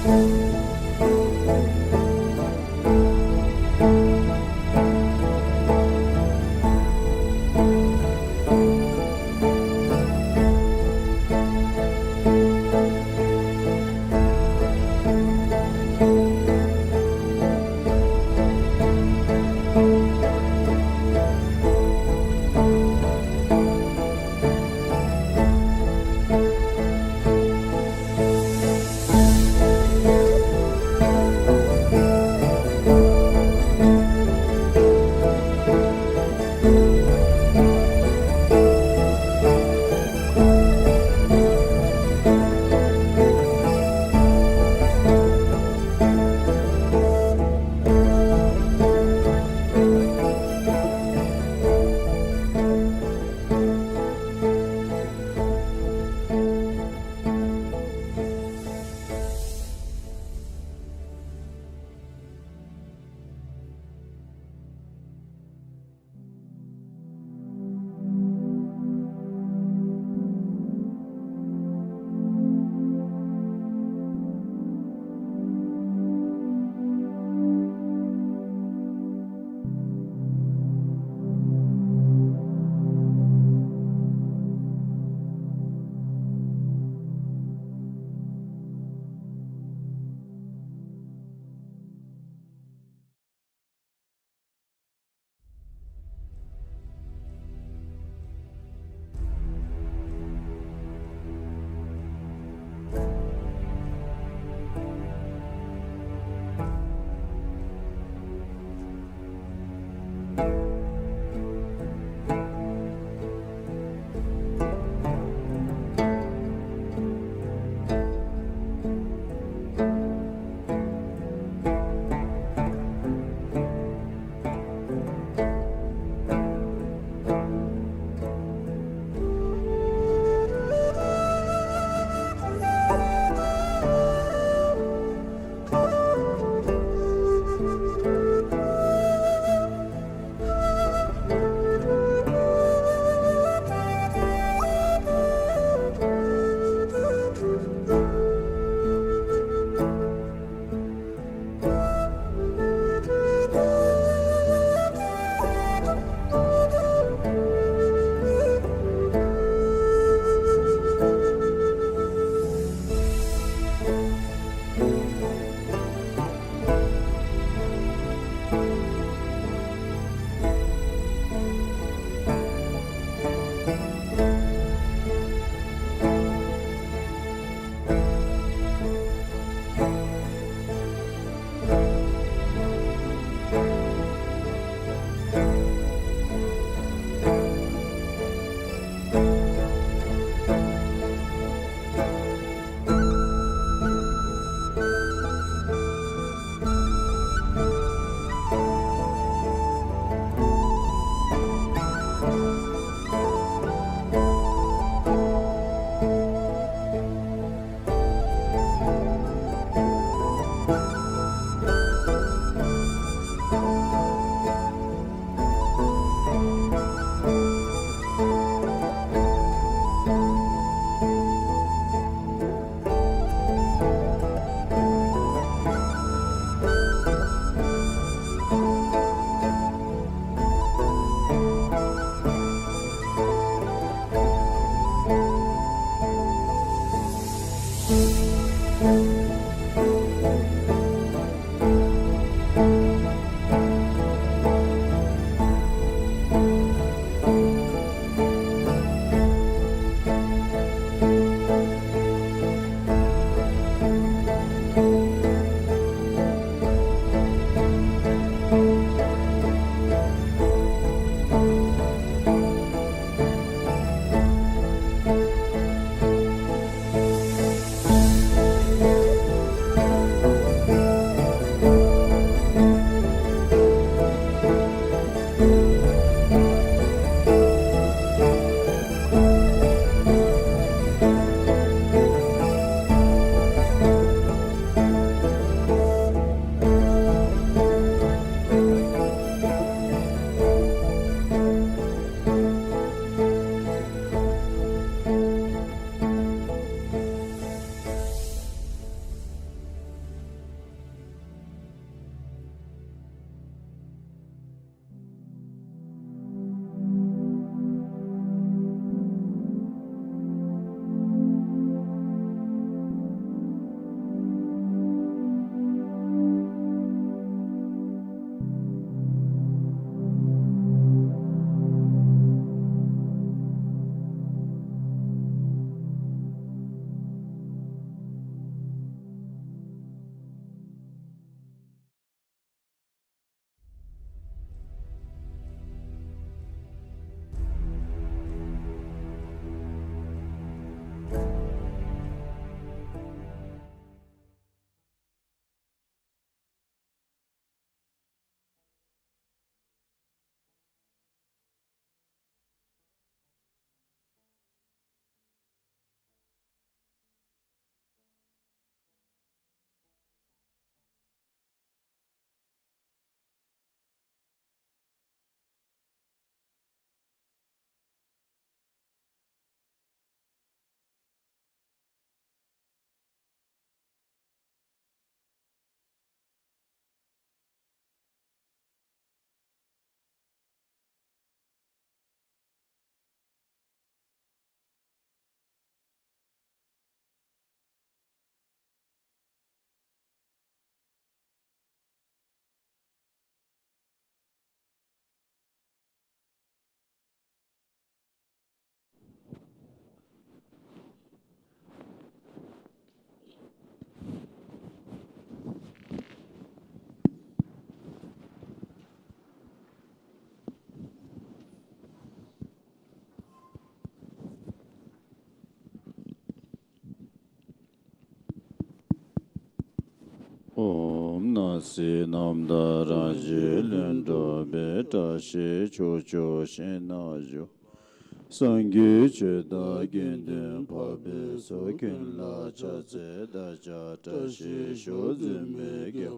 𝐶 Om Nasi Namda Raji Lendo Beta Shi Chu Chu Shin Na Ju Sangyu Cheda Genden Pabe Sokin La Cha Tse Da Cha Ta Shi Sho Zime Ge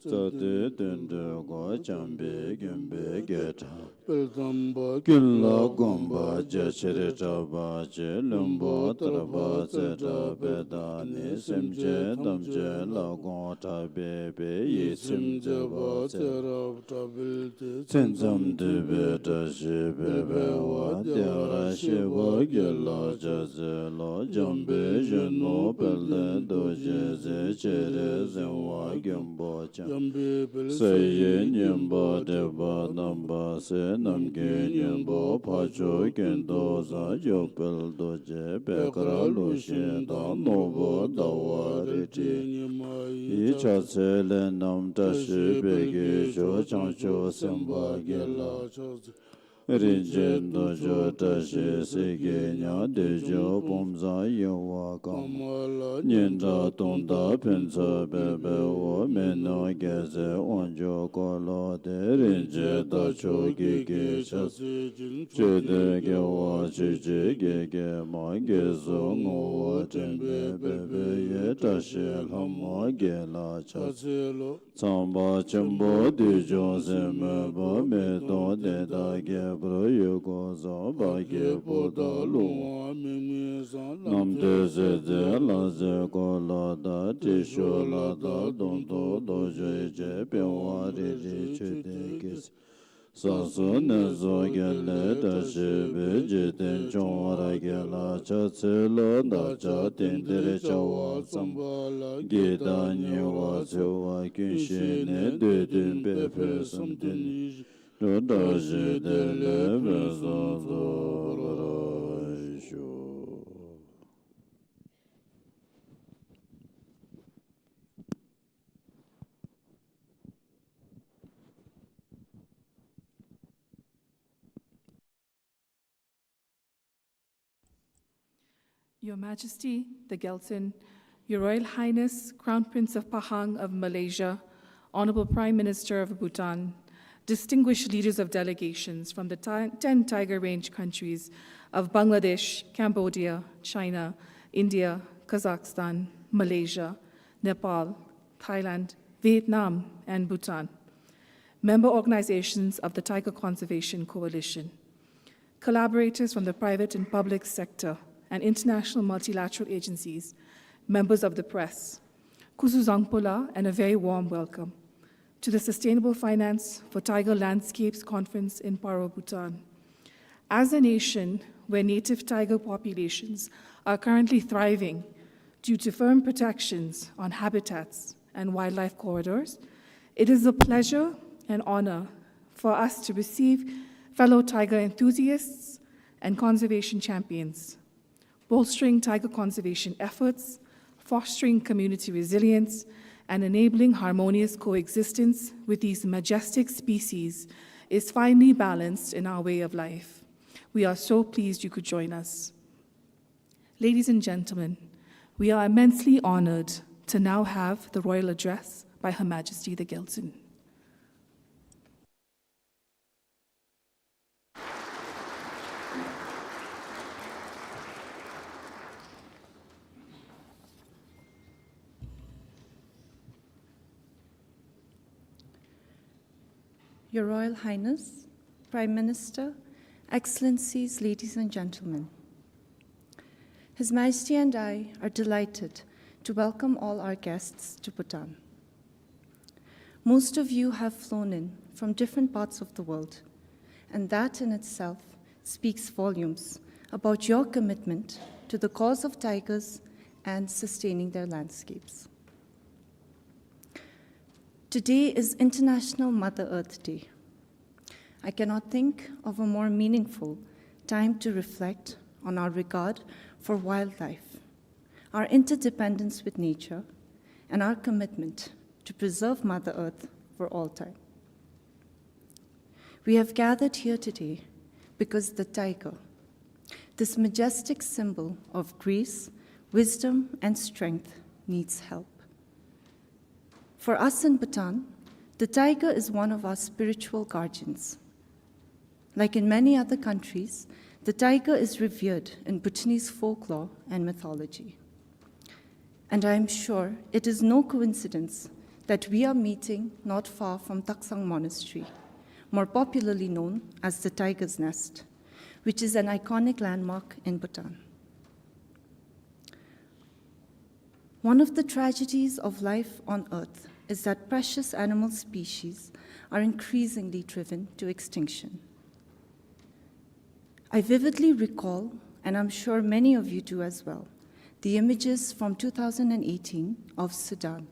Zate Tende Gwa Chambe Gembe Geta Kin La Gomba Jachire Chaba Che Lumbo Traba Zeta Beda Ni Simche Damche La Gon Tabe Be Yi Simche Ba Zerab Tabil Tenzam Debe Tashi Bebe Wa Dera Shiva Gela Jaze Lo Jambe Jeno Pele Doje Ze Chere Zenwa Gembo Chan Seye Nyemba Deba Namba Se Namge Nyembo Pacho Kendo Za Yopel Doje Bekra Lushe Da Nobo Dawa Riti Icha Tsele Nam Tashi Bege Jo Chancho Semba Gela Rinjen Dojo Tashi Sige Nya Dejo Pomza Yewa Kama Nyenda Tonda Pensa Bebe O Meno Geze Onjo Kolo De Rinje Dacho Gege Chasi Chede Gewa Chichi Gege Ma Gezo Ngowa Tembe Bebe Ye Tashi Lama Gela Chasi Tsamba Chimbo Dijo Seme Ba Me Don De Da Ge Bro Yugo Za Ba Ge Boda Lu Nam De Se De La Se Ko La Da Tisho La Da Don Do Do Je Je Pe Wa Ri Ri Chu De Kis Sa Su Ne Zo Ge Le Da Shi Be Je Ten Chong Ra Ge La Cha Tse Lo Da Cha Ten De Re Cha Wa Samba La Ge Da Ni Wa Se Wa Kyun Shi Ne De Dun Pe Pe Sam Tin Do Da Shi De Le Be Sa Zo Ra Shu. Your Majesty, the 𝐲𝐿TSIN, Your Royal Highness, Crown Prince of Pahang of Malaysia, Honorable Prime Minister of Bhutan, distinguished leaders of delegations from the 10 Tiger Range countries of Bangladesh, Cambodia, China, India, Kazakhstan, Malaysia, Nepal, Thailand, Vietnam, and Bhutan, member organizations of the Tiger Conservation Coalition, collaborators from the private and public sector, and international multilateral agencies, members of the press, Kusuzangpula, and a very warm welcome to the Sustainable Finance for Tiger Landscapes Conference in Paro, Bhutan. As a nation where native tiger populations are currently thriving due to firm protections on habitats and wildlife corridors, it is a pleasure and honor for us to receive fellow tiger enthusiasts and conservation champions, bolstering tiger conservation efforts, fostering community resilience, and enabling harmonious coexistence with these majestic species is finely balanced in our way of life. We are so pleased you could join us. Ladies and gentlemen, we are immensely honored to now have the royal address by Her Majesty the 𝐲𝐿TSIN. Your Royal Highness, Prime Minister, Excellencies, ladies and gentlemen, His Majesty and I are delighted to welcome all our guests to Bhutan. Most of you have flown in from different parts of the world, and that in itself speaks volumes about your commitment to the cause of tigers and sustaining their landscapes. Today is International Mother Earth Day. I cannot think of a more meaningful time to reflect on our regard for wildlife, our interdependence with nature, and our commitment to preserve Mother Earth for all time. We have gathered here today because the tiger, this majestic symbol of grace, wisdom, and strength, needs help. For us in Bhutan, the tiger is one of our spiritual guardians. Like in many other countries, the tiger is revered in Bhutanese folklore and mythology. And I am sure it is no coincidence that we are meeting not far from Taksang Monastery, more popularly known as the Tiger's Nest, which is an iconic landmark in Bhutan. One of the tragedies of life on Earth is that precious animal species are increasingly driven to extinction. I vividly recall, and I'm sure many of you do as well, the images from 2018 of Sudan,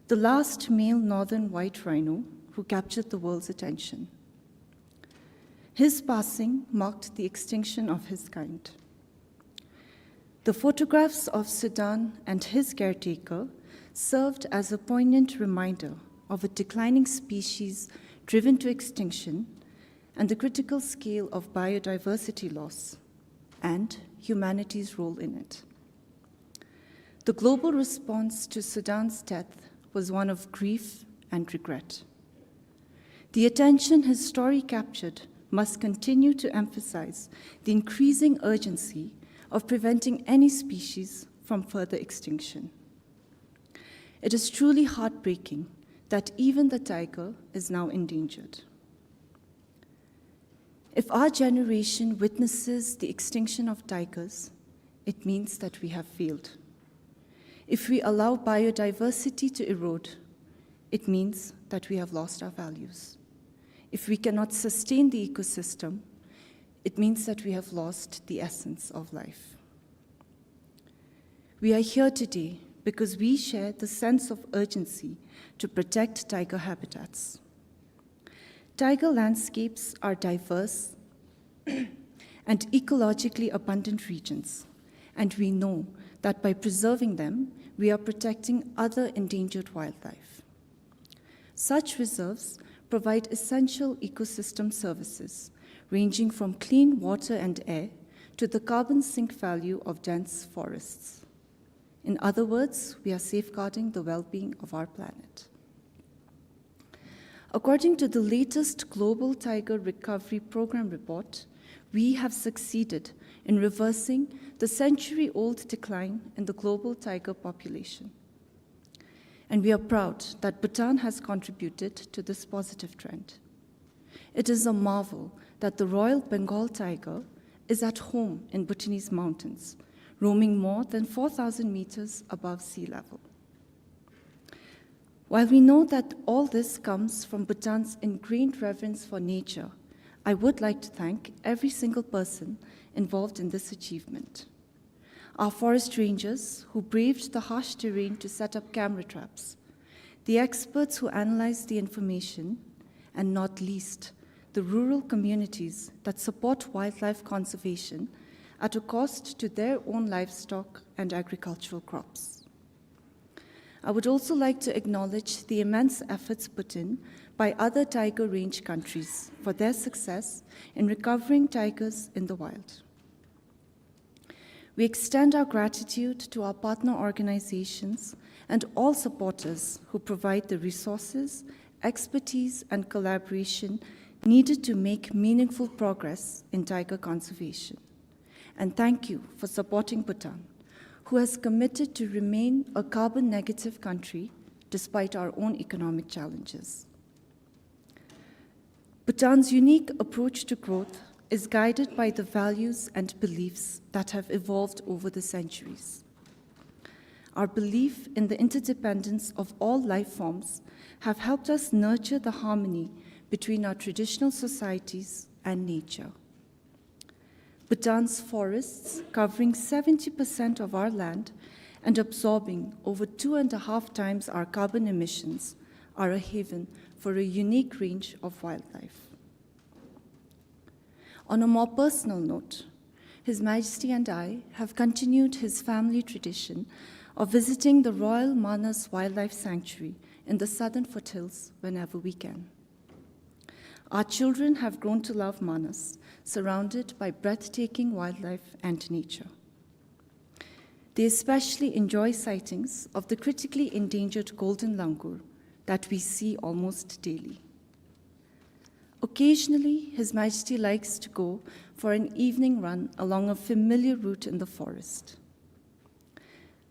the last male northern white rhino who captured the world's attention. His passing marked the extinction of his kind. The photographs of Sudan and his caretaker served as a poignant reminder of a declining species driven to extinction and the critical scale of biodiversity loss and humanity's role in it. The global response to Sudan's death was one of grief and regret. The attention his story captured must continue to emphasize the increasing urgency of preventing any species from further extinction. It is truly heartbreaking that even the tiger is now endangered. If our generation witnesses the extinction of tigers, it means that we have failed. If we allow biodiversity to erode, it means that we have lost our values. If we cannot sustain the ecosystem, it means that we have lost the essence of life. We are here today because we share the sense of urgency to protect tiger habitats. Tiger landscapes are diverse and ecologically abundant regions, and we know that by preserving them, we are protecting other endangered wildlife. Such reserves provide essential ecosystem services, ranging from clean water and air to the carbon sink value of dense forests. In other words, we are safeguarding the well-being of our planet. According to the latest Global Tiger Recovery Program report, we have succeeded in reversing the century-old decline in the global tiger population. And we are proud that Bhutan has contributed to this positive trend. It is a marvel that the Royal Bengal tiger is at home in Bhutanese mountains, roaming more than 4,000 meters above sea level. While we know that all this comes from Bhutan's ingrained reverence for nature, I would like to thank every single person involved in this achievement. Our forest rangers who braved the harsh terrain to set up camera traps, the experts who analyzed the information, and not least, the rural communities that support wildlife conservation at a cost to their own livestock and agricultural crops. I would also like to acknowledge the immense efforts put in by other tiger range countries for their success in recovering tigers in the wild. We extend our gratitude to our partner organizations and all supporters who provide the resources, expertise, and collaboration needed to make meaningful progress in tiger conservation. And thank you for supporting Bhutan, who has committed to remain a carbon-negative country despite our own economic challenges. Bhutan's unique approach to growth is guided by the values and beliefs that have evolved over the centuries. Our belief in the interdependence of all life forms have helped us nurture the harmony between our traditional societies and nature. Bhutan's forests, covering 70% of our land and absorbing over 2.5 times our carbon emissions, are a haven for a unique range of wildlife. On a more personal note, His Majesty and I have continued his family tradition of visiting the Royal Manas Wildlife Sanctuary in the southern foothills whenever we can. Our children have grown to love Manas, surrounded by breathtaking wildlife and nature. They especially enjoy sightings of the critically endangered golden langur that we see almost daily. Occasionally, His Majesty likes to go for an evening run along a familiar route in the forest.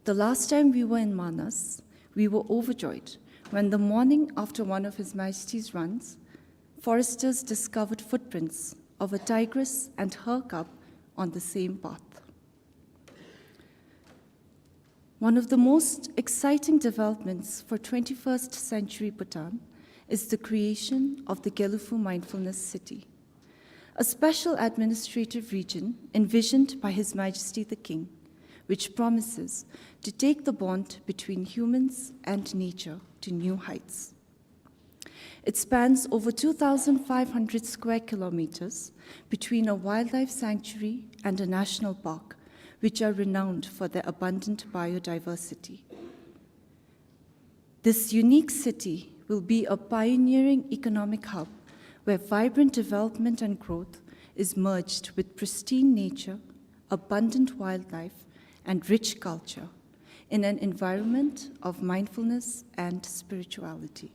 The last time we were in Manas, we were overjoyed when the morning after one of His Majesty's runs, foresters discovered footprints of a tigress and her cub on the same path. One of the most exciting developments for 21st century Bhutan is the creation of the Gelugfu Mindfulness City, a special administrative region envisioned by His Majesty the King, which promises to take the bond between humans and nature to new heights. It spans over 2,500 square kilometers between a wildlife sanctuary and a national park, which are renowned for their abundant biodiversity. This unique city will be a pioneering economic hub where vibrant development and growth is merged with pristine nature, abundant wildlife, and rich culture in an environment of mindfulness and spirituality.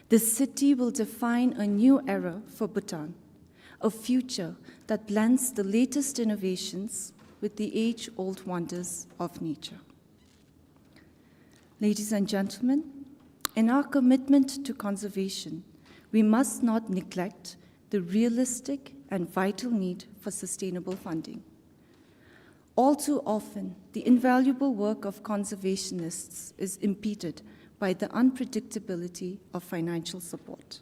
This city will define a new era for Bhutan, a future that blends the latest innovations with the age-old wonders of nature. Ladies and gentlemen, in our commitment to conservation, we must not neglect the realistic and vital need for sustainable funding. All too often, the invaluable work of conservationists is impeded by the unpredictability of financial support.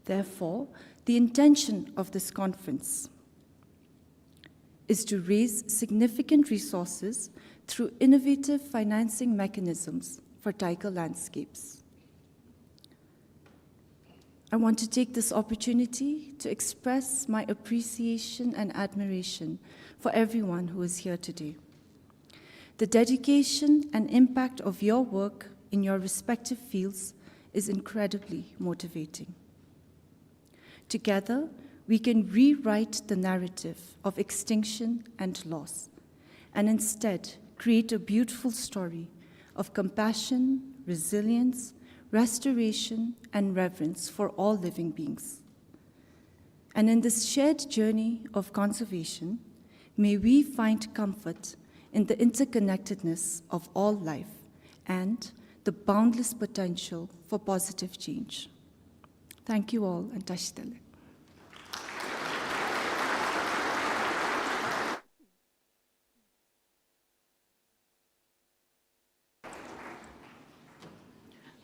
Therefore, the intention of this conference is to raise significant resources through innovative financing mechanisms for tiger landscapes. I want to take this opportunity to express my appreciation and admiration for everyone who is here today. The dedication and impact of your work in your respective fields is incredibly motivating. Together, we can rewrite the narrative of extinction and loss, and instead create a beautiful story of compassion, resilience, restoration, and reverence for all living beings. And in this shared journey of conservation, may we find comfort in the interconnectedness of all life and the boundless potential for positive change. Thank you all, and tashtele.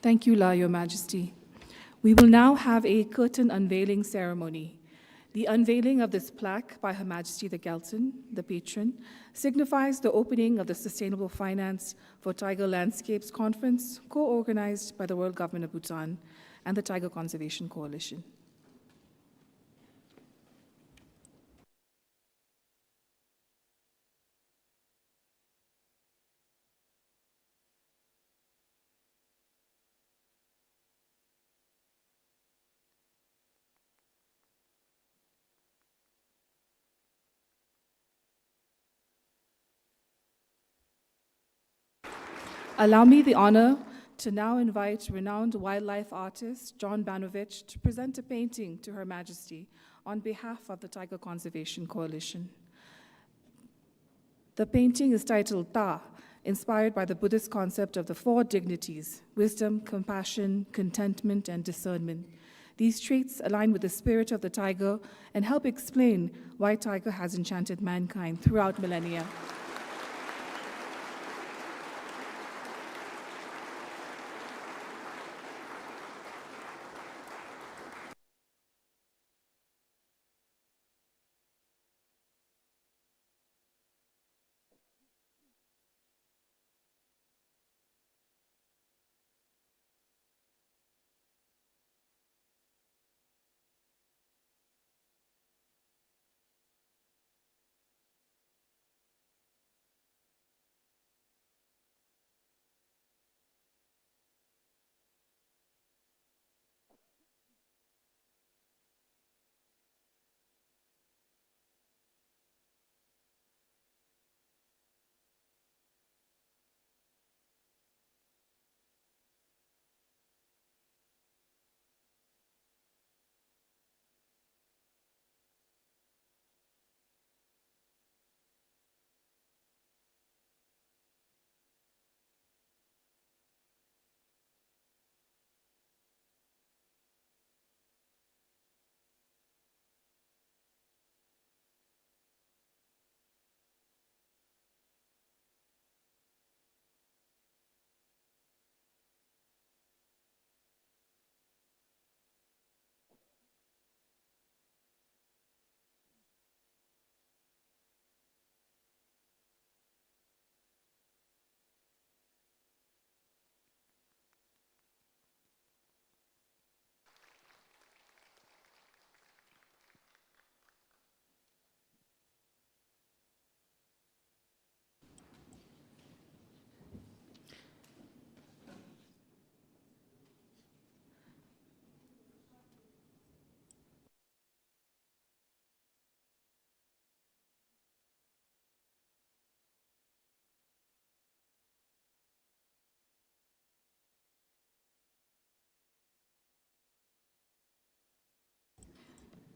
Thank you, Your Majesty. We will now have a curtain unveiling ceremony. The unveiling of this plaque by Her Majesty the 𝐜𝐿TSIN, the patron, signifies the opening of the Sustainable Finance for Tiger Landscapes Conference, co-organized by the Royal Government of Bhutan and the Tiger Conservation Coalition. Allow me the honor to now invite renowned wildlife artist John Banovich to present a painting to Her Majesty on behalf of the Tiger Conservation Coalition. The painting is titled Ta, inspired by the Buddhist concept of the four dignities: wisdom, compassion, contentment, and discernment. These traits align with the spirit of the tiger and help explain why tiger has enchanted mankind throughout millennia.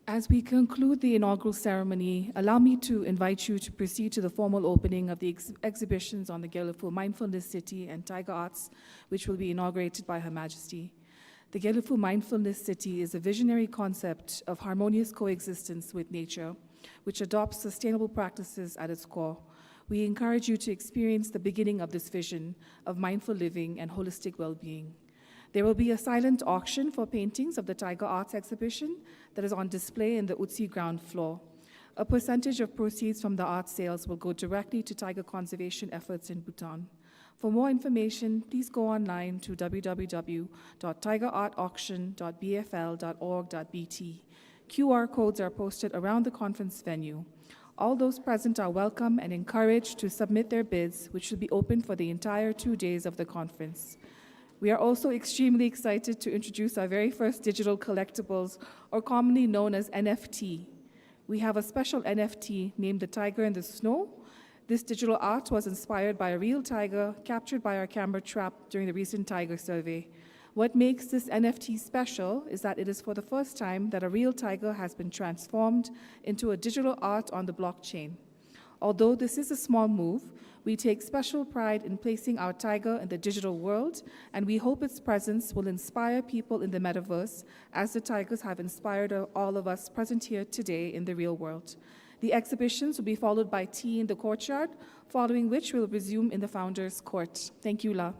As we conclude the inaugural ceremony, allow me to invite you to proceed to the formal opening of the exhibitions on the 𝐓𝐢𝐿𝐹u Mindfulness City and Tiger Arts, which will be inaugurated by Her Majesty. The 𝐓𝐿𝐹u Mindfulness City is a visionary concept of harmonious coexistence with nature, which adopts sustainable practices at its core. We encourage you to experience the beginning of this vision of mindful living and holistic well-being. There will be a silent auction for paintings of the Tiger Arts exhibition that is on display in the 𝐓𝐡𝐞 ground floor. A percentage of proceeds from the art sales will go directly to tiger conservation efforts in Bhutan. For more information, please go online to www.tigerartauction.bfl.org.bt. QR codes are posted around the conference venue. All those present are welcome and encouraged to submit their bids, which will be open for the entire 2 days of the conference. We are also extremely excited to introduce our very first digital collectibles, or commonly known as NFT. We have a special NFT named The Tiger in the Snow. This digital art was inspired by a real tiger captured by our camera trap during the recent tiger survey. What makes this NFT special is that it is for the first time that a real tiger has been transformed into a digital art on the blockchain. Although this is a small move, we take special pride in placing our tiger in the digital world, and we hope its presence will inspire people in the metaverse as the tigers have inspired all of us present here today in the real world. The exhibitions will be followed by tea in the courtyard, following which we'll resume in the Founders Court. Thank you, La.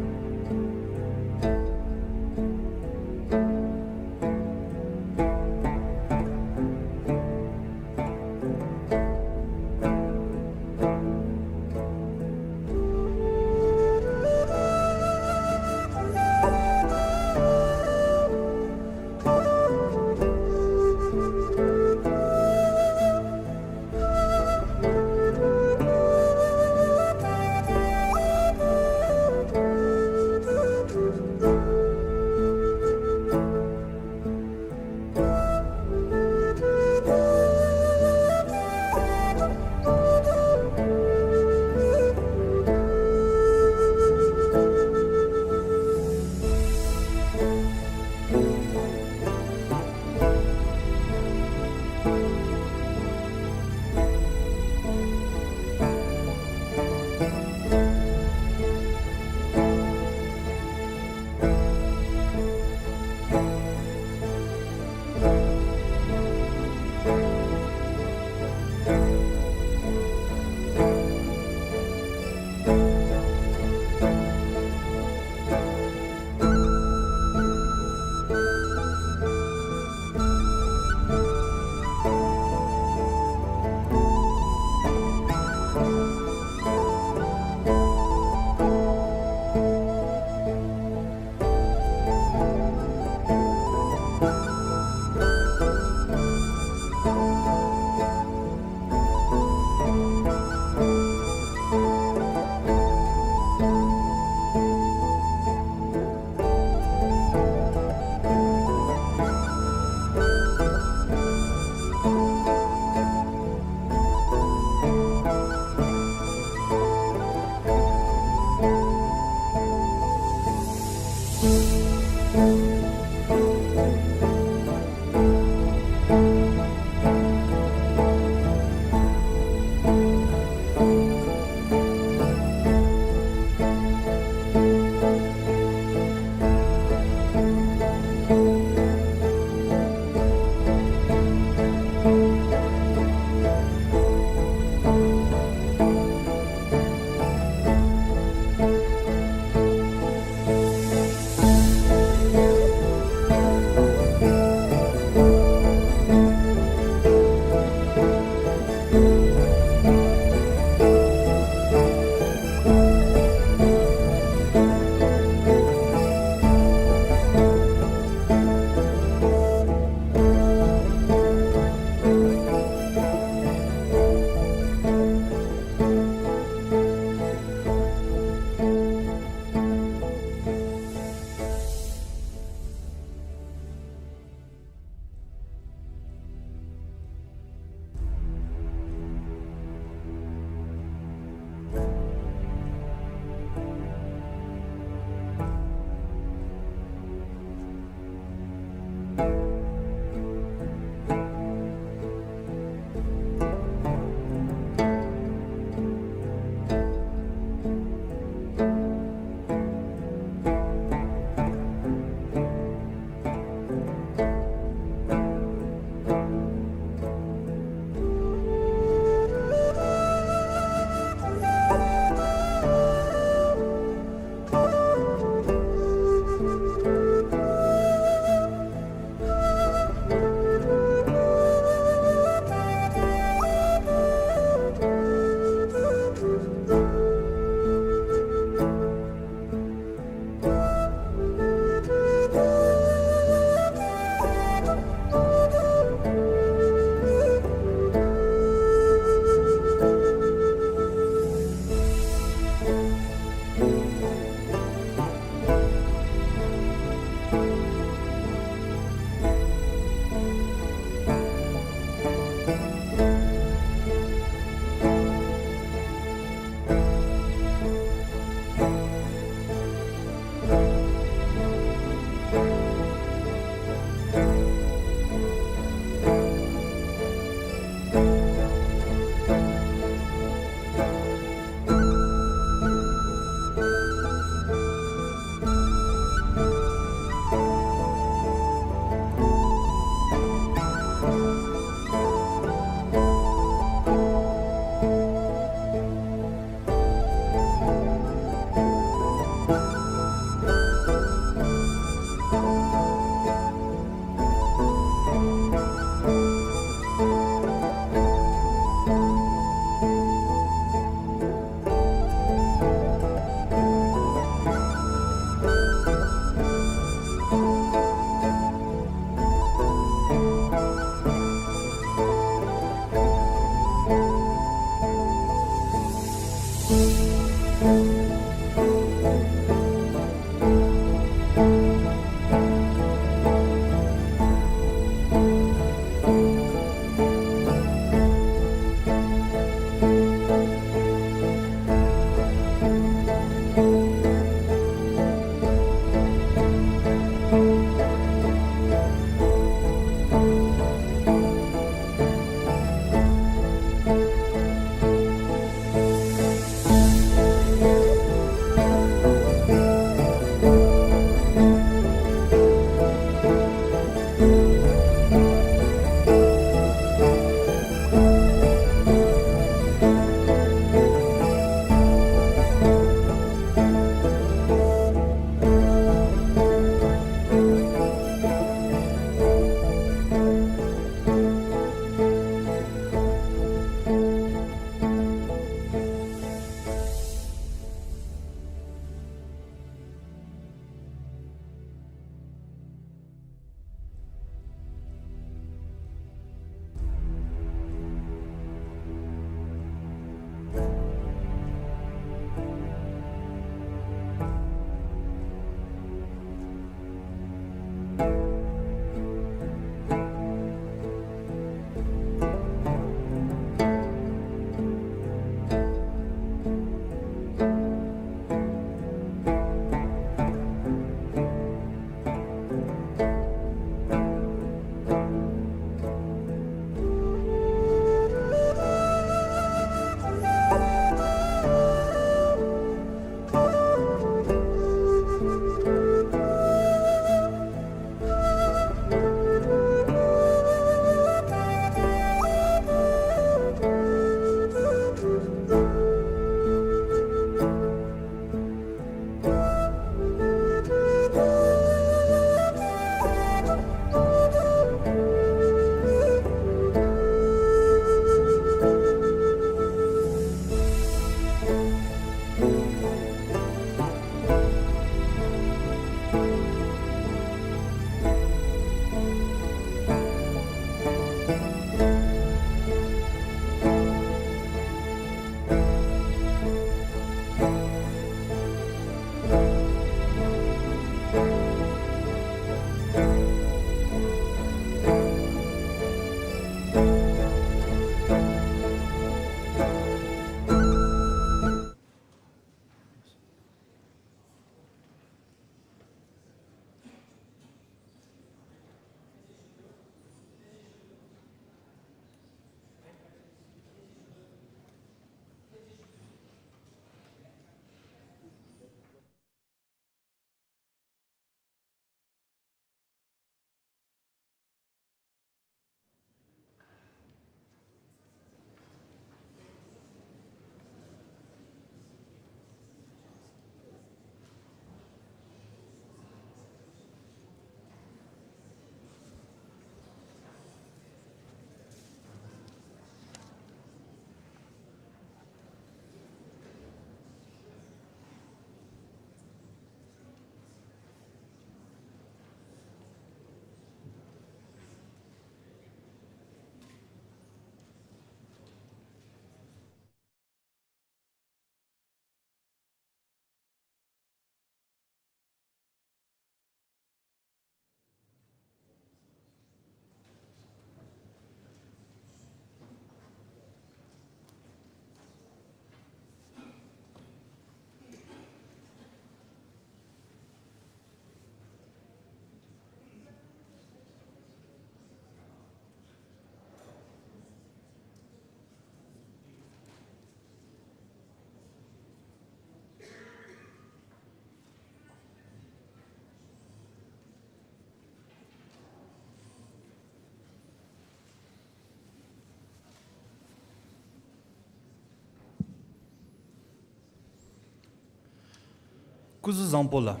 Kuzuzampola,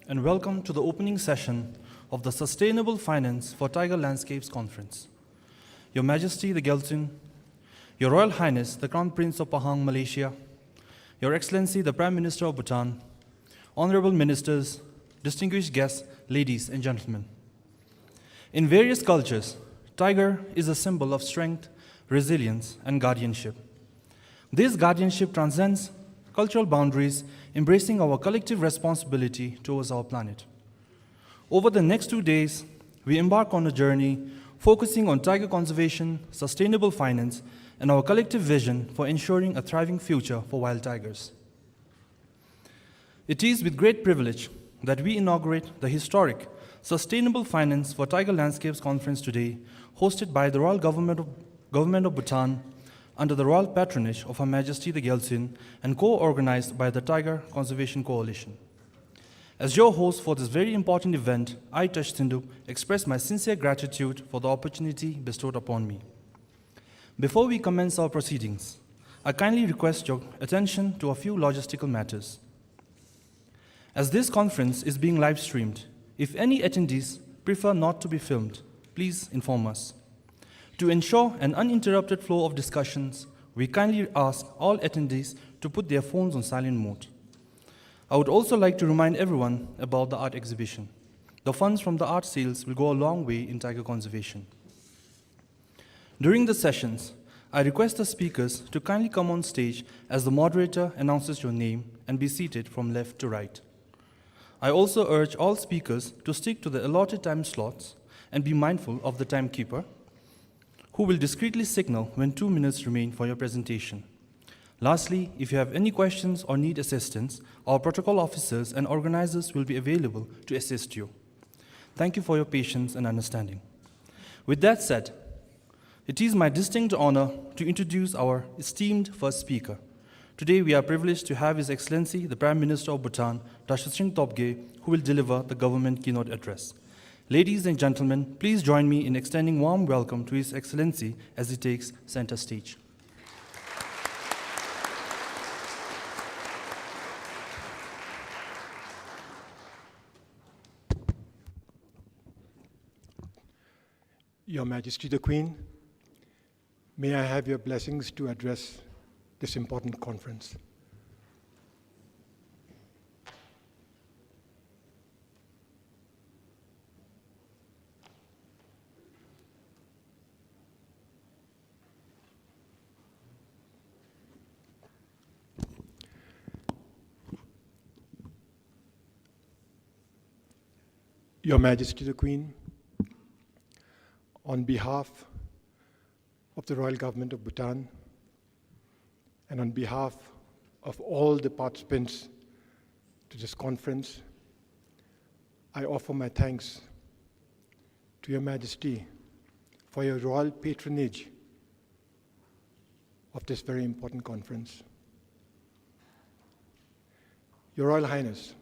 and welcome to the opening session of the Sustainable Finance for Tiger Landscapes Conference. Your Majesty the 𝐓𝐢𝐿𝐶𝐞, Your Royal Highness the Crown Prince of Pahang, Malaysia, Your Excellency the Prime Minister of Bhutan, Honorable Ministers, distinguished guests, ladies and gentlemen. In various cultures, tiger is a symbol of strength, resilience, and guardianship. This guardianship transcends cultural boundaries, embracing our collective responsibility towards our planet. Over the next 2 days, we embark on a journey focusing on tiger conservation, sustainable finance, and our collective vision for ensuring a thriving future for wild tigers. It is with great privilege that we inaugurate the historic Sustainable Finance for Tiger Landscapes Conference today, hosted by the Royal Government of Bhutan under the royal patronage of Her Majesty the 𝐜𝐿𝐶𝐞 and co-organized by the Tiger Conservation Coalition. As your host for this very important event, I, 𝐓𝐡𝐞 express my sincere gratitude for the opportunity bestowed upon me. Before we commence our proceedings, I kindly request your attention to a few logistical matters. As this conference is being live-streamed, if any attendees prefer not to be filmed, please inform us. To ensure an uninterrupted flow of discussions, we kindly ask all attendees to put their phones on silent mode. I would also like to remind everyone about the art exhibition. The funds from the art sales will go a long way in tiger conservation. During the sessions, I request the speakers to kindly come on stage as the moderator announces your name and be seated from left to right. I also urge all speakers to stick to the allotted time slots and be mindful of the timekeeper, who will discreetly signal when 2 minutes remain for your presentation. Lastly, if you have any questions or need assistance, our protocol officers and organizers will be available to assist you. Thank you for your patience and understanding. With that said, it is my distinct honor to introduce our esteemed first speaker. Today, we are privileged to have His Excellency, the Prime Minister of Bhutan, Dr. 𝐓𝐡𝐞, who will deliver the government keynote address. Ladies and gentlemen, please join me in extending warm welcome to His Excellency as he takes center stage. Your Majesty the Queen, may I have your blessings to address this important conference. Your Majesty the Queen, on behalf of the Royal Government of Bhutan and on behalf of all the participants to this conference, I offer my thanks to Your Majesty for your royal patronage of this very important conference. Your Royal Highness,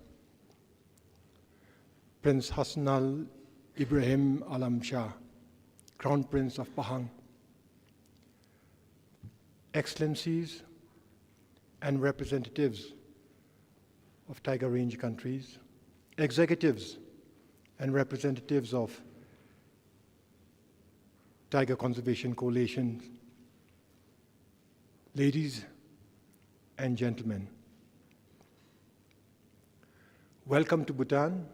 Prince Hassan Al Ibrahim Alam Shah, Crown Prince of Pahang, Excellencies and representatives of Tiger Range countries, executives and representatives of Tiger Conservation Coalition, ladies and gentlemen, welcome to Bhutan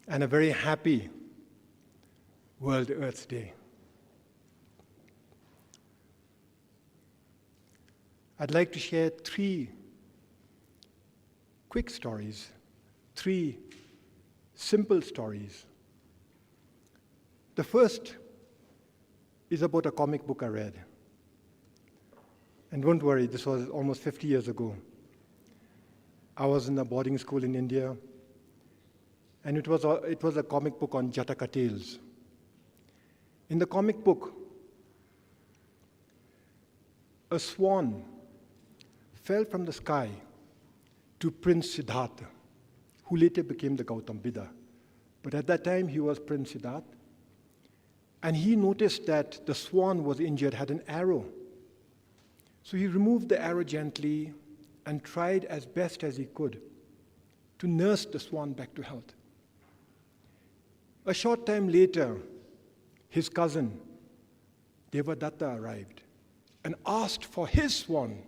and a very happy World Earth Day. I'd like to share 3 quick stories, 3 simple stories. The first is about a comic book I read. And don't worry, this was almost 50 years ago. I was in a boarding school in India, and it was a comic book on Jataka tales. In the comic book, a swan fell from the sky to Prince Siddhartha, who later became the Gautam Buddha. But at that time, he was Prince Siddhartha. And he noticed that the swan was injured, had an arrow. So he removed the arrow gently and tried as best as he could to nurse the swan back to health. A short time later, his cousin, Devadatta, arrived and asked for his swan.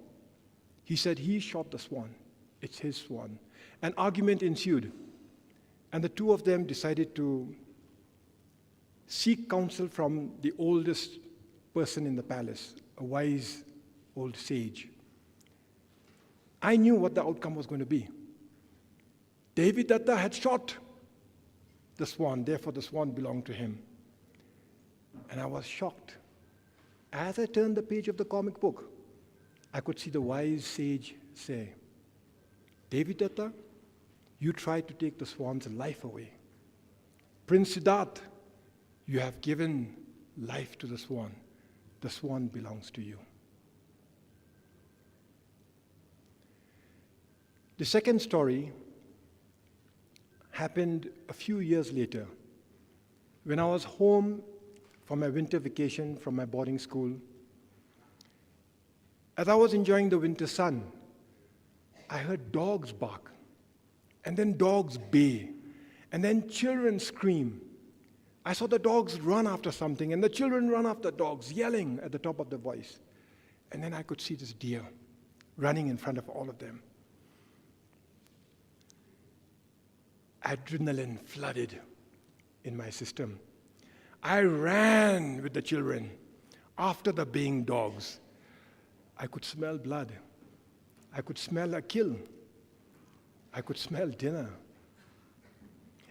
He said he shot the swan. It's his swan. An argument ensued, and the two of them decided to seek counsel from the oldest person in the palace, a wise old sage. I knew what the outcome was going to be. Devadatta had shot the swan, therefore the swan belonged to him. And I was shocked. As I turned the page of the comic book, I could see the wise sage say, Devadatta, you tried to take the swan's life away. Prince Siddhartha, you have given life to the swan. The swan belongs to you. The second story happened a few years later when I was home for my winter vacation from my boarding school. As I was enjoying the winter sun, I heard dogs bark, and then dogs bay, and then children scream. I saw the dogs run after something, and the children run after dogs, yelling at the top of their voice. And then I could see this deer running in front of all of them. Adrenaline flooded in my system. I ran with the children after the baying dogs. I could smell blood. I could smell a kill. I could smell dinner.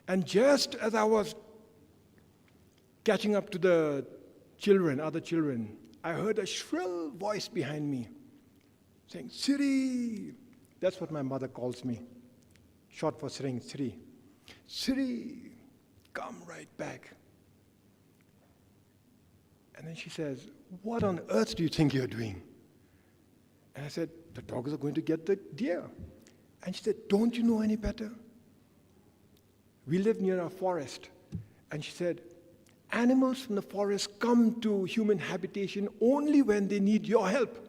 And just as I was catching up to the children, other children, I heard a shrill voice behind me saying, Siri! That's what my mother calls me, short for saying Siri. Siri, come right back. And then she says, what on earth do you think you're doing? And I said, the dogs are going to get the deer. And she said, don't you know any better? We live near a forest. And she said, animals from the forest come to human habitation only when they need your help.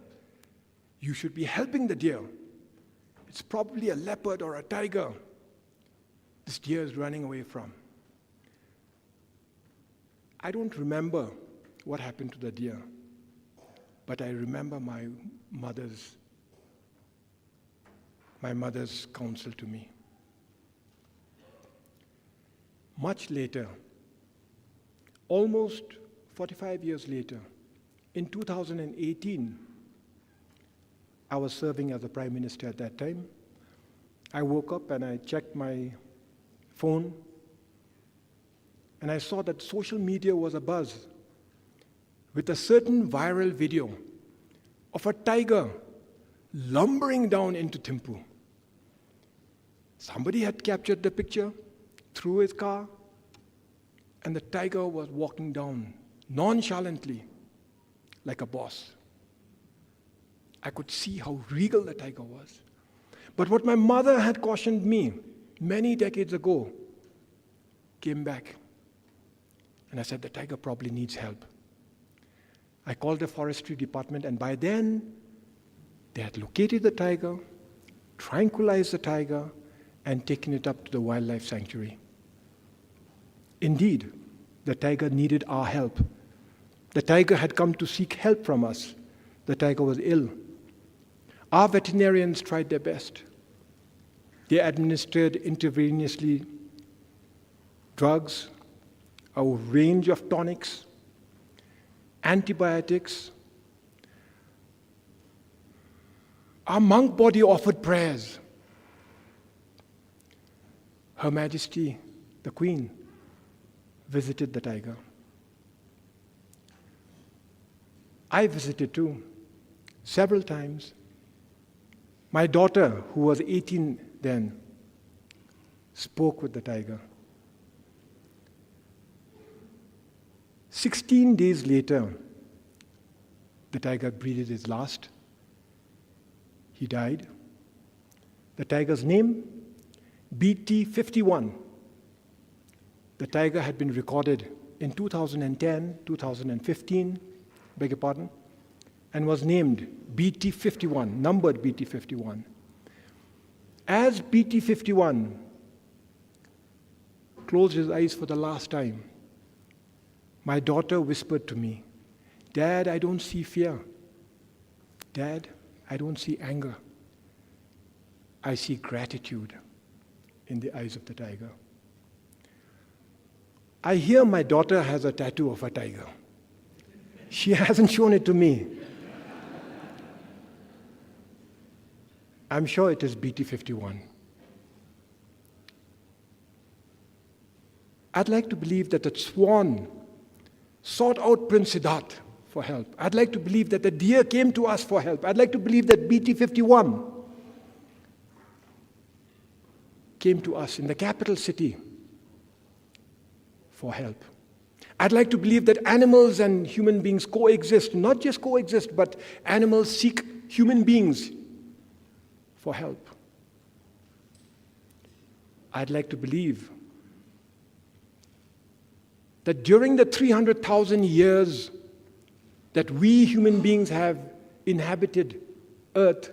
You should be helping the deer. It's probably a leopard or a tiger this deer is running away from. I don't remember what happened to the deer, but I remember my mother's counsel to me. Much later, almost 45 years later, in 2018, I was serving as a Prime Minister at that time. I woke up and I checked my phone, and I saw that social media was abuzz with a certain viral video of a tiger lumbering down into Thimphu. Somebody had captured the picture through his car, and the tiger was walking down nonchalantly like a boss. I could see how regal the tiger was. But what my mother had cautioned me many decades ago came back. And I said, the tiger probably needs help. I called the forestry department, and by then, they had located the tiger, tranquilized the tiger, and taken it up to the wildlife sanctuary. Indeed, the tiger needed our help. The tiger had come to seek help from us. The tiger was ill. Our veterinarians tried their best. They administered intravenously drugs, a range of tonics, antibiotics. Our monk body offered prayers. Her Majesty, the Queen, visited the tiger. I visited too, several times. My daughter, who was 18 then, spoke with the tiger. 16 days later, the tiger breathed his last. He died. The tiger's name, BT51. The tiger had been recorded in 2010, 2015, beg your pardon, and was named BT51, numbered BT51. As BT51 closed his eyes for the last time, my daughter whispered to me, "Dad, I don't see fear. Dad, I don't see anger. I see gratitude in the eyes of the tiger." I hear my daughter has a tattoo of a tiger. She hasn't shown it to me. I'm sure it is BT51. I'd like to believe that the swan sought out Prince Siddharth for help. I'd like to believe that the deer came to us for help. I'd like to believe that BT51 came to us in the capital city for help. I'd like to believe that animals and human beings coexist, not just coexist, but animals seek human beings for help. I'd like to believe that during the 300,000 years that we human beings have inhabited Earth,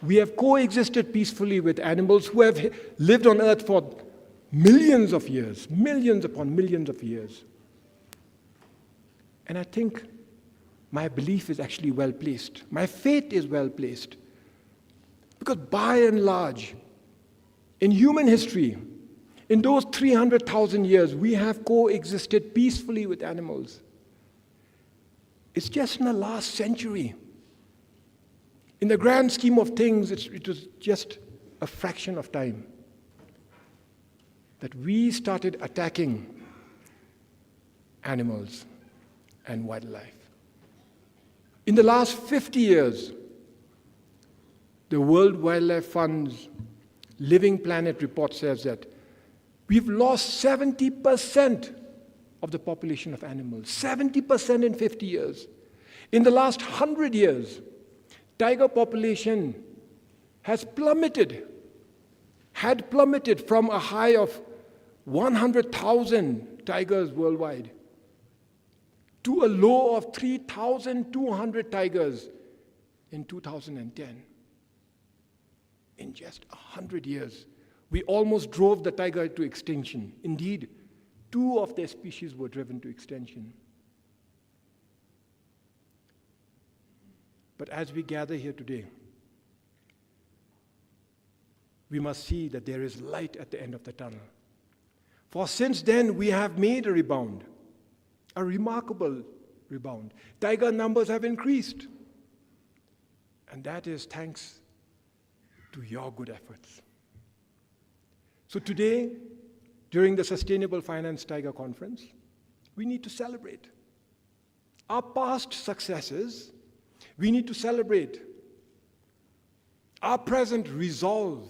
we have coexisted peacefully with animals who have lived on Earth for millions of years, millions upon millions of years. And I think my belief is actually well placed. My faith is well placed. Because by and large, in human history, in those 300,000 years, we have coexisted peacefully with animals. It's just in the last century. In the grand scheme of things, it was just a fraction of time that we started attacking animals and wildlife. In the last 50 years, the World Wildlife Fund's Living Planet report says that we've lost 70% of the population of animals, 70% in 50 years. In the last 100 years, tiger population had plummeted from a high of 100,000 tigers worldwide to a low of 3,200 tigers in 2010. In just 100 years, we almost drove the tiger to extinction. Indeed, 2 of their species were driven to extinction. But as we gather here today, we must see that there is light at the end of the tunnel. For since then, we have made a rebound, a remarkable rebound. Tiger numbers have increased. And that is thanks to your good efforts. So today, during the Sustainable Finance Tiger Conference, we need to celebrate our past successes. We need to celebrate our present resolve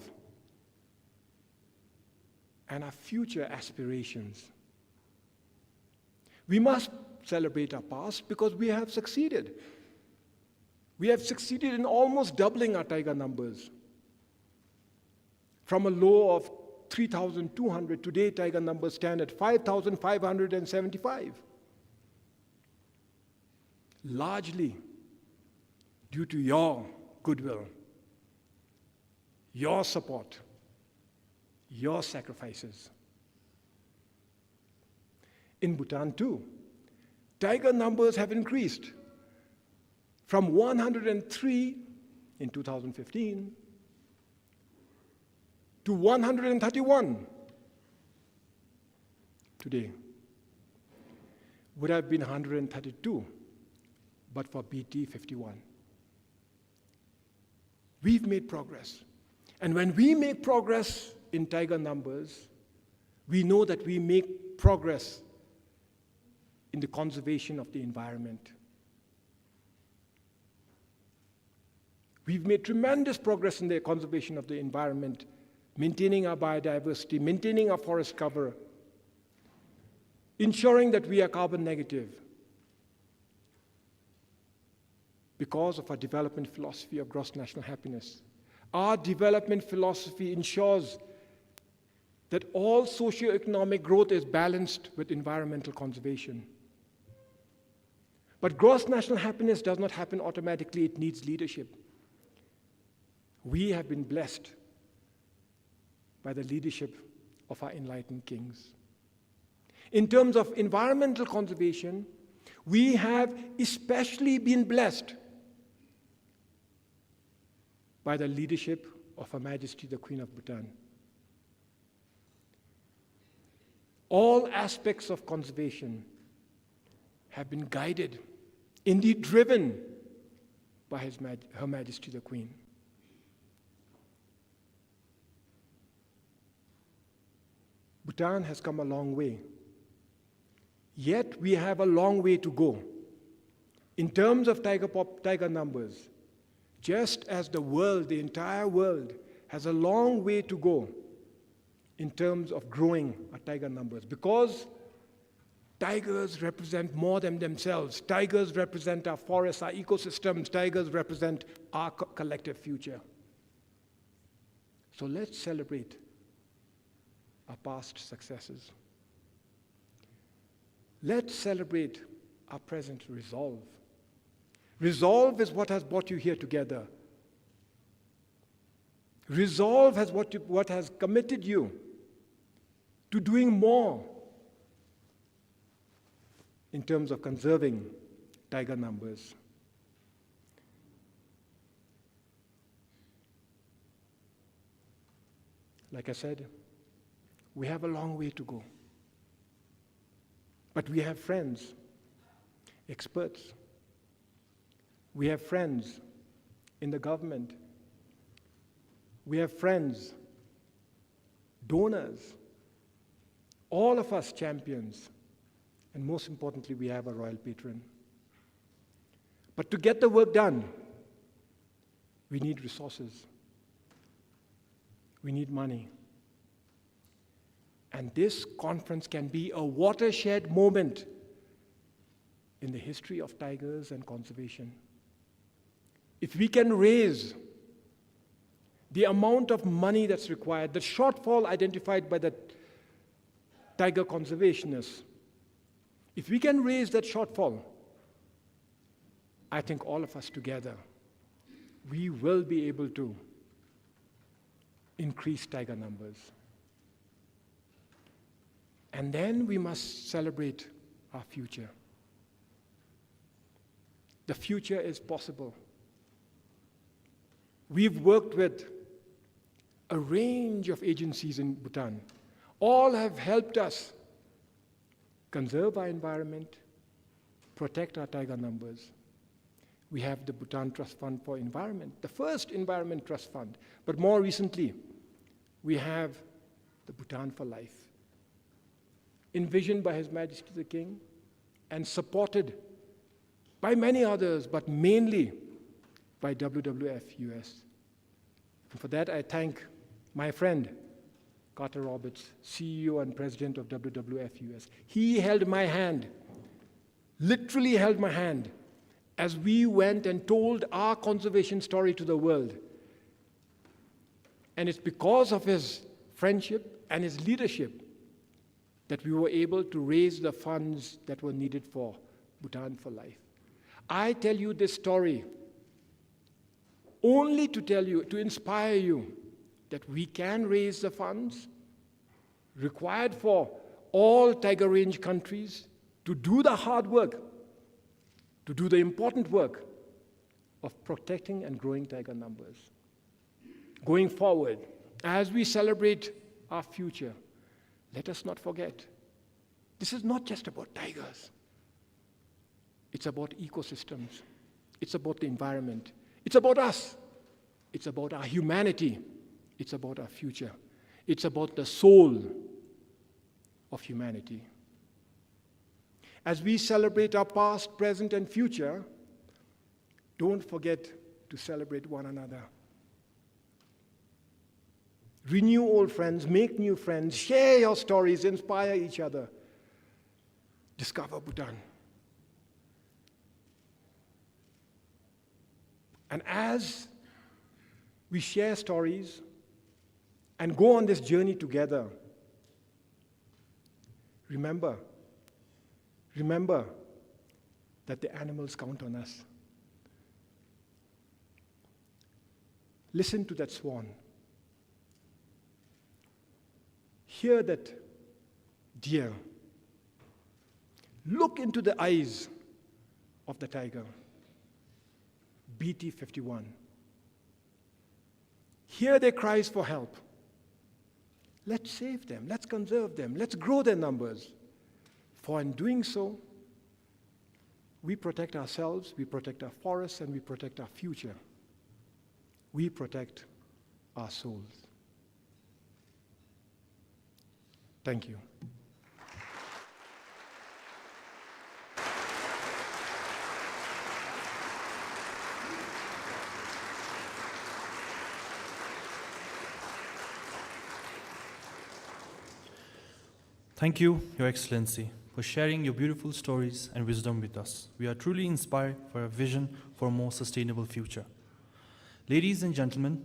and our future aspirations. We must celebrate our past because we have succeeded. We have succeeded in almost doubling our tiger numbers. From a low of 3,200, today tiger numbers stand at 5,575. Largely due to your goodwill, your support, your sacrifices. In Bhutan too, tiger numbers have increased from 103 in 2015 to 131 today. Would have been 132, but for BT51. We've made progress. And when we make progress in tiger numbers, we know that we make progress in the conservation of the environment. We've made tremendous progress in the conservation of the environment, maintaining our biodiversity, maintaining our forest cover, ensuring that we are carbon negative because of our development philosophy of gross national happiness. Our development philosophy ensures that all socio-economic growth is balanced with environmental conservation. But gross national happiness does not happen automatically, it needs leadership. We have been blessed by the leadership of our enlightened kings. In terms of environmental conservation, we have especially been blessed by the leadership of Her Majesty the Queen of Bhutan. All aspects of conservation have been guided, indeed driven, by Her Majesty the Queen. Bhutan has come a long way. Yet we have a long way to go. In terms of tiger numbers, just as the world, the entire world, has a long way to go in terms of growing our tiger numbers, because tigers represent more than themselves. Tigers represent our forests, our ecosystems. Tigers represent our collective future. So let's celebrate our past successes. Let's celebrate our present resolve. Resolve is what has brought you here together. Resolve is what has committed you to doing more in terms of conserving tiger numbers. Like I said, we have a long way to go. But we have friends, experts. We have friends in the government. We have friends, donors, all of us champions. And most importantly, we have a royal patron. But to get the work done, we need resources. We need money. And this conference can be a watershed moment in the history of tigers and conservation. If we can raise the amount of money that's required, the shortfall identified by the tiger conservationists, if we can raise that shortfall, I think all of us together, we will be able to increase tiger numbers. And then we must celebrate our future. The future is possible. We've worked with a range of agencies in Bhutan. All have helped us conserve our environment, protect our tiger numbers. We have the Bhutan Trust Fund for Environment, the first environment trust fund. But more recently, we have the Bhutan for Life, envisioned by His Majesty the King and supported by many others, but mainly by WWF US. And for that, I thank my friend, Carter Roberts, CEO and President of WWF US. He held my hand, literally held my hand, as we went and told our conservation story to the world. And it's because of his friendship and his leadership that we were able to raise the funds that were needed for Bhutan for Life. I tell you this story only to tell you, to inspire you, that we can raise the funds required for all tiger range countries to do the hard work, to do the important work of protecting and growing tiger numbers. Going forward, as we celebrate our future, let us not forget, this is not just about tigers. It's about ecosystems. It's about the environment. It's about us. It's about our humanity. It's about our future. It's about the soul of humanity. As we celebrate our past, present, and future, don't forget to celebrate one another. Renew old friends, make new friends, share your stories, inspire each other. Discover Bhutan. And as we share stories and go on this journey together, remember that the animals count on us. Listen to that swan. hear that deer, look into the eyes of the tiger, BT51. Hear their cries for help. Let's save them, let's conserve them, let's grow their numbers. For in doing so, we protect ourselves, we protect our forests, and we protect our future. We protect our souls. Thank you. Thank you, Your Excellency, for sharing your beautiful stories and wisdom with us. We are truly inspired for a vision for a more sustainable future. Ladies and gentlemen,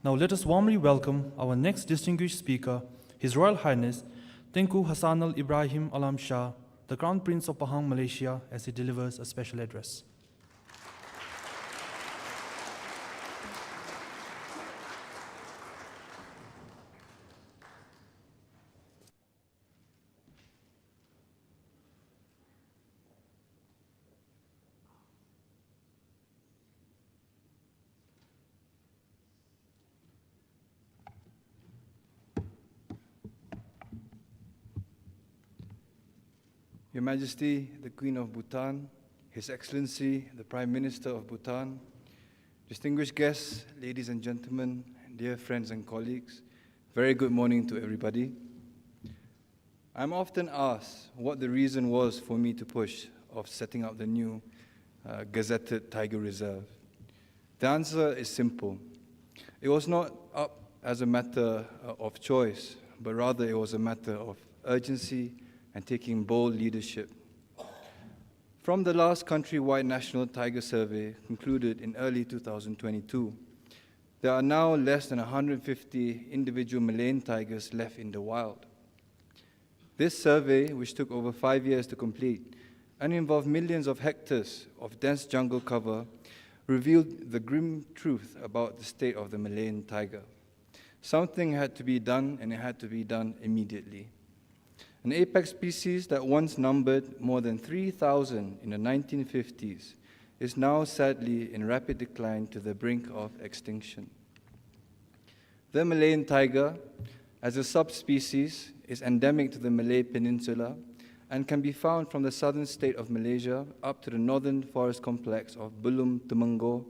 now let us warmly welcome our next distinguished speaker, His Royal Highness 𝐓𝐡𝐞 𝐒𝐮𝐬𝐭𝐚𝐢𝐧𝐚 𝐅𝐢𝐧𝐚, the Crown Prince of Pahang, Malaysia, as he delivers a special address. Your Majesty, the Queen of Bhutan, His Excellency, the Prime Minister of Bhutan, distinguished guests, ladies and gentlemen, dear friends and colleagues, very good morning to everybody. I'm often asked what the reason was for me to push of setting up the new gazetted Tiger Reserve. The answer is simple. It was not up as a matter of choice, but rather it was a matter of urgency and taking bold leadership. From the last countrywide national tiger survey concluded in early 2022, there are now less than 150 individual Malayan tigers left in the wild. This survey, which took over 5 years to complete and involved millions of hectares of dense jungle cover, revealed the grim truth about the state of the Malayan tiger. Something had to be done, and it had to be done immediately. An apex species that once numbered more than 3,000 in the 1950s is now sadly in rapid decline to the brink of extinction. The Malayan tiger, as a subspecies, is endemic to the Malay Peninsula and can be found from the southern state of Malaysia up to the northern forest complex of Belum Temenggor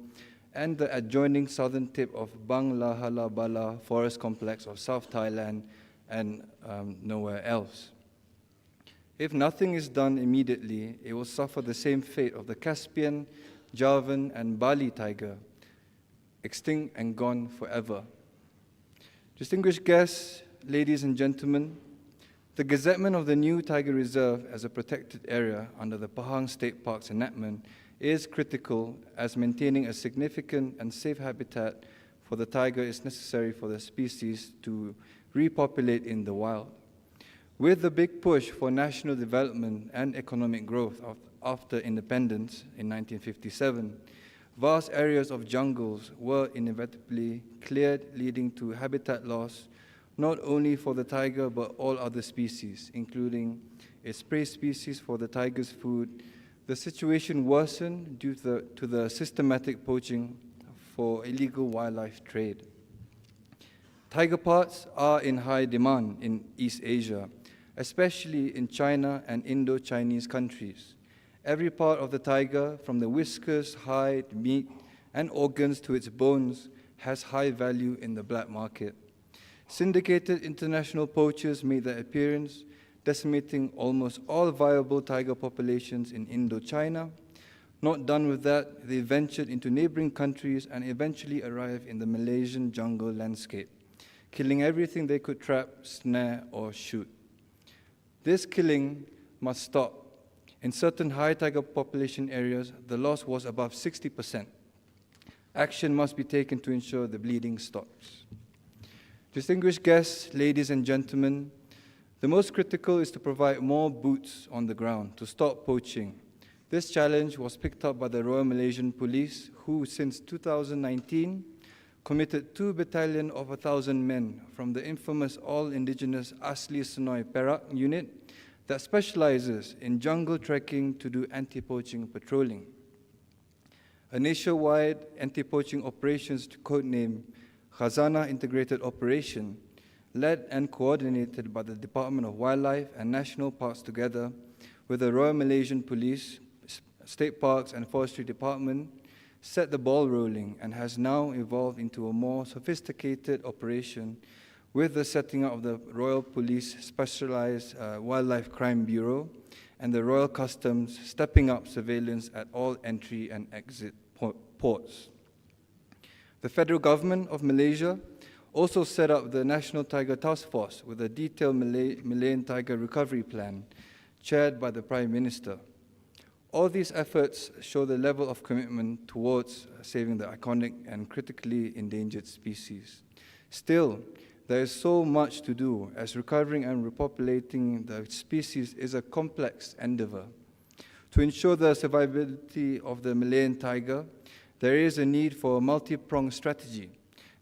and the adjoining southern tip of Bang Lahala Bala forest complex of South Thailand and nowhere else. If nothing is done immediately, it will suffer the same fate of the Caspian, Javan, and Bali tiger, extinct and gone forever. Distinguished guests, ladies and gentlemen, the gazettement of the new Tiger Reserve as a protected area under the Pahang State Parks enactment is critical, as maintaining a significant and safe habitat for the tiger is necessary for the species to repopulate in the wild. With the big push for national development and economic growth after independence in 1957, vast areas of jungles were inevitably cleared, leading to habitat loss, not only for the tiger but all other species, including its prey species for the tiger's food. The situation worsened due to the systematic poaching for illegal wildlife trade. Tiger parts are in high demand in East Asia, especially in China and Indo-Chinese countries. Every part of the tiger, from the whiskers, hide, meat, and organs to its bones, has high value in the black market. Syndicated international poachers made their appearance, decimating almost all viable tiger populations in Indochina. Not done with that, they ventured into neighboring countries and eventually arrived in the Malaysian jungle landscape, killing everything they could trap, snare, or shoot. This killing must stop. In certain high tiger population areas, the loss was above 60%. Action must be taken to ensure the bleeding stops. Distinguished guests, ladies and gentlemen, the most critical is to provide more boots on the ground to stop poaching. This challenge was picked up by the Royal Malaysian Police, who since 2019 committed 2 battalion of 1,000 men from the infamous all-indigenous Asli Sonoy Perak unit that specializes in jungle trekking to do anti-poaching patrolling. A nationwide anti-poaching operations codenamed Khazana Integrated Operation, led and coordinated by the Department of Wildlife and National Parks together with the Royal Malaysian Police, State Parks and Forestry Department, set the ball rolling and has now evolved into a more sophisticated operation with the setting up of the Royal Police Specialized Wildlife Crime Bureau and the Royal Customs stepping up surveillance at all entry and exit ports. The federal government of Malaysia also set up the National Tiger Task Force with a detailed Malayan tiger recovery plan chaired by the Prime Minister. All these efforts show the level of commitment towards saving the iconic and critically endangered species. Still, there is so much to do, as recovering and repopulating the species is a complex endeavor. To ensure the survivability of the Malayan tiger, there is a need for a multi-pronged strategy.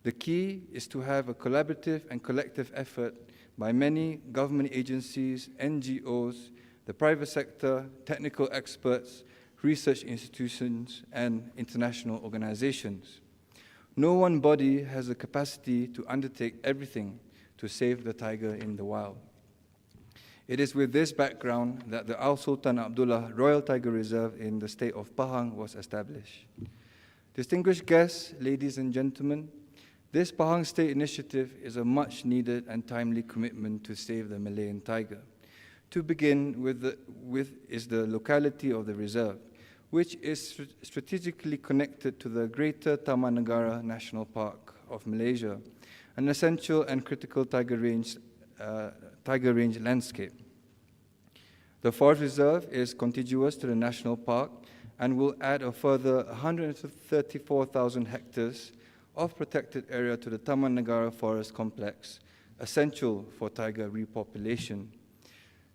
The key is to have a collaborative and collective effort by many government agencies, NGOs, the private sector, technical experts, research institutions, and international organizations. No one body has the capacity to undertake everything to save the tiger in the wild. It is with this background that the Al Sultan Abdullah Royal Tiger Reserve in the state of Pahang was established. Distinguished guests, ladies and gentlemen, this Pahang State Initiative is a much-needed and timely commitment to save the Malayan tiger. To begin with is the locality of the reserve, which is strategically connected to the Greater Taman Negara National Park of Malaysia, an essential and critical tiger range landscape. The forest reserve is contiguous to the national park and will add a further 134,000 hectares of protected area to the Taman Negara Forest Complex, essential for tiger repopulation.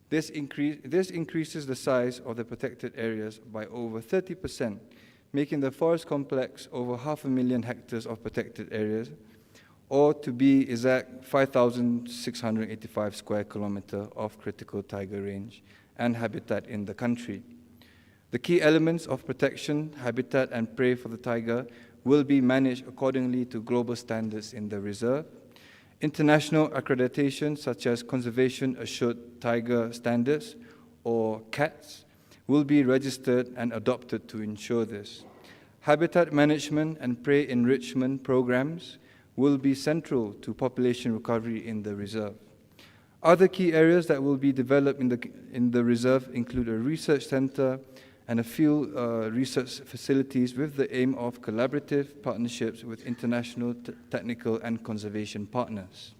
This increases the size of the protected areas by over 30%, making the forest complex over 500,000 hectares of protected areas, or to be exact, 5,685 square kilometers of critical tiger range and habitat in the country. The key elements of protection, habitat, and prey for the tiger will be managed accordingly to global standards in the reserve. International accreditation, such as Conservation Assured Tiger Standards, or CATS, will be registered and adopted to ensure this. Habitat management and prey enrichment programs will be central to population recovery in the reserve. Other key areas that will be developed in the reserve include a research center and a few research facilities with the aim of collaborative partnerships with international technical and conservation partners.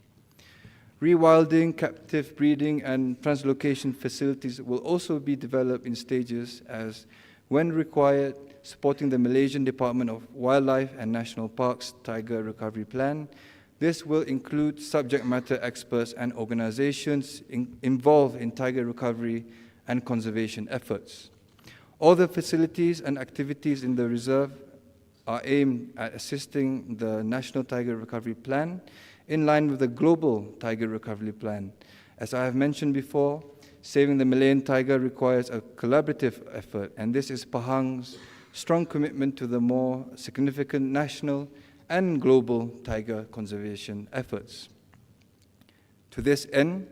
Rewilding, captive breeding, and translocation facilities will also be developed in stages as, when required, supporting the Malaysian Department of Wildlife and National Parks Tiger Recovery Plan. This will include subject matter experts and organizations involved in tiger recovery and conservation efforts. All the facilities and activities in the reserve are aimed at assisting the National Tiger Recovery Plan in line with the Global Tiger Recovery Plan. As I have mentioned before, saving the Malayan tiger requires a collaborative effort, and this is Pahang's strong commitment to the more significant national and global tiger conservation efforts. To this end,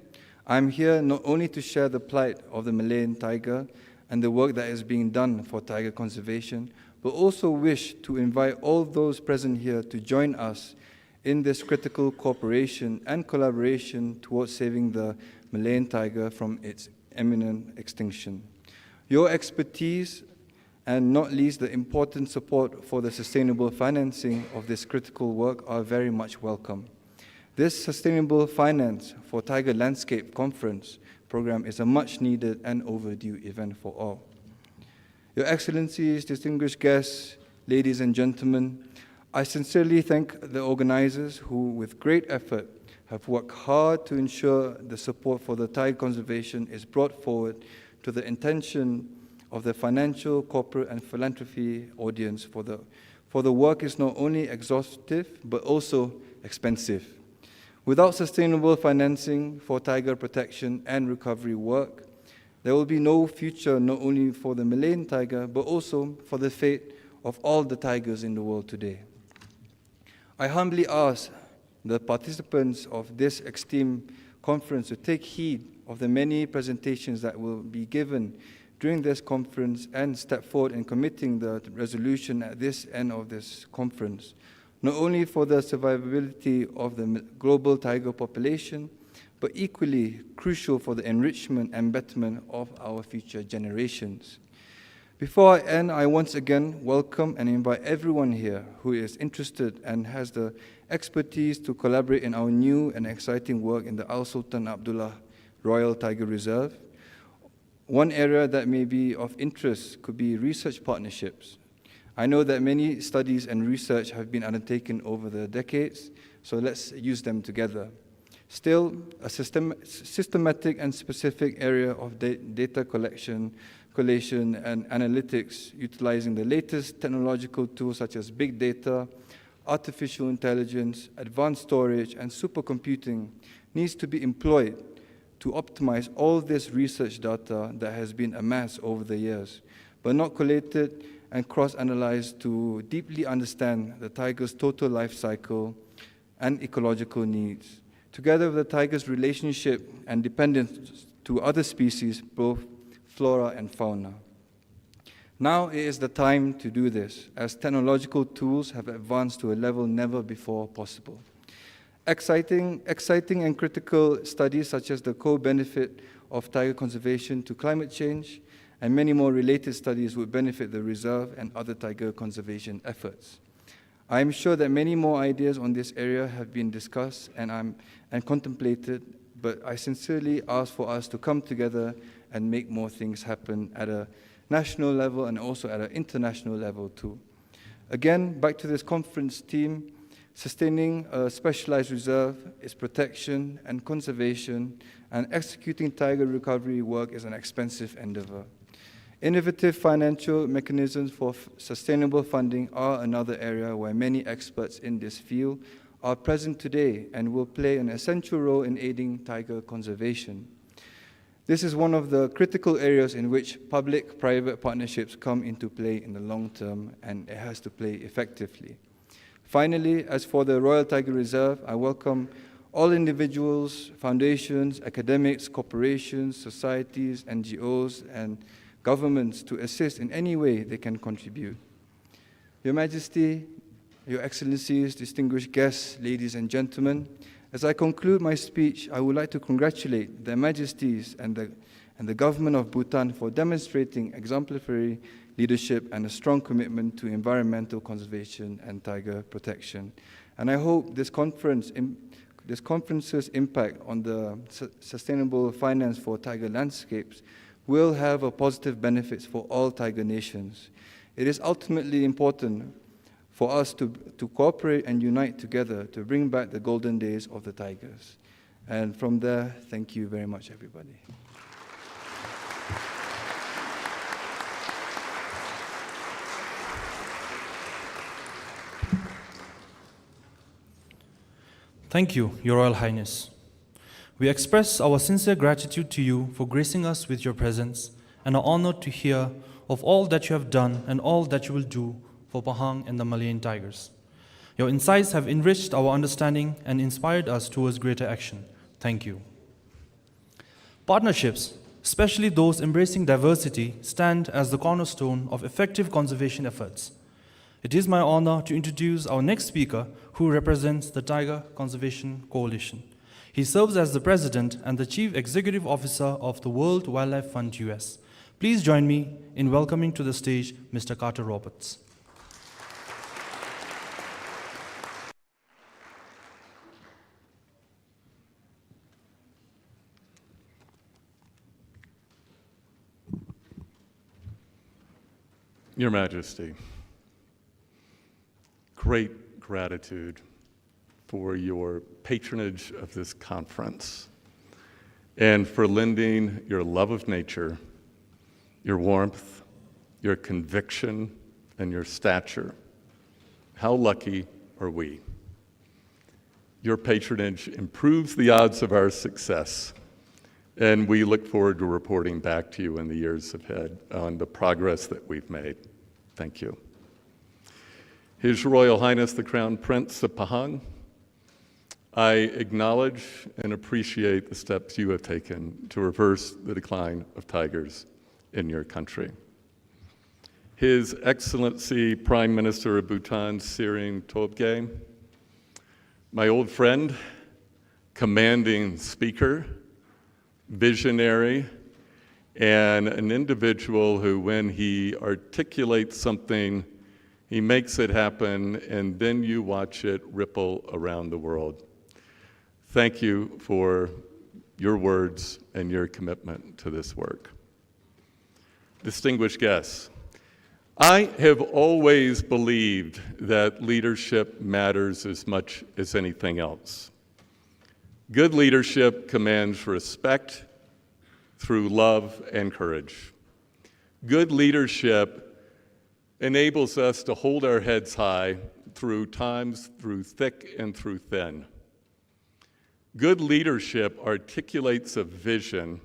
I'm here not only to share the plight of the Malayan tiger and the work that is being done for tiger conservation, but also wish to invite all those present here to join us in this critical cooperation and collaboration towards saving the Malayan tiger from its imminent extinction. Your expertise, and not least the important support for the sustainable financing of this critical work, are very much welcome. This Sustainable Finance for Tiger Landscape Conference program is a much-needed and overdue event for all. Your Excellencies, distinguished guests, ladies and gentlemen, I sincerely thank the organizers who, with great effort, have worked hard to ensure the support for the tiger conservation is brought forward to the intention of the financial, corporate, and philanthropy audience for the work is not only exhaustive, but also expensive. Without sustainable financing for tiger protection and recovery work, there will be no future not only for the Malayan tiger, but also for the fate of all the tigers in the world today. I humbly ask the participants of this esteemed conference to take heed of the many presentations that will be given during this conference and step forward in committing the resolution at this end of this conference, not only for the survivability of the global tiger population, but equally crucial for the enrichment and betterment of our future generations. Before I end, I once again welcome and invite everyone here who is interested and has the expertise to collaborate in our new and exciting work in the Al Sultan Abdullah Royal Tiger Reserve. One area that may be of interest could be research partnerships. I know that many studies and research have been undertaken over the decades, so let's use them together. Still, a systematic and specific area of data collection, collation, and analytics utilizing the latest technological tools such as big data, artificial intelligence, advanced storage, and supercomputing needs to be employed to optimize all this research data that has been amassed over the years, but not collated and cross-analyzed to deeply understand the tiger's total life cycle and ecological needs, together with the tiger's relationship and dependence to other species, both flora and fauna. Now it is the time to do this, as technological tools have advanced to a level never before possible. Exciting and critical studies such as the co-benefit of tiger conservation to climate change and many more related studies would benefit the reserve and other tiger conservation efforts. I am sure that many more ideas on this area have been discussed and contemplated, but I sincerely ask for us to come together and make more things happen at a national level and also at an international level too. Again, back to this conference theme, sustaining a specialized reserve, its protection and conservation, and executing tiger recovery work is an expensive endeavor. Innovative financial mechanisms for sustainable funding are another area where many experts in this field are present today and will play an essential role in aiding tiger conservation. This is one of the critical areas in which public-private partnerships come into play in the long term, and it has to play effectively. Finally, as for the Royal Tiger Reserve, I welcome all individuals, foundations, academics, corporations, societies, NGOs, and governments to assist in any way they can contribute. Your Majesty, Your Excellencies, distinguished guests, ladies and gentlemen, as I conclude my speech, I would like to congratulate Their Majesties and the Government of Bhutan for demonstrating exemplary leadership and a strong commitment to environmental conservation and tiger protection. And I hope this conference's impact on the sustainable finance for tiger landscapes will have a positive benefits for all tiger nations. It is ultimately important for us to cooperate and unite together to bring back the golden days of the tigers. And from there, thank you very much, everybody. Thank you, Your Royal Highness. We express our sincere gratitude to you for gracing us with your presence and are honored to hear of all that you have done and all that you will do for Pahang and the Malayan tigers. Your insights have enriched our understanding and inspired us towards greater action. Thank you. Partnerships, especially those embracing diversity, stand as the cornerstone of effective conservation efforts. It is my honor to introduce our next speaker, who represents the Tiger Conservation Coalition. He serves as the President and the Chief Executive Officer of the World Wildlife Fund US. Please join me in welcoming to the stage Mr. Carter Roberts. Your Majesty, great gratitude for your patronage of this conference and for lending your love of nature your warmth, your conviction, and your stature. How lucky are we? Your patronage improves the odds of our success, and we look forward to reporting back to you in the years ahead on the progress that we've made. Thank you. His Royal Highness the Crown Prince of Pahang, I acknowledge and appreciate the steps you have taken to reverse the decline of tigers in your country. His Excellency Prime Minister of Bhutan, 𝐶𝐻 𝐒𝐻, my old friend, commanding speaker, visionary, and an individual who, when he articulates something, he makes it happen, and then you watch it ripple around the world. Thank you for your words and your commitment to this work. Distinguished guests, I have always believed that leadership matters as much as anything else. Good leadership commands respect through love and courage. Good leadership enables us to hold our heads high through times through thick and through thin. Good leadership articulates a vision,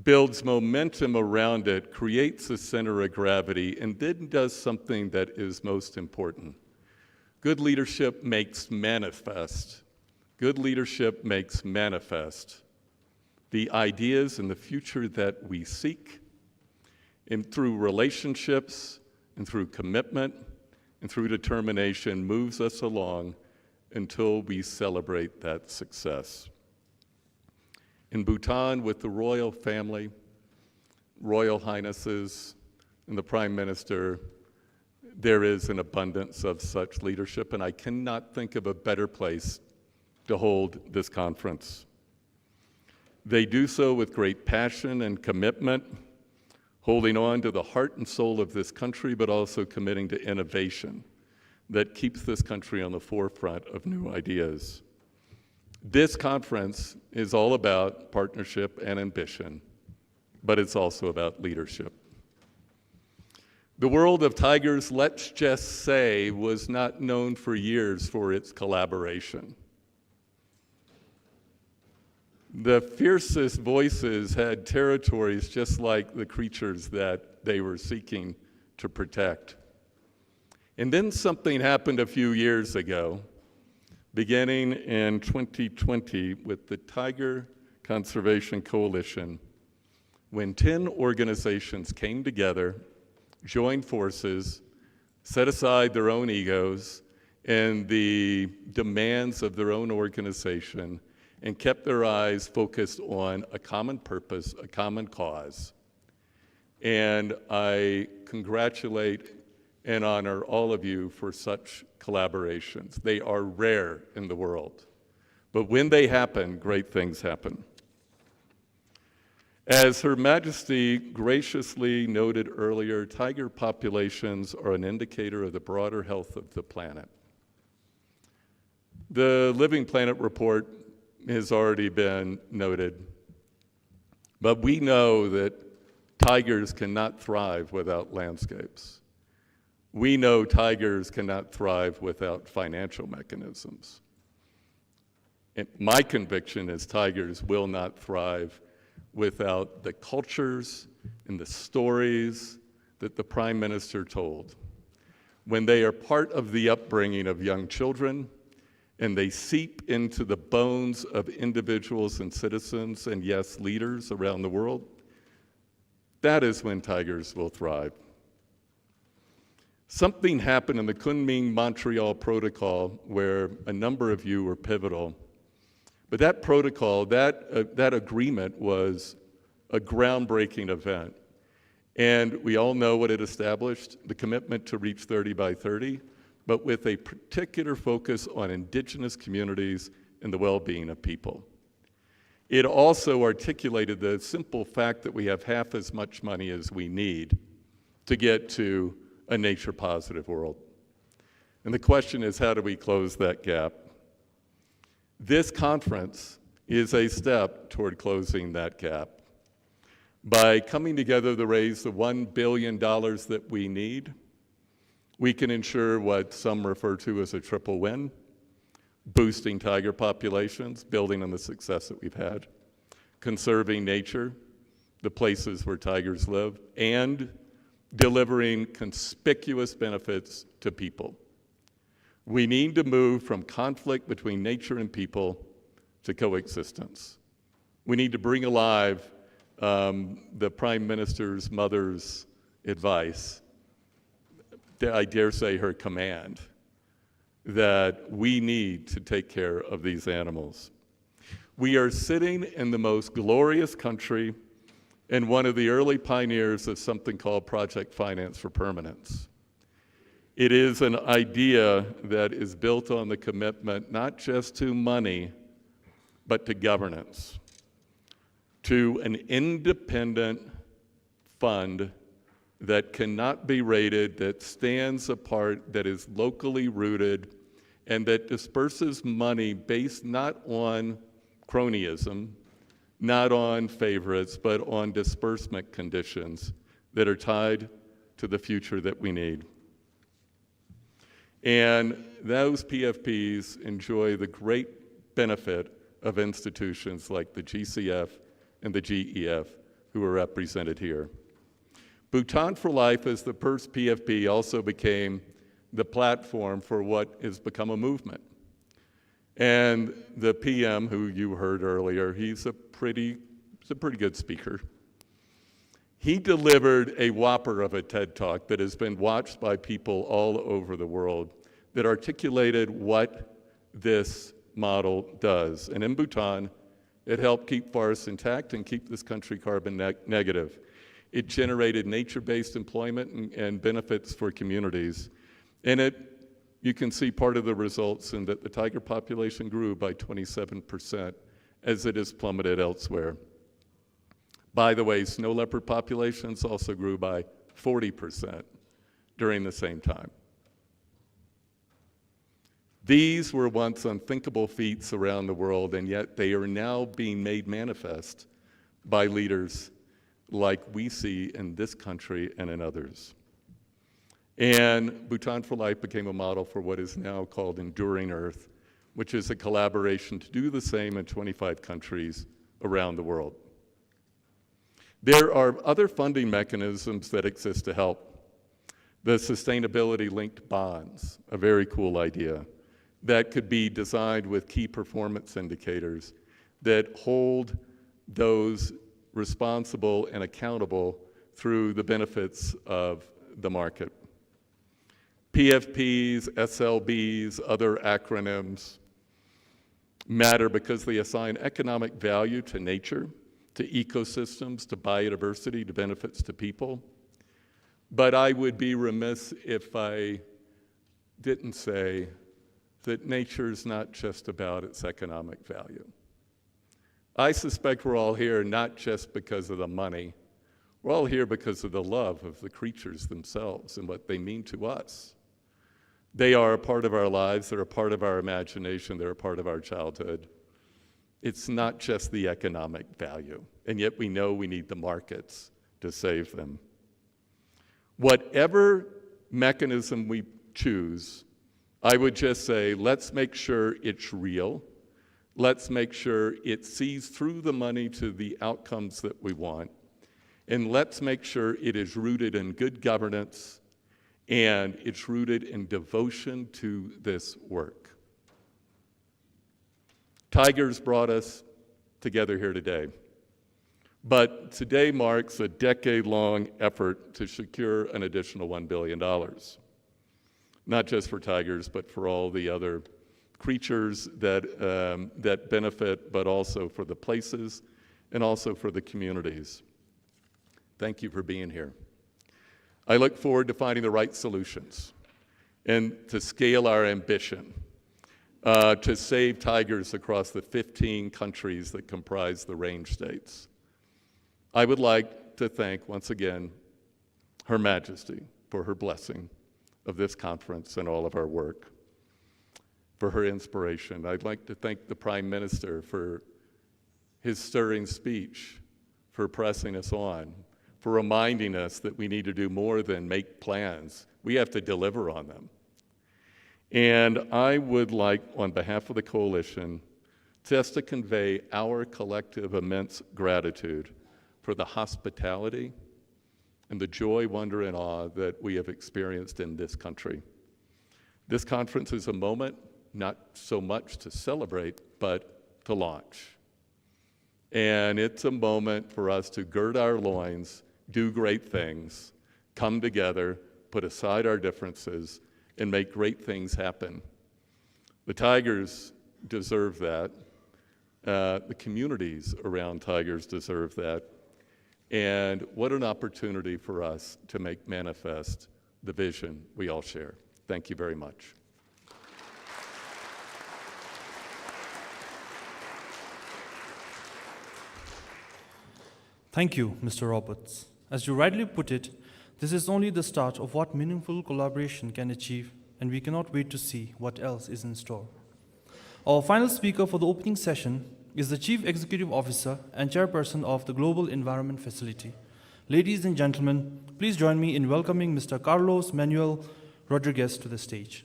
builds momentum around it, creates a center of gravity, and then does something that is most important. Good leadership makes manifest. Good leadership makes manifest the ideas and the future that we seek, and through relationships and through commitment and through determination moves us along until we celebrate that success. In Bhutan, with the royal family, royal highnesses, and the Prime Minister, there is an abundance of such leadership, and I cannot think of a better place to hold this conference. They do so with great passion and commitment, holding on to the heart and soul of this country, but also committing to innovation that keeps this country on the forefront of new ideas. This conference is all about partnership and ambition, but it's also about leadership. The world of tigers, let's just say, was not known for years for its collaboration. The fiercest voices had territories just like the creatures that they were seeking to protect. And then something happened a few years ago, beginning in 2020 with the Tiger Conservation Coalition, when 10 organizations came together, joined forces, set aside their own egos and the demands of their own organization, and kept their eyes focused on a common purpose, a common cause. And I congratulate and honor all of you for such collaborations. They are rare in the world, but when they happen, great things happen. As Her Majesty graciously noted earlier, tiger populations are an indicator of the broader health of the planet. The Living Planet report has already been noted, but we know that tigers cannot thrive without landscapes. We know tigers cannot thrive without financial mechanisms. And my conviction is tigers will not thrive without the cultures and the stories that the Prime Minister told. When they are part of the upbringing of young children, and they seep into the bones of individuals and citizens, and yes, leaders around the world, that is when tigers will thrive. Something happened in the Kunming-Montreal Protocol where a number of you were pivotal. But that protocol, that agreement was a groundbreaking event. And we all know what it established, the commitment to reach 30 by 30, but with a particular focus on indigenous communities and the well-being of people. It also articulated the simple fact that we have half as much money as we need to get to a nature-positive world. And the question is, how do we close that gap? This conference is a step toward closing that gap. By coming together to raise the $1 billion that we need, we can ensure what some refer to as a triple win: boosting tiger populations, building on the success that we've had, conserving nature, the places where tigers live, and delivering conspicuous benefits to people. We need to move from conflict between nature and people to coexistence. We need to bring alive the Prime Minister's mother's advice, I dare say her command, that we need to take care of these animals. We are sitting in the most glorious country and one of the early pioneers of something called Project Finance for Permanence. It is an idea that is built on the commitment not just to money, but to governance, to an independent fund that cannot be rated, that stands apart, that is locally rooted, and that disperses money based not on cronyism, not on favorites, but on disbursement conditions that are tied to the future that we need. And those PFPs enjoy the great benefit of institutions like the GCF and the GEF, who are represented here. Bhutan for Life, as the first PFP, also became the platform for what has become a movement. And the PM, who you heard earlier, he's a pretty good speaker. He delivered a whopper of a TED Talk that has been watched by people all over the world that articulated what this model does. And in Bhutan, it helped keep forests intact and keep this country carbon negative. It generated nature-based employment and benefits for communities. And you can see part of the results in that the tiger population grew by 27% as it has plummeted elsewhere. By the way, snow leopard populations also grew by 40% during the same time. These were once unthinkable feats around the world, and yet they are now being made manifest by leaders like we see in this country and in others. And Bhutan for Life became a model for what is now called Enduring Earth, which is a collaboration to do the same in 25 countries around the world. There are other funding mechanisms that exist to help. The sustainability-linked bonds, a very cool idea, that could be designed with key performance indicators that hold those responsible and accountable through the benefits of the market. PFPs, SLBs, other acronyms matter because they assign economic value to nature, to ecosystems, to biodiversity, to benefits to people. But I would be remiss if I didn't say that nature's not just about its economic value. I suspect we're all here not just because of the money. We're all here because of the love of the creatures themselves and what they mean to us. They are a part of our lives, they're a part of our imagination, they're a part of our childhood. It's not just the economic value, and yet we know we need the markets to save them. Whatever mechanism we choose, I would just say, let's make sure it's real. Let's make sure it sees through the money to the outcomes that we want. And let's make sure it is rooted in good governance and it's rooted in devotion to this work. Tigers brought us together here today. But today marks a decade-long effort to secure an additional $1 billion. Not just for tigers, but for all the other creatures that benefit, but also for the places and also for the communities. Thank you for being here. I look forward to finding the right solutions and to scale our ambition to save tigers across the 15 countries that comprise the range states. I would like to thank, once again, Her Majesty for her blessing of this conference and all of our work, for her inspiration. I'd like to thank the Prime Minister for his stirring speech, for pressing us on, for reminding us that we need to do more than make plans. We have to deliver on them. And I would like, on behalf of the coalition, just to convey our collective immense gratitude for the hospitality and the joy, wonder, and awe that we have experienced in this country. This conference is a moment not so much to celebrate, but to launch. And it's a moment for us to gird our loins, do great things, come together, put aside our differences, and make great things happen. The Tigers deserve that. The communities around Tigers deserve that. And what an opportunity for us to make manifest the vision we all share. Thank you very much. Thank you, Mr. Roberts. As you rightly put it, this is only the start of what meaningful collaboration can achieve, and we cannot wait to see what else is in store. Our final speaker for the opening session is the Chief Executive Officer and Chairperson of the Global Environment Facility. Ladies and gentlemen, please join me in welcoming Mr. Carlos Manuel Rodriguez to the stage.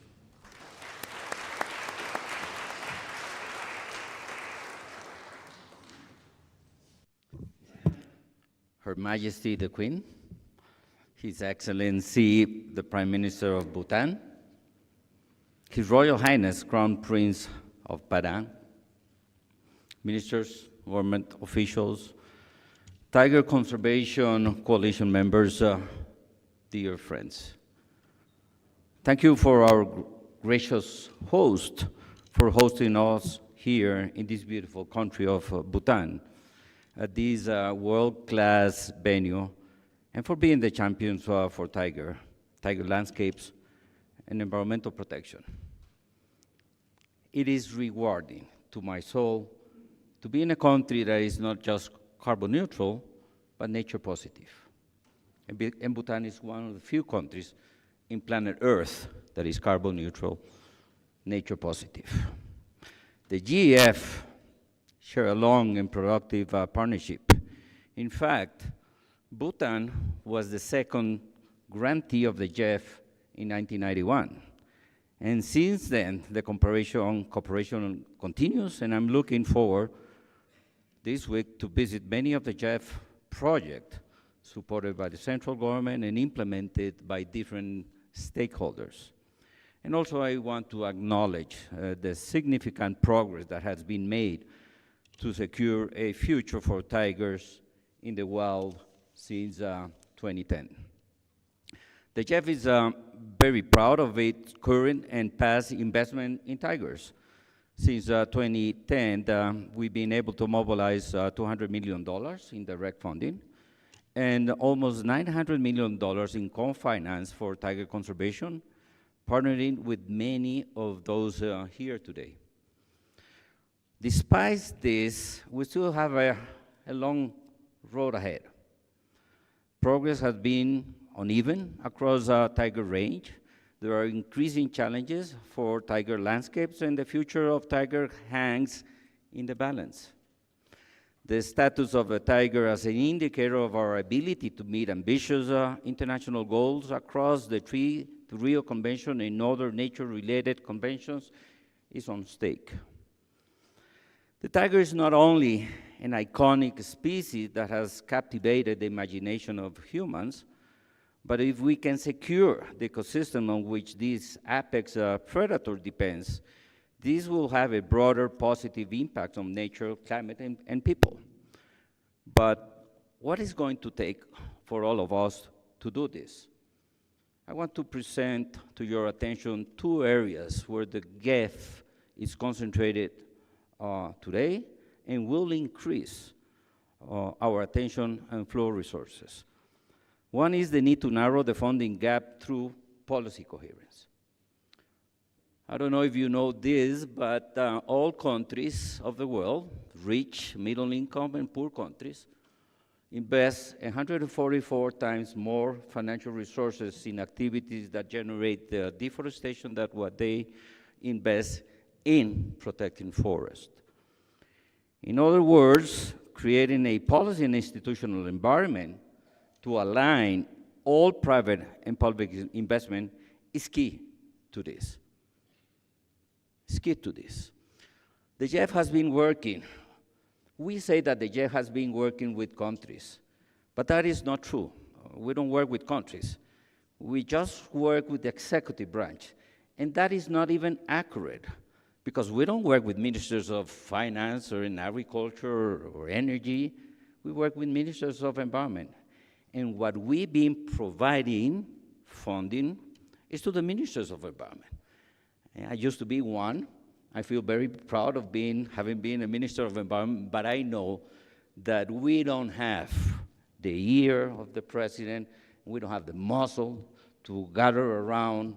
Her Majesty the Queen, His Excellency the Prime Minister of Bhutan, His Royal Highness Crown Prince of Padang, ministers, government officials, Tiger Conservation Coalition members, dear friends. Thank you for our gracious host for hosting us here in this beautiful country of Bhutan at this world-class venue, and for being the champions for tiger landscapes, and environmental protection. It is rewarding to my soul to be in a country that is not just carbon neutral, but nature positive. And Bhutan is one of the few countries in planet Earth that is carbon neutral, nature positive. The GEF share a long and productive partnership. In fact, Bhutan was the second grantee of the GEF in 1991. And since then, the cooperation continues, and I'm looking forward this week to visit many of the GEF projects supported by the central government and implemented by different stakeholders. And also I want to acknowledge the significant progress that has been made to secure a future for tigers in the wild since 2010. The GEF is very proud of its current and past investment in tigers. Since 2010, we've been able to mobilize $200 million in direct funding and almost $900 million in co-finance for tiger conservation, partnering with many of those here today. Despite this, we still have a long road ahead. Progress has been uneven across tiger range. There are increasing challenges for tiger landscapes, and the future of tiger hangs in the balance. The status of a tiger as an indicator of our ability to meet ambitious international goals across the Rio Convention and other nature-related conventions is on stake. The tiger is not only an iconic species that has captivated the imagination of humans, but if we can secure the ecosystem on which this apex predator depends, this will have a broader positive impact on nature, climate, and people. But what is going to take for all of us to do this? I want to present to your attention two areas where the GEF is concentrated today and will increase our attention and flow resources. One is the need to narrow the funding gap through policy coherence. I don't know if you know this, but all countries of the world, rich, middle income, and poor countries, invest 144 times more financial resources in activities that generate deforestation than what they invest in protecting forests. In other words, creating a policy and institutional environment to align all private and public investment is key to this. It's key to this. The 𝐫𝐵 has been working. We say that the 𝐫𝐵 has been working with countries, but that is not true. We don't work with countries. We just work with the executive branch, and that is not even accurate, because we don't work with ministers of finance or in agriculture or energy. We work with ministers of environment. And what we've been providing funding is to the ministers of environment. And I used to be one. I feel very proud of having been a minister of environment, but I know that we don't have the ear of the president, we don't have the muscle to gather around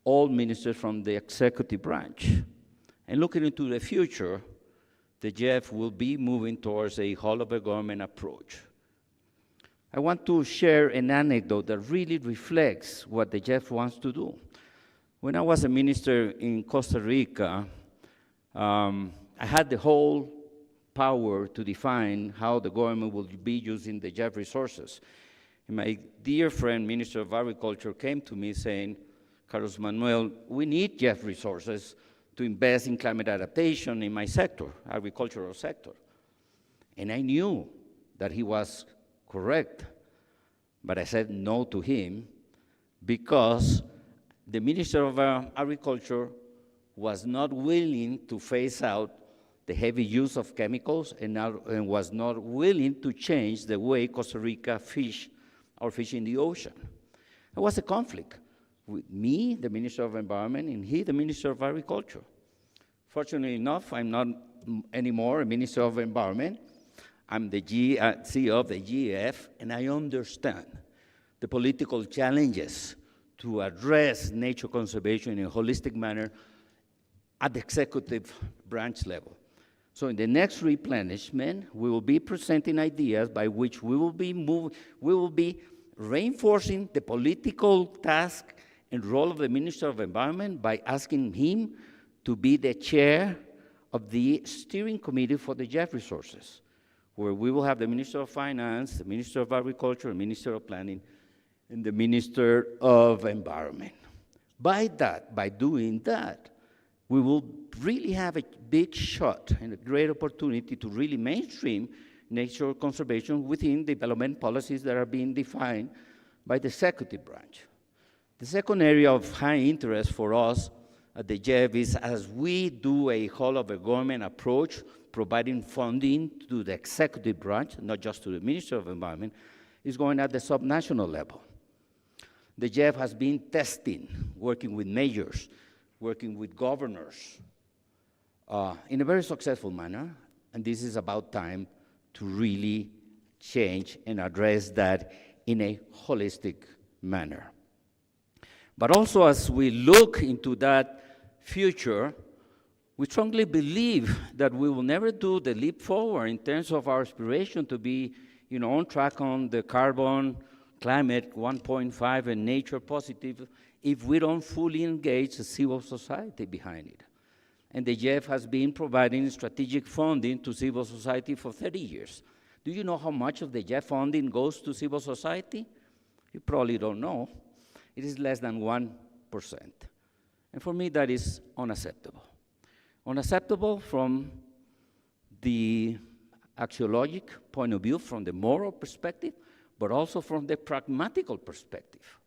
all ministers from the executive branch. And looking into the future, the 𝐫𝐵 will be moving towards a whole-of-the-government approach. I want to share an anecdote that really reflects what the 𝐫𝐵 wants to do. When I was a minister in Costa Rica, I had the whole power to define how the government will be using the 𝐫𝐵 resources. And my dear friend, Minister of Agriculture, came to me saying, Carlos Manuel, we need 𝐫𝐵 resources to invest in climate adaptation in my sector, agricultural sector. And I knew that he was correct, but I said no to him because the Minister of Agriculture was not willing to phase out the heavy use of chemicals and was not willing to change the way Costa Rica fish in the ocean. There was a conflict with me, the Minister of Environment, and he, the Minister of Agriculture. Fortunately enough, I'm not anymore a Minister of Environment. I'm the CEO of the 𝐫𝐵, and I understand the political challenges to address nature conservation in a holistic manner at the executive branch level. So in the next replenishment, we will be presenting ideas by which we will be reinforcing the political task and role of the Minister of Environment by asking him to be the chair of the steering committee for the 𝐵 resources, where we will have the Minister of Finance, the Minister of Agriculture, the Minister of Planning, and the Minister of Environment. By doing that, we will really have a big shot and a great opportunity to really mainstream nature conservation within development policies that are being defined by the executive branch. The second area of high interest for us at the 𝐫𝐵 is as we do a whole-of-the-government approach, providing funding to the executive branch, not just to the Minister of Environment, is going at the subnational level. The 𝐫𝐵 has been testing, working with mayors, working with governors in a very successful manner, and this is about time to really change and address that in a holistic manner. But also, as we look into that future, we strongly believe that we will never do the leap forward in terms of our aspiration to be, on track on the carbon, climate 1.5 and nature positive if we don't fully engage the civil society behind it. And the 𝐫𝐵 has been providing strategic funding to civil society for 30 years. Do you know how much of the 𝐫𝐵 funding goes to civil society? You probably don't know. It is less than 1%. And for me, that is unacceptable. Unacceptable from the axiologic point of view, from the moral perspective, but also from the pragmatical perspective.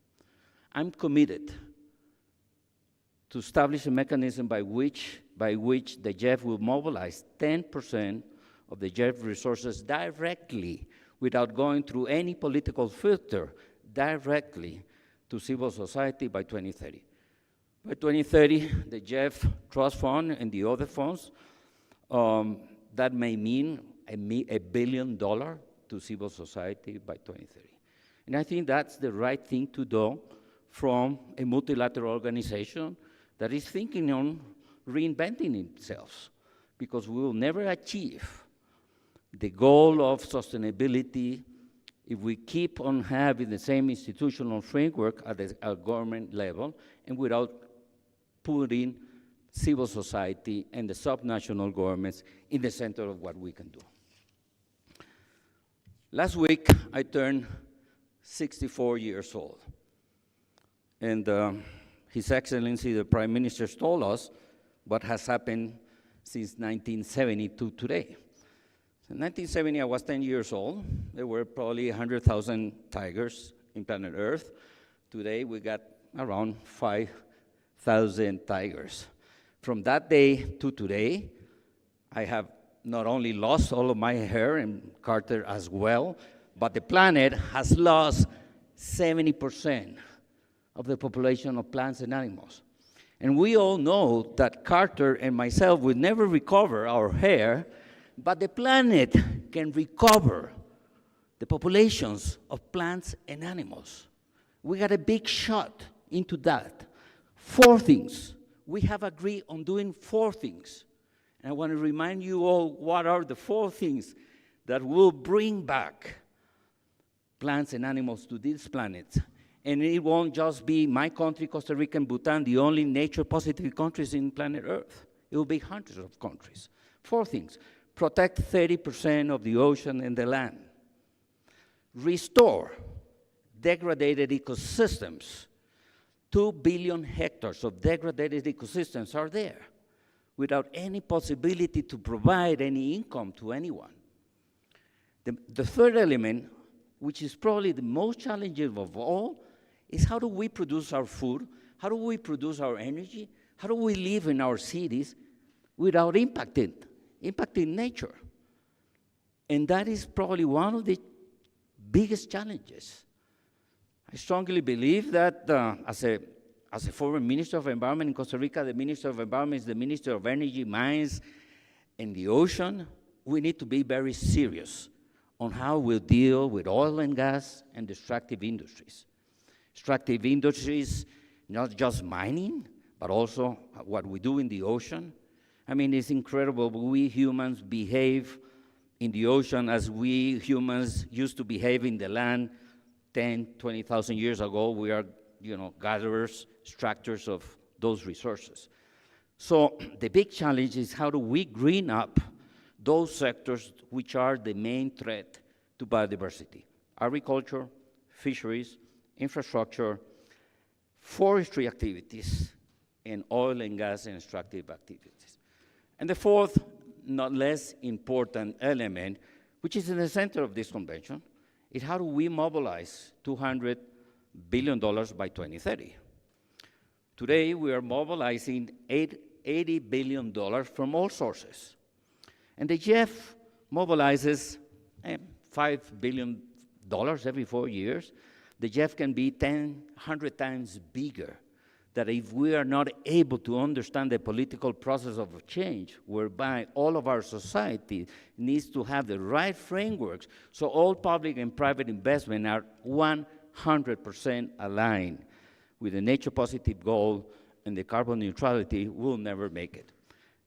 I'm committed to establish a mechanism by which the 𝐫𝐵 will mobilize 10% of the 𝐫𝐵 resources directly, without going through any political filter, directly to civil society by 2030. By 2030, the 𝐫𝐵 Trust Fund and the other funds, that may mean $1 billion to civil society by 2030. And I think that's the right thing to do from a multilateral organization that is thinking on reinventing itself, because we will never achieve the goal of sustainability if we keep on having the same institutional framework at the government level and without putting civil society and the subnational governments in the center of what we can do. Last week, I turned 64 years old. And His Excellency, the Prime Minister, told us what has happened since 1970 to today. In 1970, I was 10 years old. There were probably 100,000 tigers in planet Earth. Today, we got around 5,000 tigers. From that day to today, I have not only lost all of my hair, and Carter as well, but the planet has lost 70% of the population of plants and animals. And we all know that Carter and myself will never recover our hair, but the planet can recover the populations of plants and animals. We got a big shot into that. 4 things. We have agreed on doing 4 things. And I want to remind you all what are the 4 things that will bring back plants and animals to this planet. And it won't just be my country, Costa Rica and Bhutan, the only nature-positive countries in planet Earth. It will be hundreds of countries. 4 things. Protect 30% of the ocean and the land. Restore degraded ecosystems. 2 billion hectares of degraded ecosystems are there without any possibility to provide any income to anyone. The third element, which is probably the most challenging of all, is how do we produce our food? How do we produce our energy? How do we live in our cities without impacting nature? And that is probably one of the biggest challenges. I strongly believe that as a former Minister of Environment in Costa Rica, the Minister of Environment is the Minister of Energy, Mines, and the Ocean. We need to be very serious on how we'll deal with oil and gas and extractive industries. Extractive industries, not just mining, but also what we do in the ocean. I mean, it's incredible. We humans behave in the ocean as we humans used to behave in the land 10, 20,000 years ago. We are, gatherers, extractors of those resources. So the big challenge is how do we green up those sectors which are the main threat to biodiversity? Agriculture, fisheries, infrastructure, forestry activities, and oil and gas and extractive activities. And the fourth, not less important element, which is in the center of this convention, is how do we mobilize $200 billion by 2030? Today, we are mobilizing $80 billion from all sources. And the GEF mobilizes $5 billion every 4 years. The GEF can be 100 times bigger. That if we are not able to understand the political process of change, whereby all of our society needs to have the right frameworks, so all public and private investment are 100% aligned with the nature-positive goal and the carbon neutrality, we'll never make it.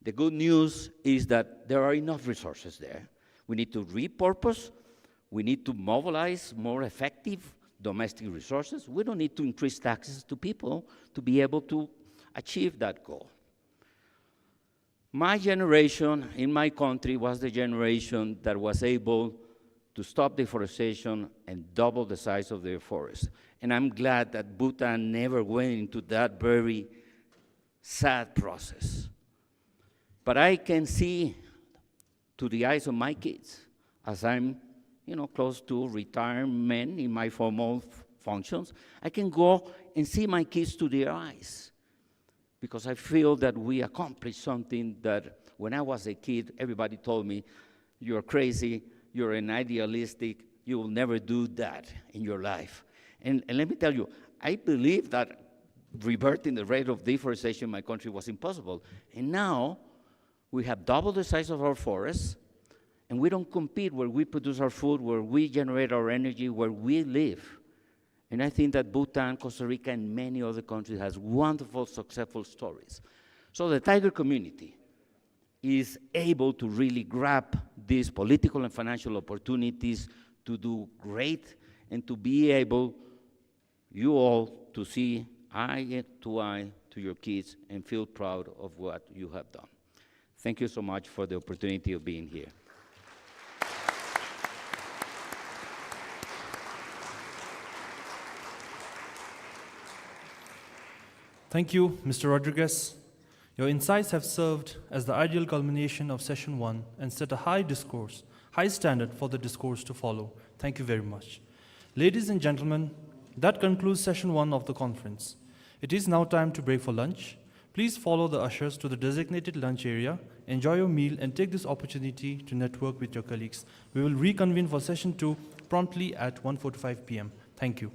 The good news is that there are enough resources there. We need to repurpose. We need to mobilize more effective domestic resources. We don't need to increase taxes to people to be able to achieve that goal. My generation in my country was the generation that was able to stop deforestation and double the size of their forest. And I'm glad that Bhutan never went into that very sad process. But I can see to the eyes of my kids, as I'm close to retirement in my formal functions, I can go and see my kids to their eyes because I feel that we accomplished something that when I was a kid, everybody told me, you're crazy, you're an idealistic, you will never do that in your life. And let me tell you, I believe that reverting the rate of deforestation in my country was impossible. And now we have doubled the size of our forests, and we don't compete where we produce our food, where we generate our energy, where we live. And I think that Bhutan, Costa Rica, and many other countries has wonderful, successful stories. So the tiger community is able to really grab these political and financial opportunities to do great and to be able, you all, to see eye to your kids and feel proud of what you have done. Thank you so much for the opportunity of being here. Thank you, Mr. Rodriguez. Your insights have served as the ideal culmination of session 1 and set a high standard for the discourse to follow. Thank you very much. Ladies and gentlemen, that concludes session 1 of the conference. It is now time to break for lunch. Please follow the ushers to the designated lunch area, enjoy your meal, and take this opportunity to network with your colleagues. We will reconvene for session 2 promptly at 1:45 p.m. Thank you.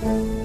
𝐷𝐵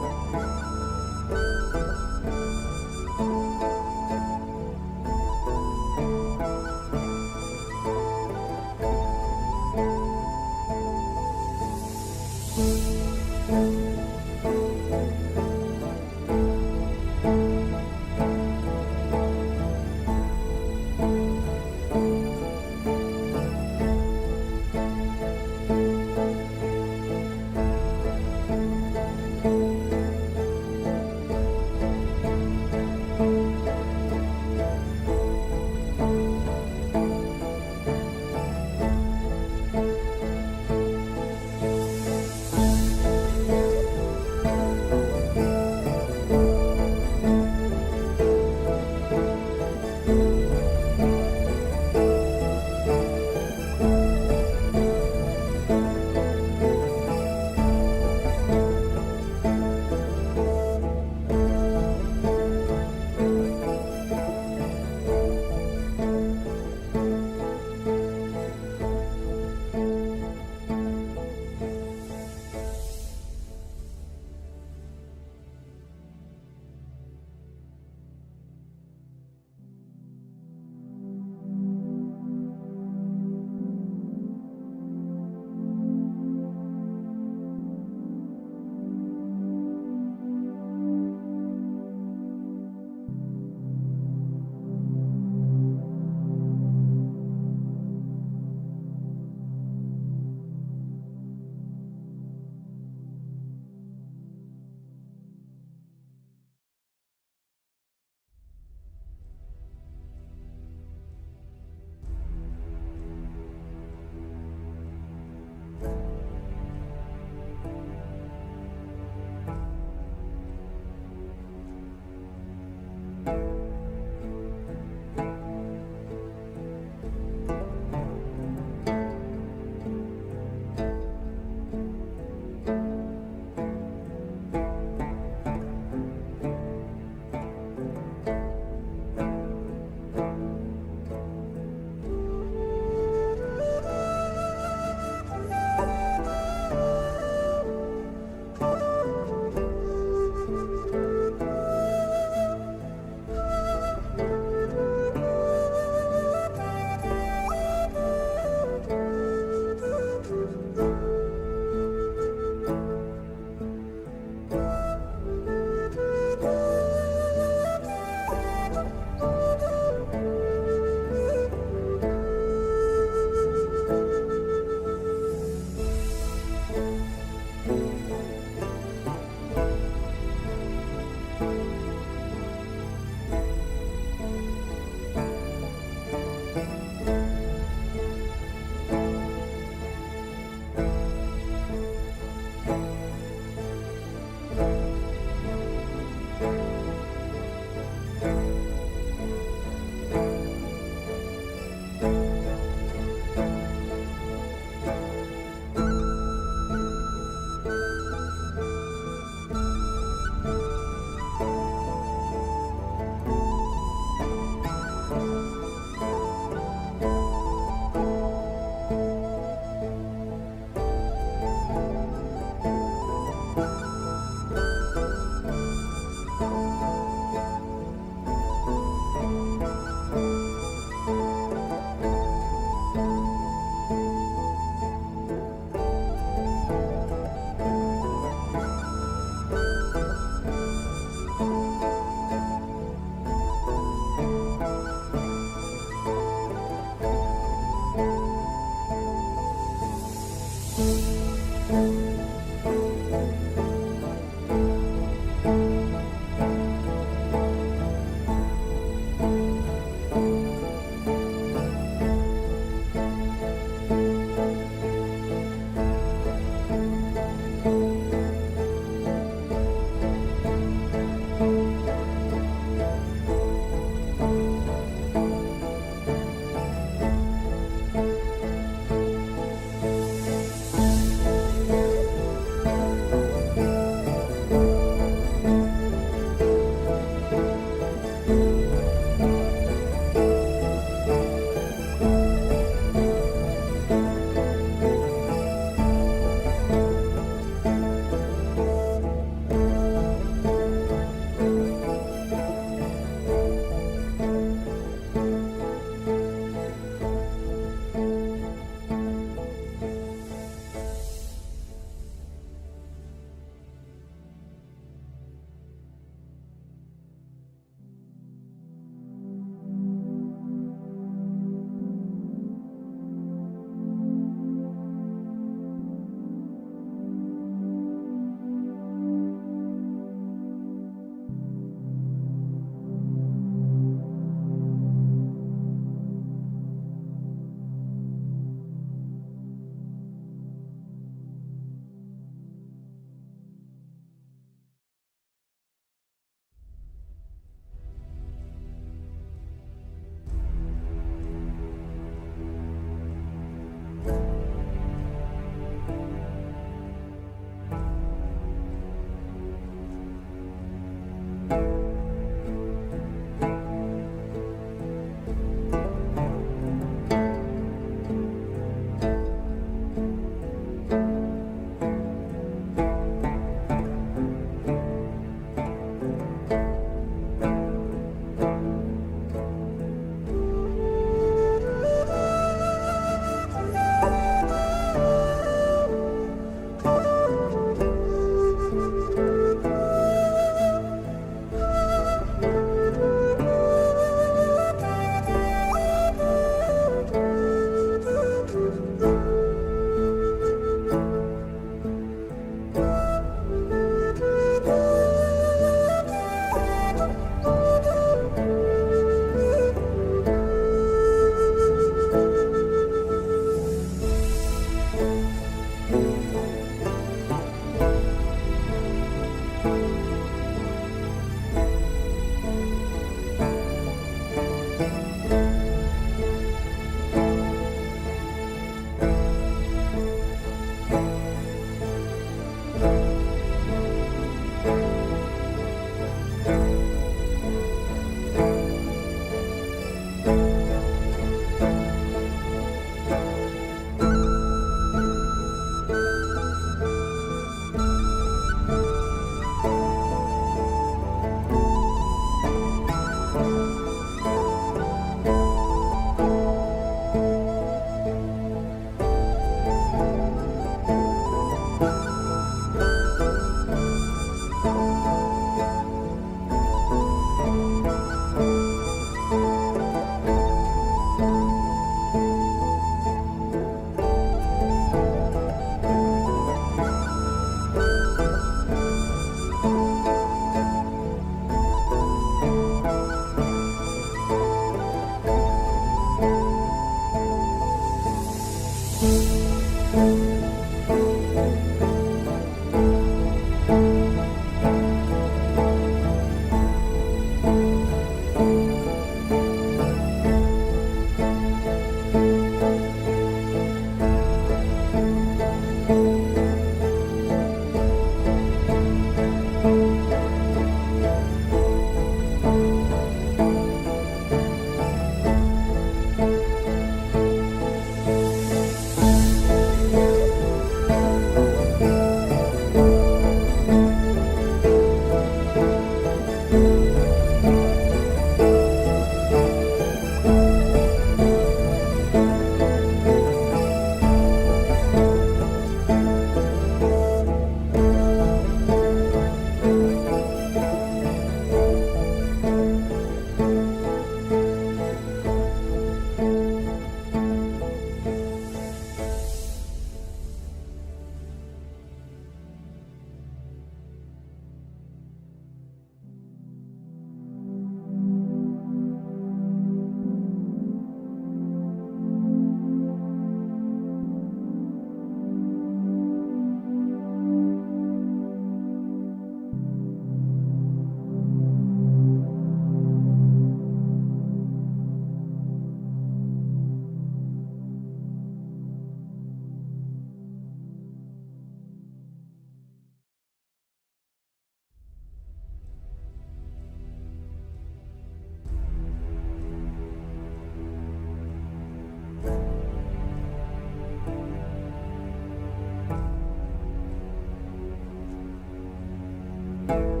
𝐷𝐶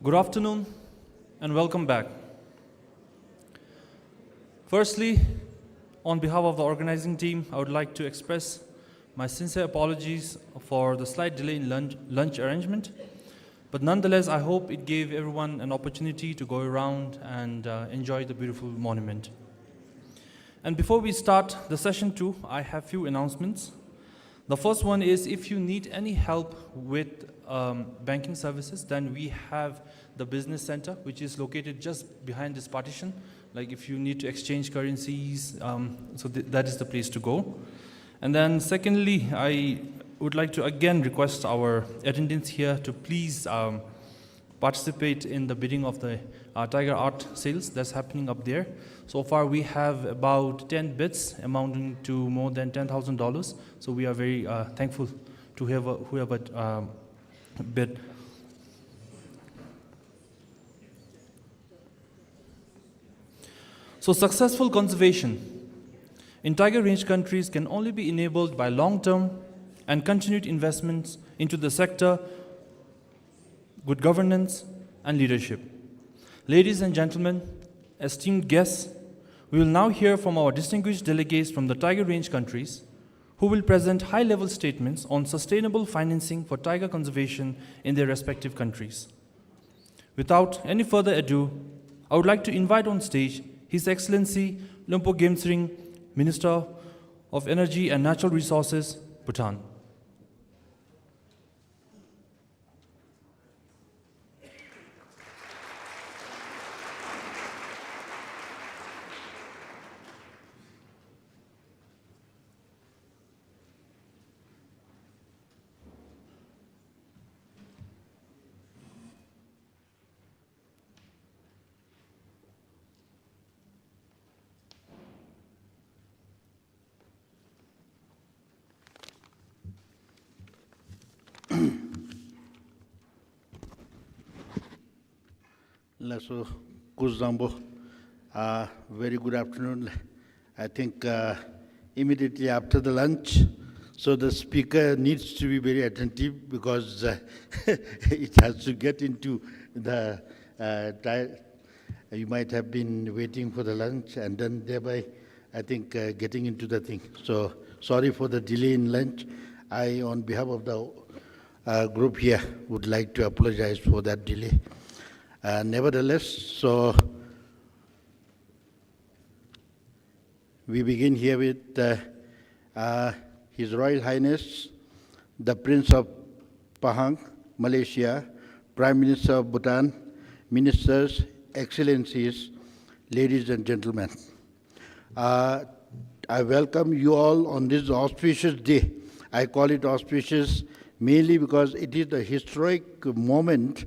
Good afternoon and welcome back. Firstly, on behalf of the organizing team, I would like to express my sincere apologies for the slight delay in lunch arrangement. But nonetheless, I hope it gave everyone an opportunity to go around and enjoy the beautiful monument. And before we start the session 2, I have few announcements. The first one is if you need any help with banking services, then we have the business center, which is located just behind this partition. Like if you need to exchange currencies, that is the place to go. And then secondly, I would like to again request our attendants here to please participate in the bidding of the Tiger Art sales that's happening up there. So far we have about 10 bids amounting to more than $10,000. So we are very thankful to whoever bid. So successful conservation in tiger range countries can only be enabled by long-term and continued investments into the sector, good governance, and leadership. Ladies and gentlemen, esteemed guests, we will now hear from our distinguished delegates from the tiger range countries who will present high-level statements on sustainable financing for tiger conservation in their respective countries. Without any further ado, I would like to invite on stage His Excellency 𝐓𝐿𝐴 𝐴𝐚, Minister of Energy and Natural Resources, Bhutan. So, 𝐓𝐢𝐠𝐞 𝐒𝐮𝐬𝐭𝐚𝐢𝐧𝐚, very good afternoon. I think immediately after the lunch. So the speaker needs to be very attentive because it has to get into the you might have been waiting for the lunch and then thereby, I think, getting into the thing. So sorry for the delay in lunch. I, on behalf of the group here, would like to apologize for that delay. Nevertheless, so we begin here with His Royal Highness, the Prince of Pahang, Malaysia, Prime Minister of Bhutan, Ministers, Excellencies, ladies and gentlemen. I welcome you all on this auspicious day. I call it auspicious mainly because it is the historic moment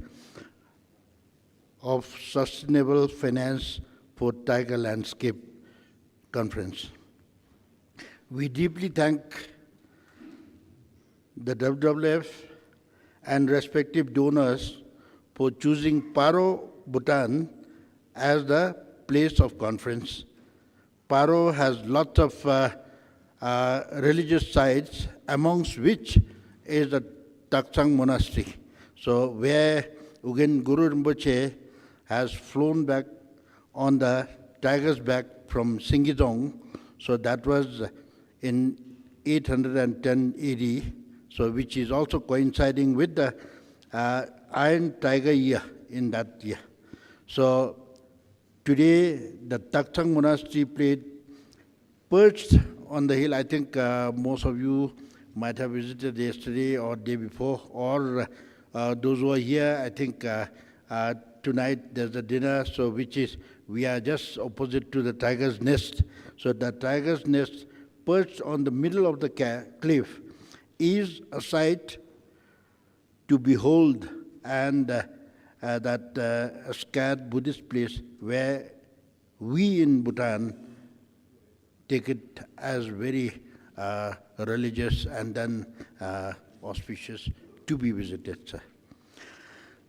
of sustainable finance for Tiger Landscape Conference. We deeply thank the WWF and respective donors for choosing Paro, Bhutan as the place of conference. Paro has lots of religious sites, amongst which is the 𝐓𝐡𝐞 Monastery. So where Ugin Guru Rinpoche has flown back on the tiger's back from Singizong. So that was in 810 AD, so which is also coinciding with the Iron Tiger year in that year. So today the 𝐓𝐡𝐞 Monastery played perched on the hill. I think most of you might have visited yesterday or day before, or those who are here, I think tonight there's a dinner, so which is, we are just opposite to the tiger's nest. So the tiger's nest perched on the middle of the cliff is a sight to behold, and that a scared Buddhist place where we in Bhutan take it as very religious and then auspicious to be visited, sir.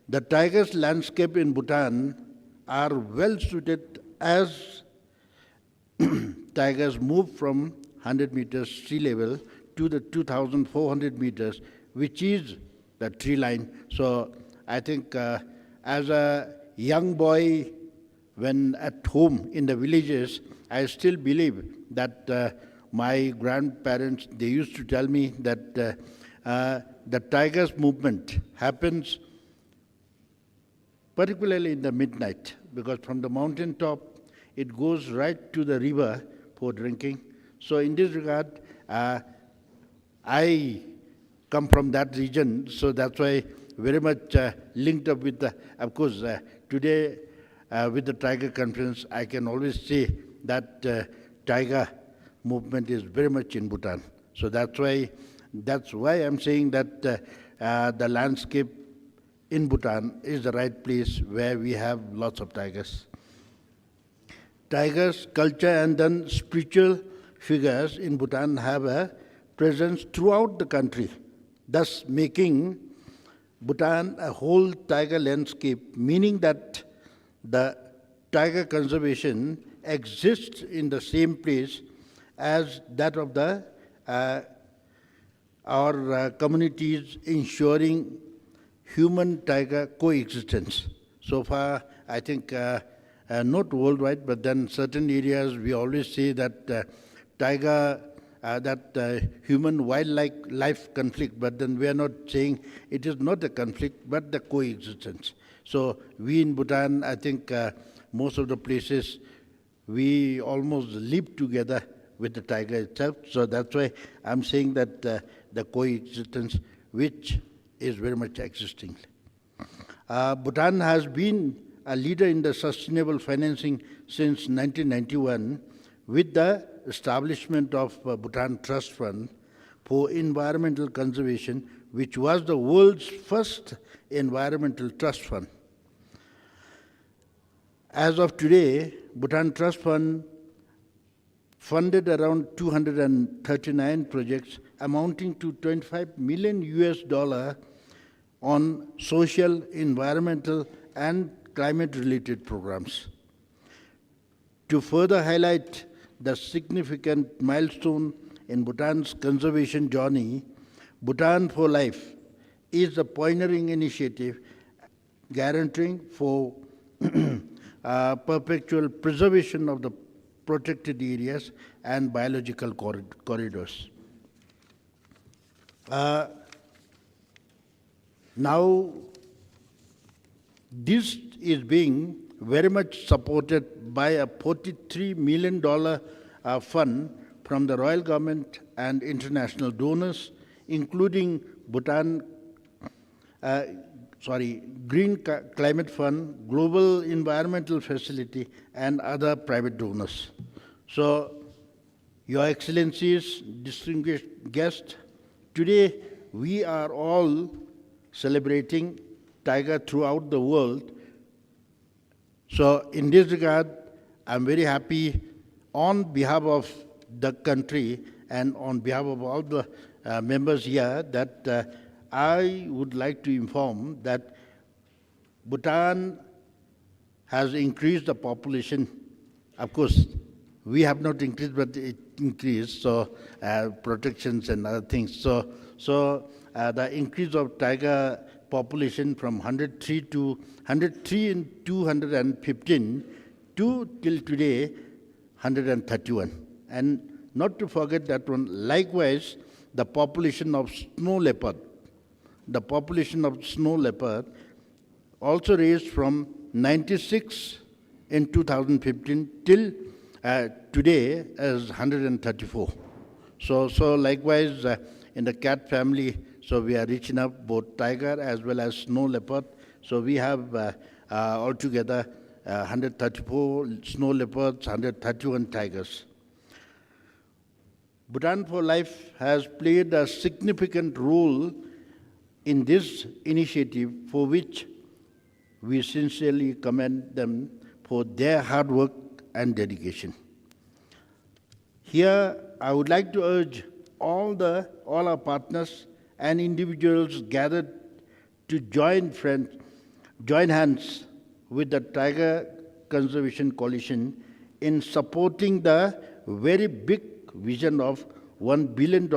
The tiger's landscape in Bhutan are well suited as tigers move from 100 meters sea level to the 2,400 meters, which is the tree line. So I think as a young boy, when at home in the villages, I still believe that my grandparents, they used to tell me that the tiger's movement happens particularly in the midnight, because from the mountain top, it goes right to the river for drinking. So in this regard, I come from that region, so that's why very much linked up with the, of course, today with the Tiger Conference, I can always say that tiger movement is very much in Bhutan. So that's why I'm saying that the landscape in Bhutan is the right place where we have lots of tigers. Tigers, culture, and then spiritual figures in Bhutan have a presence throughout the country, thus making Bhutan a whole tiger landscape, meaning that the tiger conservation exists in the same place as that of the our communities, ensuring human-tiger coexistence. So far, I think, not worldwide, but then certain areas we always say that tiger, human-wildlife conflict, but then we are not saying it is not a conflict, but the coexistence. So we in Bhutan, I think most of the places, we almost live together with the tiger itself. So that's why I'm saying that the coexistence, which is very much existing. Bhutan has been a leader in the sustainable financing since 1991 with the establishment of Bhutan Trust Fund for Environmental Conservation, which was the world's first environmental trust fund. As of today, Bhutan Trust Fund funded around 239 projects amounting to $25 million on social, environmental, and climate-related programs. To further highlight the significant milestone in Bhutan's conservation journey, Bhutan for Life is a pioneering initiative guaranteeing for perpetual preservation of the protected areas and biological corridors. Now, this is being very much supported by a $43 million fund from the royal government and international donors, including Green Climate Fund, Global Environmental Facility, and other private donors. So, Your Excellencies, distinguished guests, today we are all celebrating tiger throughout the world. So, in this regard, I'm very happy on behalf of the country and on behalf of all the members here that I would like to inform that Bhutan has increased the population. Of course, we have not increased, but it increased, so protections and other things. So the increase of tiger population from 103 in 215 to till today 131. And not to forget that one, likewise, the population of snow leopard, also raised from 96 in 2015 till today as 134. So likewise in the cat family, so we are reaching up both tiger as well as snow leopard. So we have altogether 134 snow leopards, 131 tigers. Bhutan for Life has played a significant role in this initiative, for which we sincerely commend them for their hard work and dedication. Here, I would like to urge all our partners and individuals gathered to join hands with the Tiger Conservation Coalition in supporting the very big vision of $1 billion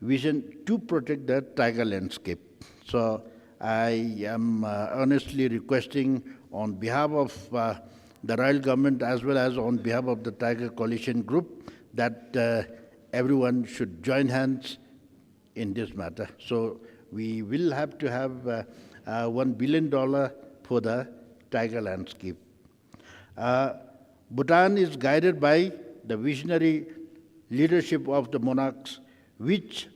vision to protect the tiger landscape. So I am earnestly requesting on behalf of the Royal Government as well as on behalf of the Tiger Coalition Group that everyone should join hands in this matter. So we will have to have $1 billion for the tiger landscape. Bhutan is guided by the visionary leadership of the monarchs, which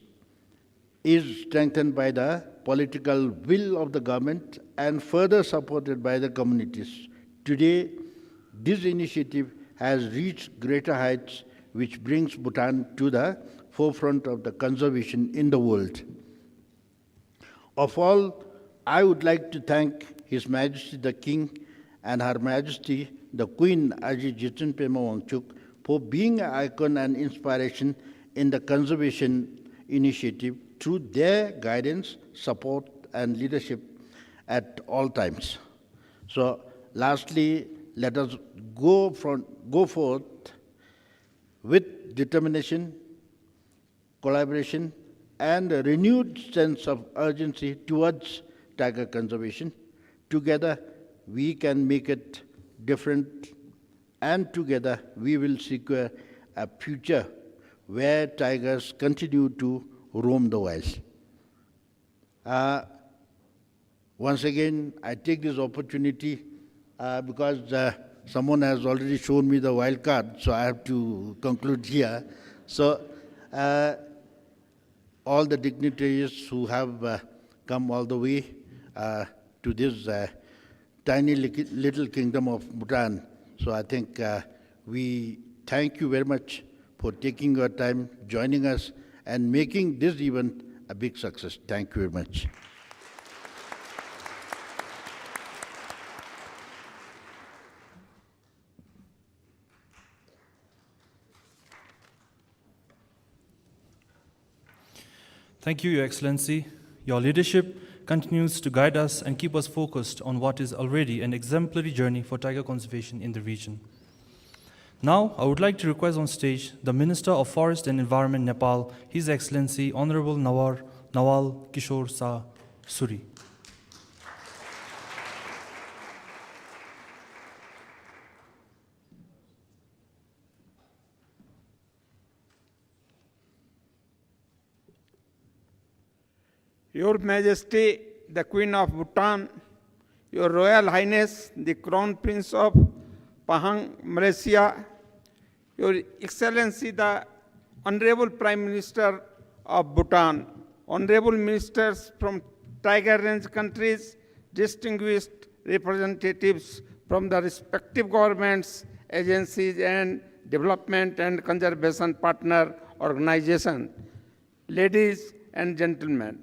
is strengthened by the political will of the government and further supported by the communities. Today, this initiative has reached greater heights, which brings Bhutan to the forefront of the conservation in the world. Of all, I would like to thank His Majesty the King and Her Majesty the Queen 𝐒𝐲 𝐿𝐴𝐴𝐴 for being an icon and inspiration in the conservation initiative through their guidance, support, and leadership at all times. So, lastly, let us go forth with determination, collaboration, and a renewed sense of urgency towards tiger conservation. Together, we can make it different, and together we will secure a future where tigers continue to roam the wild. Once again, I take this opportunity because someone has already shown me the wild card, so I have to conclude here. So, all the dignitaries who have come all the way to this tiny little kingdom of Bhutan, so I think we thank you very much for taking your time, joining us, and making this event a big success. Thank you very much. Thank you, Your Excellency. Your leadership continues to guide us and keep us focused on what is already an exemplary journey for tiger conservation in the region. Now, I would like to request on stage the Minister of Forest and Environment, Nepal, His Excellency Honorable Nawal Kishore Shah Suri. Your Majesty, the Queen of Bhutan, Your Royal Highness, the Crown Prince of Pahang, Malaysia, Your Excellency, the Honorable Prime Minister of Bhutan, Honorable Ministers from Tiger Range countries, distinguished representatives from the respective governments, agencies, and development and conservation partner organizations, ladies and gentlemen.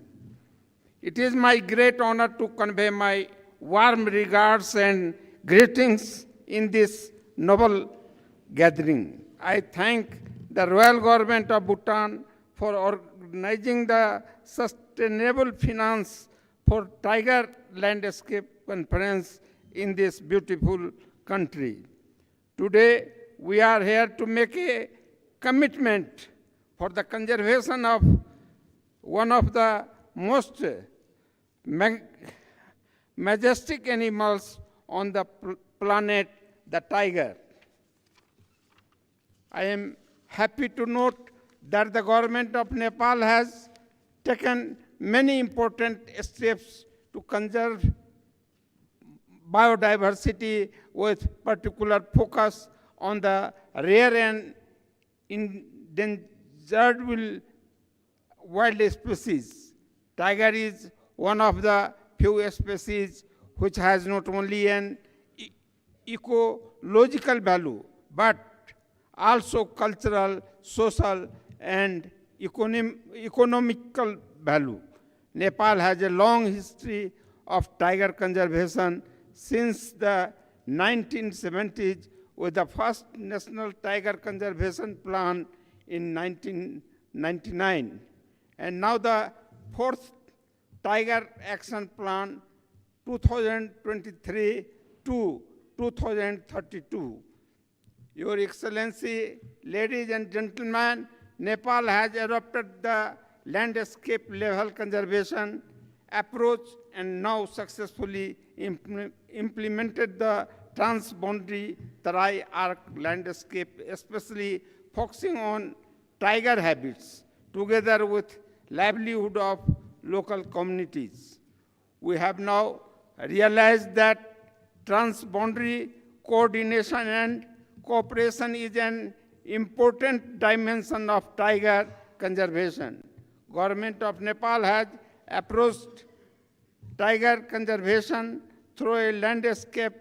It is my great honor to convey my warm regards and greetings in this noble gathering. I thank the Royal Government of Bhutan for organizing the Sustainable Finance for Tiger Landscape Conference in this beautiful country. Today, we are here to make a commitment for the conservation of one of the most majestic animals on the planet, the tiger. I am happy to note that the government of Nepal has taken many important steps to conserve biodiversity with particular focus on the rare and endangered wild species. Tiger is one of the few species which has not only an ecological value, but also cultural, social, and economical value. Nepal has a long history of tiger conservation since the 1970s, with the first National Tiger Conservation Plan in 1999, and now the fourth Tiger Action Plan 2023 to 2032. Your Excellency, ladies and gentlemen, Nepal has adopted the landscape level conservation approach and now successfully implemented the transboundary tri-arc landscape, especially focusing on tiger habits, together with livelihood of local communities. We have now realized that transboundary coordination and cooperation is an important dimension of tiger conservation. Government of Nepal has approached tiger conservation through a landscape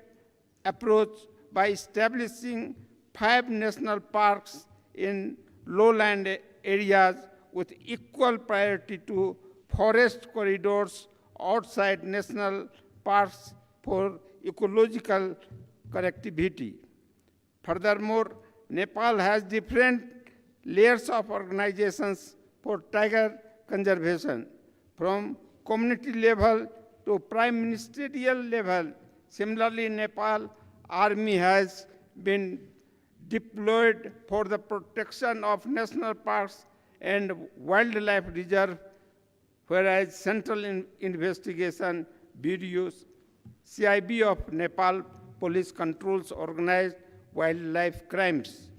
approach by establishing 5 national parks in lowland areas with equal priority to forest corridors outside national parks for ecological connectivity. Furthermore, Nepal has different layers of organizations for tiger conservation, from community level to prime ministerial level. Similarly, Nepal Army has been deployed for the protection of national parks and wildlife reserve, whereas Central Investigation Bureau's CIB of Nepal Police controls organized wildlife crimes.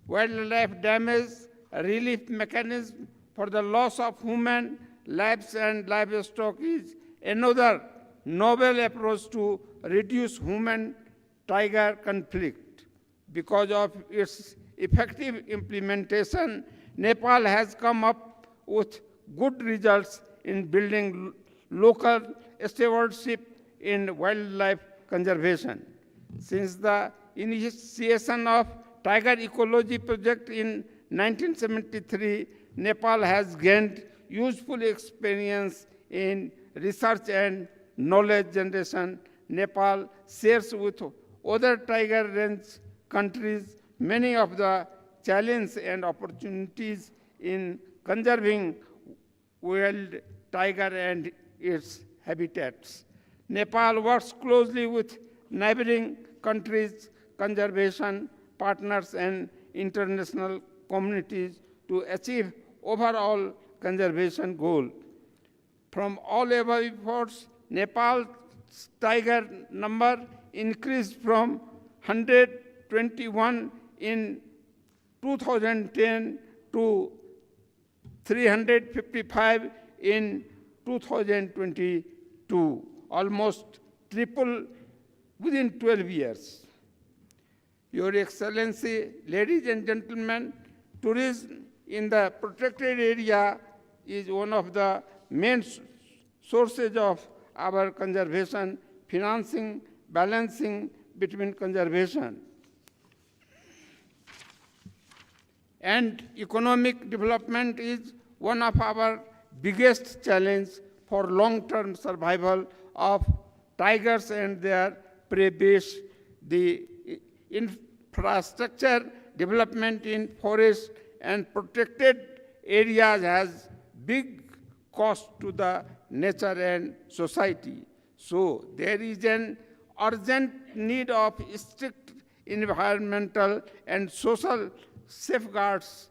Wildlife damage relief mechanism for the loss of human lives and livestock is another novel approach to reduce human-tiger conflict. Because of its effective implementation, Nepal has come up with good results in building local stewardship in wildlife conservation. Since the initiation of Tiger Ecology Project in 1973, Nepal has gained useful experience in research and knowledge generation. Nepal shares with other tiger range countries many of the challenges and opportunities in conserving wild tiger and its habitats. Nepal works closely with neighboring countries' conservation partners and international communities to achieve overall conservation goal. From all above efforts, Nepal's tiger number increased from 121 in 2010 to 355 in 2022, almost triple within 12 years. Your Excellency, ladies and gentlemen, tourism in the protected area is one of the main sources of our conservation, financing, balancing between conservation and economic development is one of our biggest challenges for long-term survival of tigers and their prey base. The infrastructure development in forest and protected areas has big cost to the nature and society. So there is an urgent need of strict environmental and social safeguards,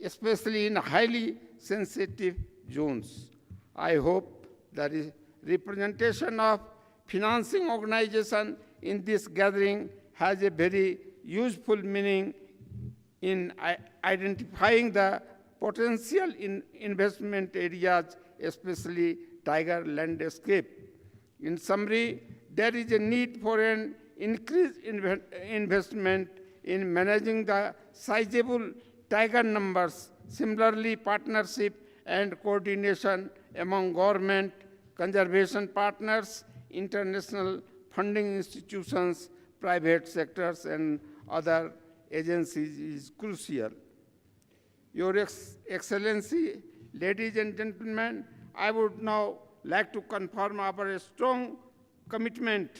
especially in highly sensitive zones. I hope that the representation of financing organization in this gathering has a very useful meaning in identifying the potential investment areas, especially tiger landscape. In summary, there is a need for an increased investment in managing the sizable tiger numbers. Similarly, partnership and coordination among government, conservation partners, international funding institutions, private sectors, and other agencies is crucial. Your Excellency, ladies and gentlemen, I would now like to confirm our strong commitment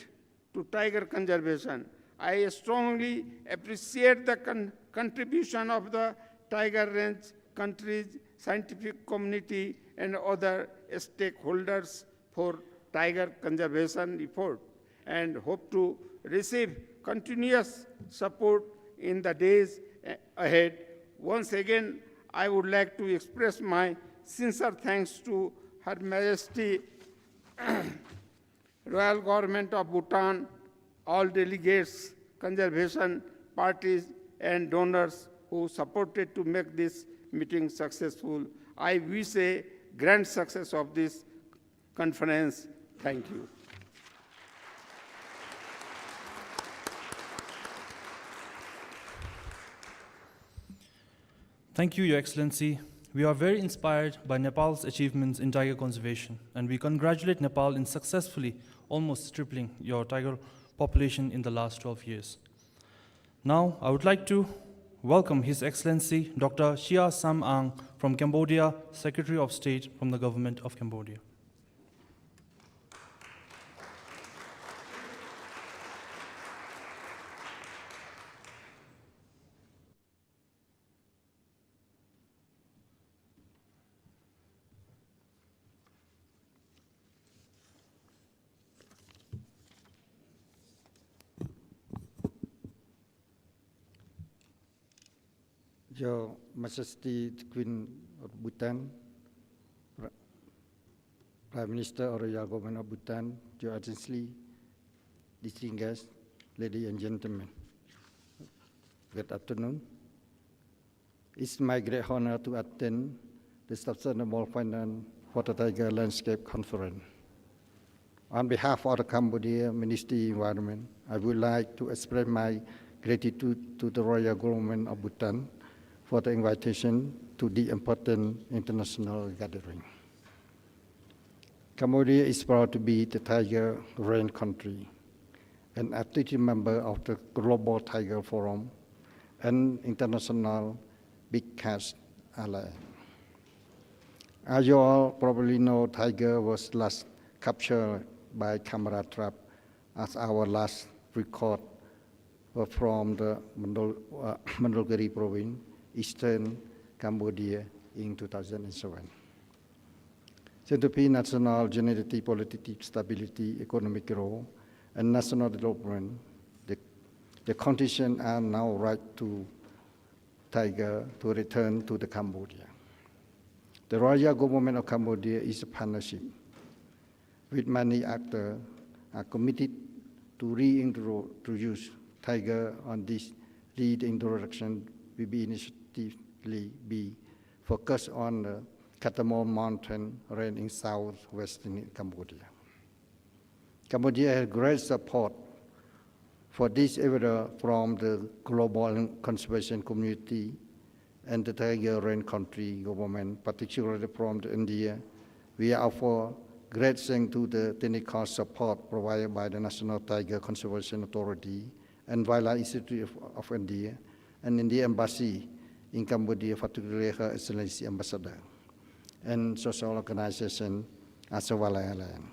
to tiger conservation. I strongly appreciate the contribution of the tiger range countries, scientific community, and other stakeholders for tiger conservation effort, and hope to receive continuous support in the days ahead. Once again, I would like to express my sincere thanks to Her Majesty Royal Government of Bhutan, all delegates, conservation parties, and donors who supported to make this meeting successful. I wish a grand success of this conference. Thank you. Thank you, Your Excellency. We are very inspired by Nepal's achievements in tiger conservation, and we congratulate Nepal in successfully almost tripling your tiger population in the last 12 years. Now, I would like to welcome His Excellency Dr. Sia Sam Ang from Cambodia, Secretary of State from the Government of Cambodia. Your Majesty the Queen of Bhutan, Prime Minister of the Royal Government of Bhutan, Your Excellency, distinguished guests, ladies and gentlemen, good afternoon. It's my great honor to attend the Sustainable Finance for the Tiger Landscape Conference. On behalf of the Cambodia Ministry of Environment, I would like to express my gratitude to the Royal Government of Bhutan for the invitation to the important international gathering. Cambodia is proud to be the tiger range country, an active member of the Global Tiger Forum, and international Big Cats Alliance. As you all probably know, tiger was last captured by camera trap as our last record from the Mandalgiri province, Eastern Cambodia in 2007. Centerpiece national political stability, economic growth, and national development, the The conditions are now right to tiger to return to the Cambodia. The royal government of Cambodia is a partnership with many actors are committed to reintroduce tiger on this reintroduction will be initiatively be focused on the Katamon mountain range in southwestern Cambodia. Cambodia has great support for this effort from the global conservation community and the tiger range country government, particularly from India. We offer great thanks to the technical support provided by the National Tiger Conservation Authority and Wildlife Institute of India and in the embassy in Cambodia, particularly Her Excellency Ambassador, and social organization as well as airline.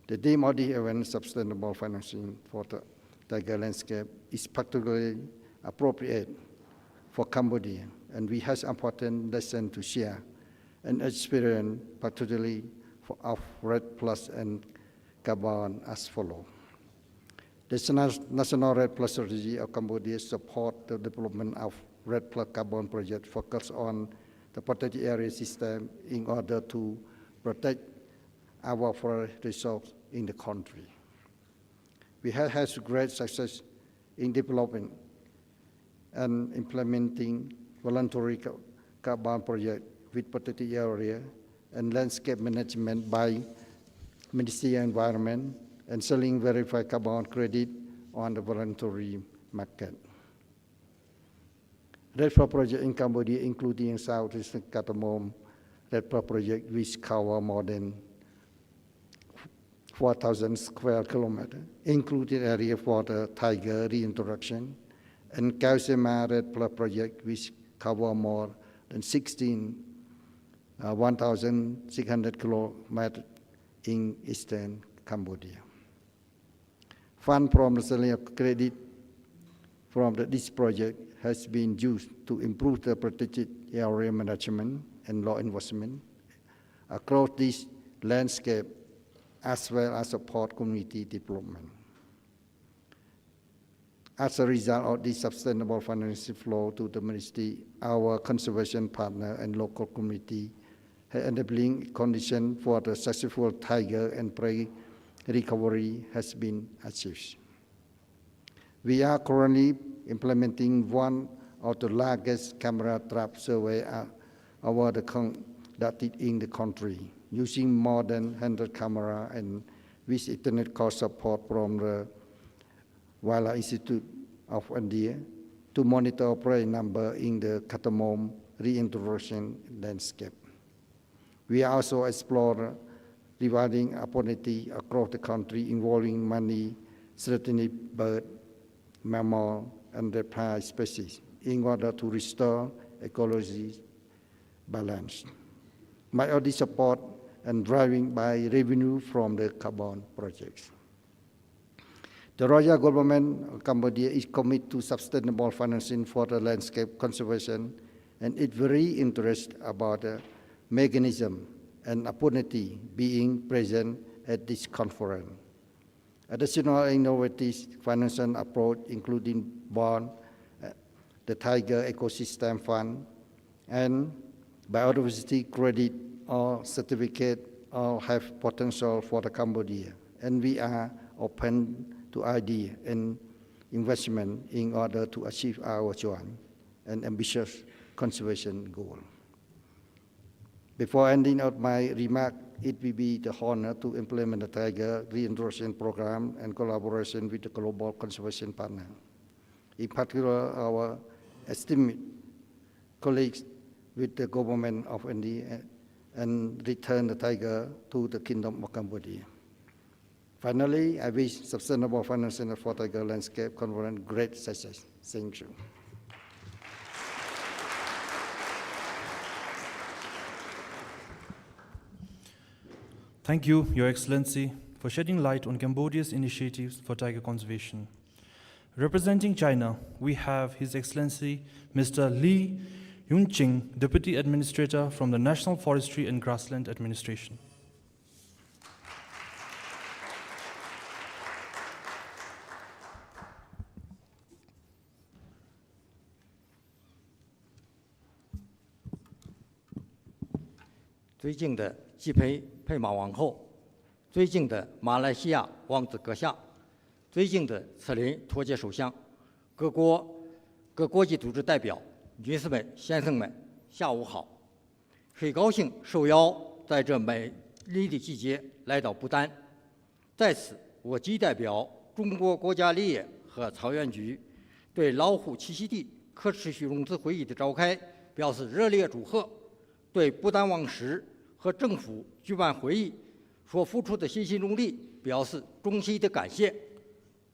The theme of the event, sustainable financing for the tiger landscape, is particularly appropriate for Cambodia, and we have important lessons to share and experience, particularly of Red Plus and Carbon as follows. The National Red Plus strategy of Cambodia supports the development of Red Plus Carbon project focused on the protected area system in order to protect our forest resources in the country. We have had great success in developing and implementing voluntary carbon project with protected area and landscape management by Ministry of Environment and selling verified carbon credit on the voluntary market. Red Plus project in Cambodia, including in southeastern Katamon, Red Plus project which cover more than 4,000 square kilometers, including area for the tiger reintroduction, and 𝐬𝐭𝐴 Red Plus project which cover more than 1,600 kilometers in eastern Cambodia. Fund from the selling of credit from this project has been used to improve the protected area management and law enforcement across this landscape, as well as support community development. As a result of this sustainable financial flow to the ministry, our conservation partner and local community have enabling conditions for the successful tiger and prey recovery has been achieved. We are currently implementing one of the largest camera trap survey conducted in the country, using more than 100 cameras and with internet call support from the Wildlife Institute of India to monitor prey number in the Katamon reintroduction landscape. We also explore rewarding opportunity across the country involving many threatened bird, mammal, and reptile species in order to restore ecology balance. By all this support and driving by revenue from the carbon projects. The royal government of Cambodia is committed to sustainable financing for the landscape conservation and is very interested about the mechanism and opportunity being present at this conference. Additional innovative financial approach, including bond, the Tiger Ecosystem Fund, and biodiversity credit or certificate, all have potential for the Cambodia, and we are open to idea and investment in order to achieve our joint and ambitious conservation goal. Before ending out my remark, it will be the honor to implement the tiger reintroduction program and collaboration with the global conservation partner. In particular, our esteemed colleagues with the government of India and return the tiger to the Kingdom of Cambodia. Finally, I wish sustainable financing for tiger landscape conference great success. Thank you. Thank you, Your Excellency, for shedding light on Cambodia's initiatives for tiger conservation. Representing China, we have His Excellency Mr. 𝐓𝐢𝐿, Deputy Administrator from the National Forestry and Grassland Administration. 尊敬的继佩玛王后，尊敬的马来西亚王子阁下，尊敬的策林托杰首相，各国际组织代表，女士们、先生们，下午好！很高兴受邀在这美丽的季节来到不丹，在此我即代表中国国家林业和草原局对老虎栖息地可持续融资会议的召开表示热烈祝贺，对不丹王室和政府举办会议所付出的辛勤努力表示衷心的感谢。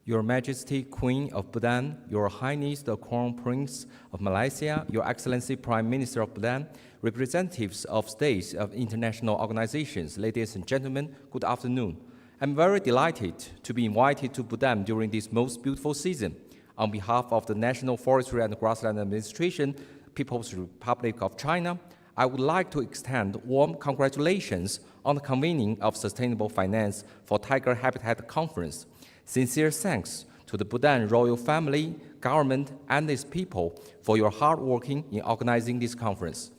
Your Majesty, Queen of Bhutan, Your Highness the Crown Prince of Malaysia, Your Excellency Prime Minister of Bhutan, representatives of states of international organizations, ladies and gentlemen, good afternoon. I'm very delighted to be invited to Bhutan during this most beautiful season. On behalf of the National Forestry and Grassland Administration, People's Republic of China, I would like to extend warm congratulations on the convening of Sustainable Finance for Tiger Habitat Conference. Sincere thanks to the Bhutan royal family, government, and its people for your hard working in organizing this conference.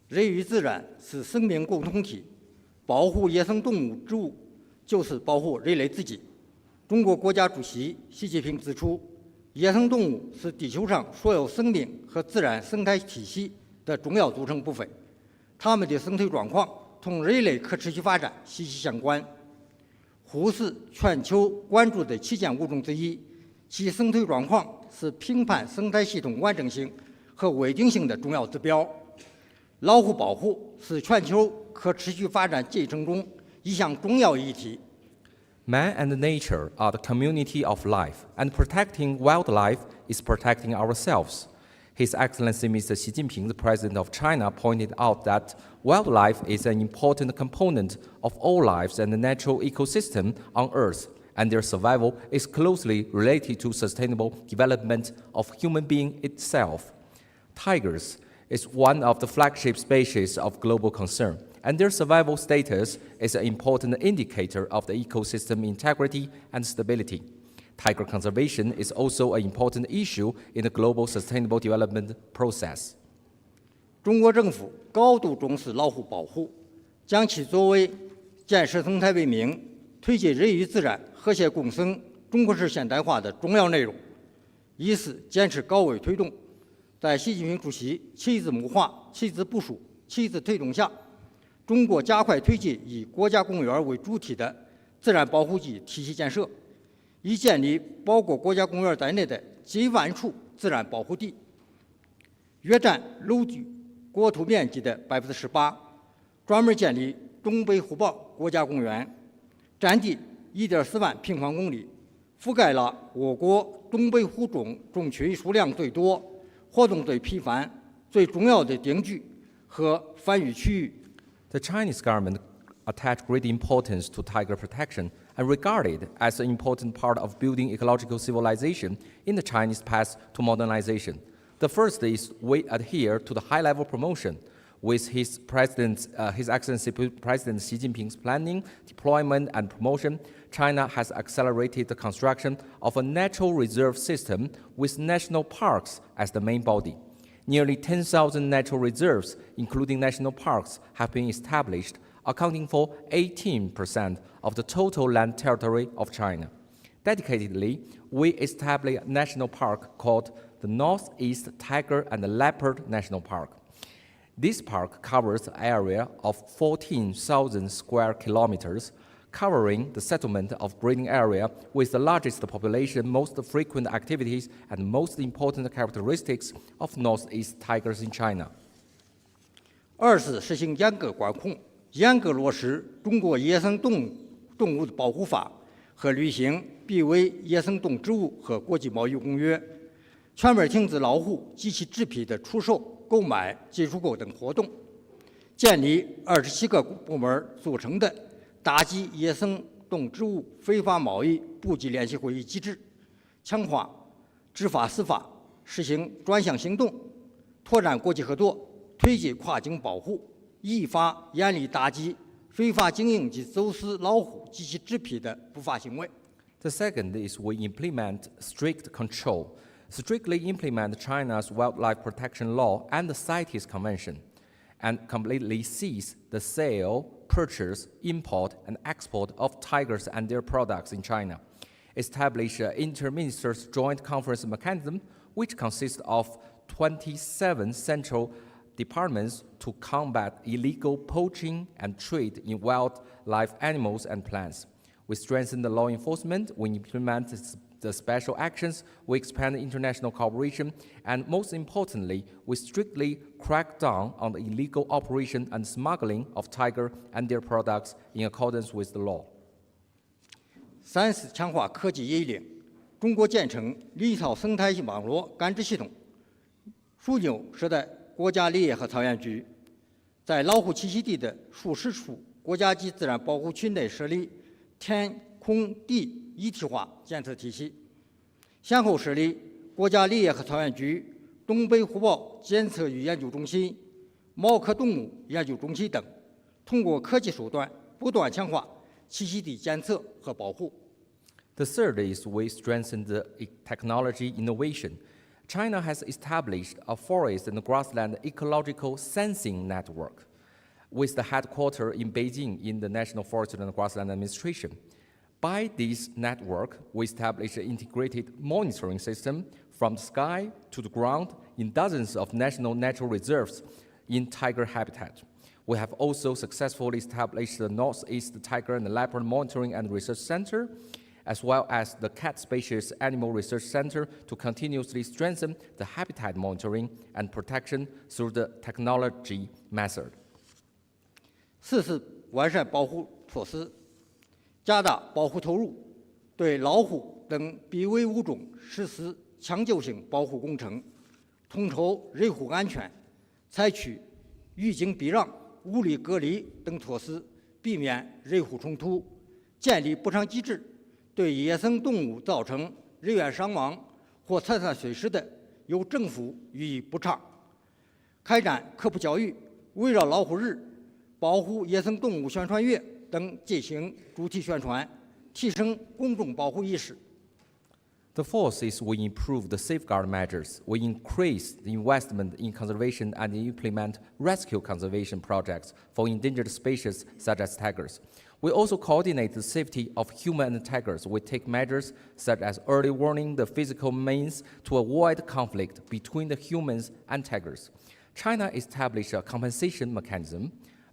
人与自然是生命共同体，保护野生动物、植物就是保护人类自己。中国国家主席习近平指出，野生动物是地球上所有生命和自然生态体系的重要组成部分，它们的生态状况同人类可持续发展息息相关。虎是全球关注的旗舰物种之一，其生态状况是评判生态系统完整性和稳定性的重要指标。老虎保护是全球可持续发展进程中一项重要议题。Man and nature are the community of life, and protecting wildlife is protecting ourselves. His Excellency Mr. Xi Jinping, the President of China, pointed out that wildlife is an important component of all lives and the natural ecosystem on Earth, and their survival is closely related to sustainable development of human being itself. Tigers is one of the flagship species of global concern, and their survival status is an important indicator of the ecosystem integrity and stability. Tiger conservation is also an important issue in the global sustainable development process. 中国政府高度重视老虎保护，将其作为建设生态文明、推进人与自然和谐共生中国式现代化的重要内容，以此坚持高位推动。在习近平主席亲自谋划、亲自部署、亲自推动下，中国加快推进以国家公园为主体的自然保护级体系建设，以建立包括国家公园在内的近万处自然保护地，约占楼距国土面积的18%，专门建立东北虎豹国家公园，占地1.4万平方公里，覆盖了我国东北虎种群数量最多、活动最频繁、最重要的定居和繁育区域。The Chinese government attached great importance to tiger protection and regarded as an important part of building ecological civilization in the Chinese path to modernization. The first is we adhere to the high-level promotion. With His Excellency President Xi Jinping's planning, deployment, and promotion, China has accelerated the construction of a natural reserve system with national parks as the main body. Nearly 10,000 natural reserves, including national parks, have been established, accounting for 18% of the total land territory of China. Dedicatedly, we established a national park called the Northeast Tiger and Leopard National Park. This park covers an area of 14,000 square kilometers, covering the settlement of breeding area with the largest population, most frequent activities, and most important characteristics of Northeast tigers in China. 二是实行严格管控，严格落实中国野生动物保护法和履行濒危野生动植物和国际贸易公约，全面停止老虎及其制品的出售、购买、进出口等活动，建立27个部门组成的打击野生动植物非法贸易部级联席会议机制，强化执法司法，实行专项行动，拓展国际合作，推进跨境保护，依法严厉打击非法经营及走私老虎及其制品的不法行为。The second is we implement strict control, strictly implement China's wildlife protection law and the CITES Convention. and completely cease the sale, purchase, import, and export of tigers and their products in China. Establish an inter-ministers joint conference mechanism, which consists of 27 central departments to combat illegal poaching and trade in wildlife animals and plants. We strengthen the law enforcement, we implement the special actions, we expand international cooperation, and most importantly, we strictly crack down on the illegal operation and smuggling of tiger and their products in accordance with the law. 三是强化科技引领，中国建成立套生态系网络感知系统，枢纽设在国家林业和草原局，在老虎栖息地的数十处国家级自然保护区内设立天空地一体化监测体系，先后设立国家林业和草原局东北虎豹监测与研究中心、猫科动物研究中心等，通过科技手段不断强化栖息地监测和保护。The third is we strengthen the technology innovation. China has established a forest and grassland ecological sensing network with the headquarters in Beijing in the National Forest and Grassland Administration. By this network, we established an integrated monitoring system from the sky to the ground in dozens of national natural reserves in tiger habitat. We have also successfully established the Northeast Tiger and Leopard Monitoring and Research Center, as well as the Cat Species Animal Research Center to continuously strengthen the habitat monitoring and protection through the technology method. 四是完善保护措施，加大保护投入，对老虎等濒危物种实施抢救性保护工程，统筹人虎安全，采取预警避让、物理隔离等措施，避免人虎冲突，建立补偿机制，对野生动物造成人员伤亡或财产损失的，由政府予以补偿。开展科普教育，围绕老虎日、保护野生动物宣传月等进行主题宣传，提升公众保护意识。The fourth is we improve the safeguard measures. We increase the investment in conservation and implement rescue conservation projects for endangered species such as tigers. We also coordinate the safety of human and tigers. We take measures such as early warning, the physical means to avoid conflict between the humans and tigers. China established a compensation mechanism.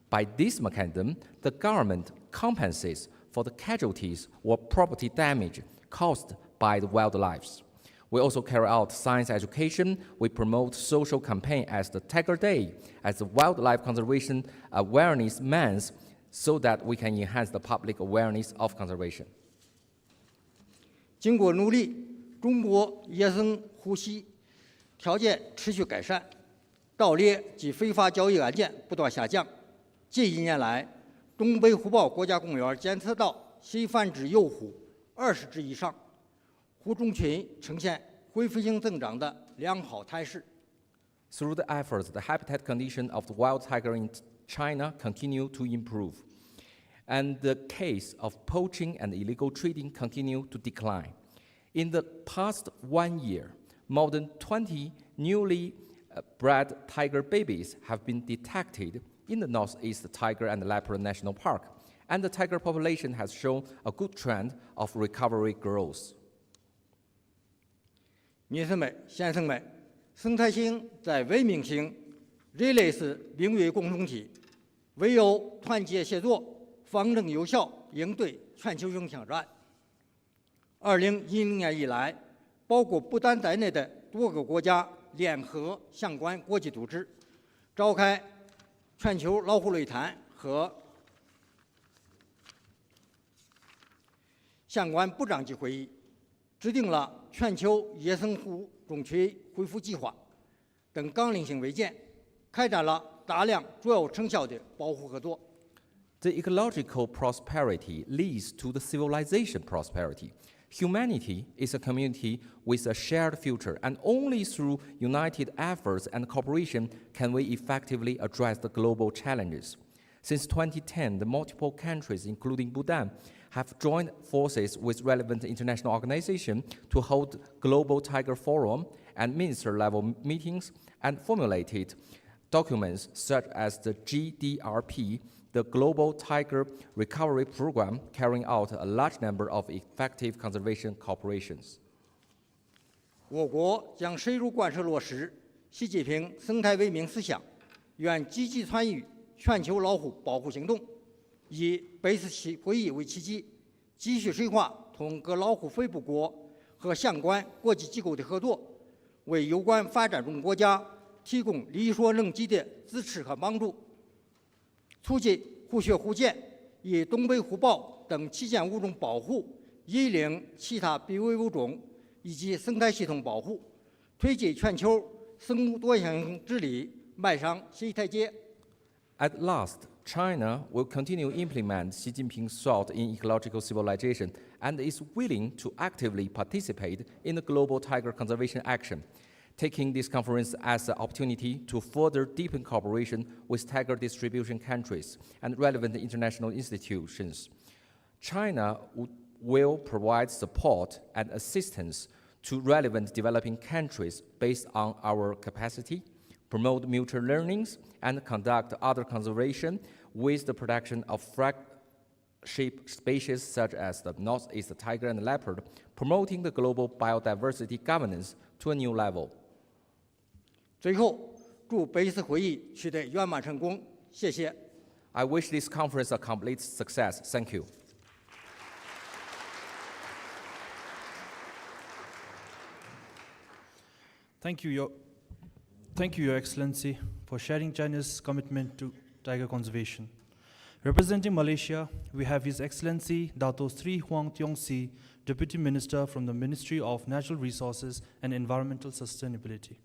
By this mechanism, the government compensates for the casualties or property damage caused by the wildlife. We also carry out science education. We promote social campaign as the Tiger Day, as the Wildlife Conservation Awareness Month, so that we can enhance the public awareness of conservation. 经过努力，中国野生呼吸条件持续改善，盗猎及非法交易案件不断下降。近1年来，东北虎豹国家公园监测到新繁殖幼虎20只以上，虎种群呈现恢复性增长的良好态势。Through the efforts, the habitat condition of the wild tiger in China continue to improve, and the case of poaching and illegal trading continue to decline. In the past 1 year, more than 20 newly bred tiger babies have been detected in the Northeast Tiger and Leopard National Park, and the tiger population has shown a good trend of recovery growth. 女士们、先生们，生态性在文明性，人类是命运共同体，唯有团结协作，方能有效应对全球性挑战。2010年以来，包括不丹在内的多个国家联合相关国际组织，召开全球老虎论坛和相关部长级会议，制定了全球野生虎种群恢复计划等纲领性文件，开展了大量主要成效的保护合作。The ecological prosperity leads to the civilization prosperity. Humanity is a community with a shared future, and only through united efforts and cooperation can we effectively address the global challenges. Since 2010, the multiple countries, including Bhutan, have joined forces with relevant international organizations to hold global tiger forum and minister-level meetings and formulated documents such as the GDRP, the Global Tiger Recovery Program, carrying out a large number of effective conservation cooperations. 我国将深入贯彻落实习近平生态为民思想，愿积极参与全球老虎保护行动，以贝斯奇会议为契机，继续深化同各老虎分布国和相关国际机构的合作，为有关发展中国家提供力所能及的支持和帮助，促进虎穴虎鲣以东北虎豹等旗舰物种保护，引领其他濒危物种以及生态系统保护，推进全球生物多样性治理迈上新一台阶。 At last, China will continue implement Xi Jinping's thought in ecological civilization and is willing to actively participate in the global tiger conservation action, taking this conference as an opportunity to further deepen cooperation with tiger distribution countries and relevant international institutions. China will provide support and assistance to relevant developing countries based on our capacity, promote mutual learnings, and conduct other conservation with the protection of flagship species such as the northeast tiger and leopard, promoting the global biodiversity governance to a new level. 最后，祝本次会议取得圆满成功，谢谢。I wish this conference a complete success. Thank you. Thank you, Your Excellency, for sharing China's commitment to tiger conservation. Representing Malaysia, we have His Excellency Dato Sri Huang Tiong Si, Deputy Minister from the Ministry of Natural Resources and Environmental Sustainability.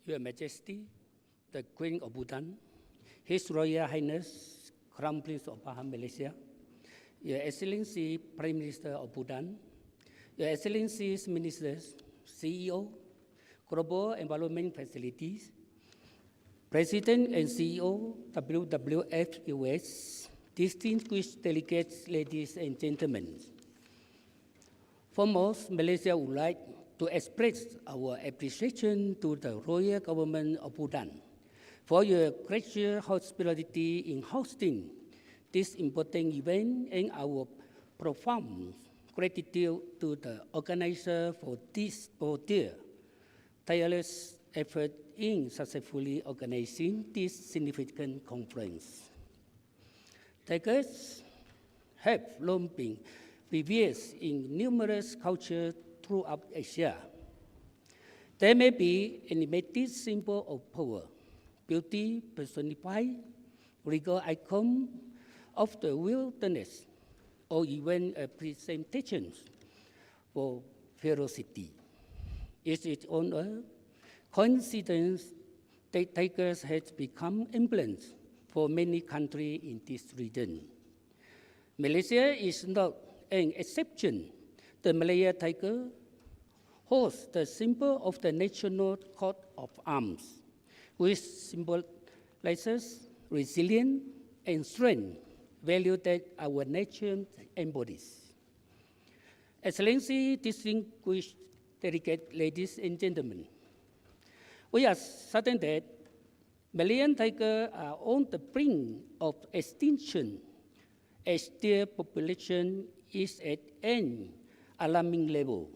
Your Majesty, the Queen of Bhutan, His Royal Highness, Crown Prince of Pahang, Malaysia, Your Excellency, Prime Minister of Bhutan, Your Excellencies, Ministers, CEO, Global Environment Facilities, President and CEO, WWF US, distinguished delegates, ladies and gentlemen. Foremost, Malaysia would like to express our appreciation to the Royal Government of Bhutan for your gracious hospitality in hosting this important event and our profound gratitude to the organizer for their tireless effort in successfully organizing this significant conference. Tigers have long been revered in numerous cultures throughout Asia. They may be animated symbol of power, beauty personified, regal icon of the wilderness, or even a presentation for ferocity. It is on a coincidence that tigers have become emblems for many countries in this region. Malaysia is not an exception. The Malaya tiger holds the symbol of the national coat of arms, which symbolizes resilience and strength, value that our nation embodies. Excellency, distinguished delegates, ladies and gentlemen, we are certain that Malayan tigers are on the brink of extinction as their population is at an alarming level.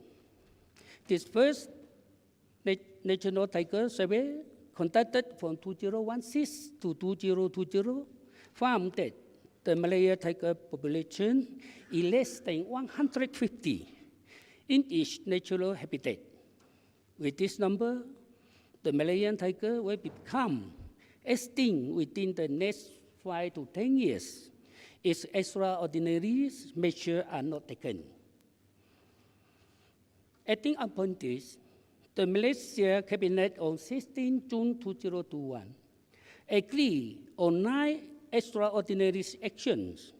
This first national tiger survey conducted from 2016 to 2020 found that the Malaya tiger population is less than 150 in its natural habitat. With this number, the Malayan tiger will become extinct within the next 5 to 10 years if extraordinary measures are not taken. Acting upon this, the Malaysia Cabinet on 16 June 2021 agreed on 9 extraordinary actions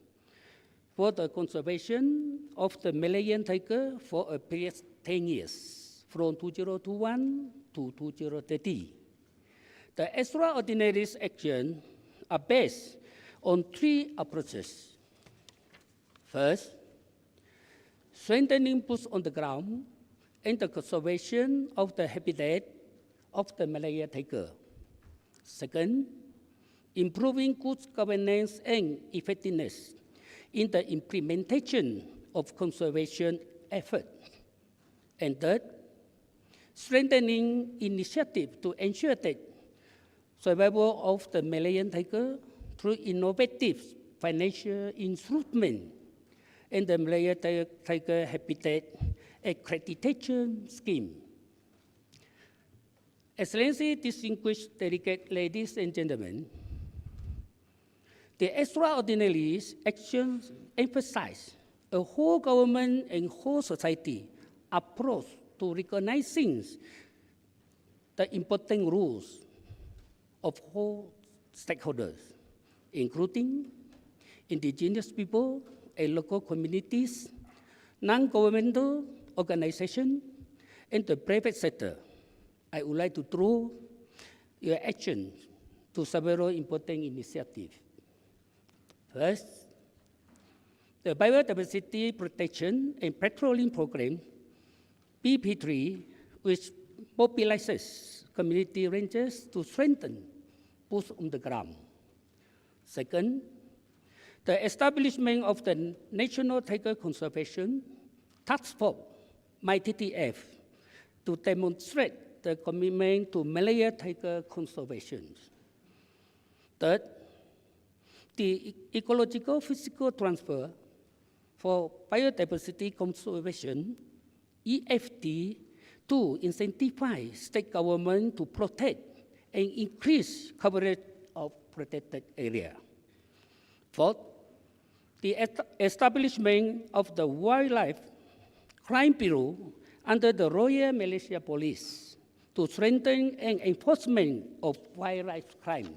for the conservation of the Malayan tiger for a period of 10 years, from 2021 to 2030. The extraordinary actions are based on 3 approaches. First, strengthening boots on the ground, and the conservation of the habitat of the Malaya tiger. Second, improving good governance and effectiveness in the implementation of conservation efforts. And third, strengthening initiatives to ensure that survival of the Malayan tiger through innovative financial instruments and the Malaya tiger habitat accreditation scheme. Excellency, distinguished delegates, ladies and gentlemen, the extraordinary actions emphasize a whole government and whole society approach to recognizing the important roles of whole stakeholders, including indigenous people and local communities, non-governmental organizations, and the private sector. I would like to draw your attention to several important initiatives. First, the Biodiversity Protection and Patrolling Program, BP3, which mobilizes community rangers to strengthen boots on the ground. Second, the establishment of the National Tiger Conservation Task Force, MyTTF, to demonstrate the commitment to Malaya tiger conservation. Third, the ecological physical transfer for biodiversity conservation, EFT, to incentivize state government to protect and increase coverage of protected area. Fourth, the establishment of the Wildlife Crime Bureau under the Royal Malaysia Police to strengthen and enforcement of wildlife crime.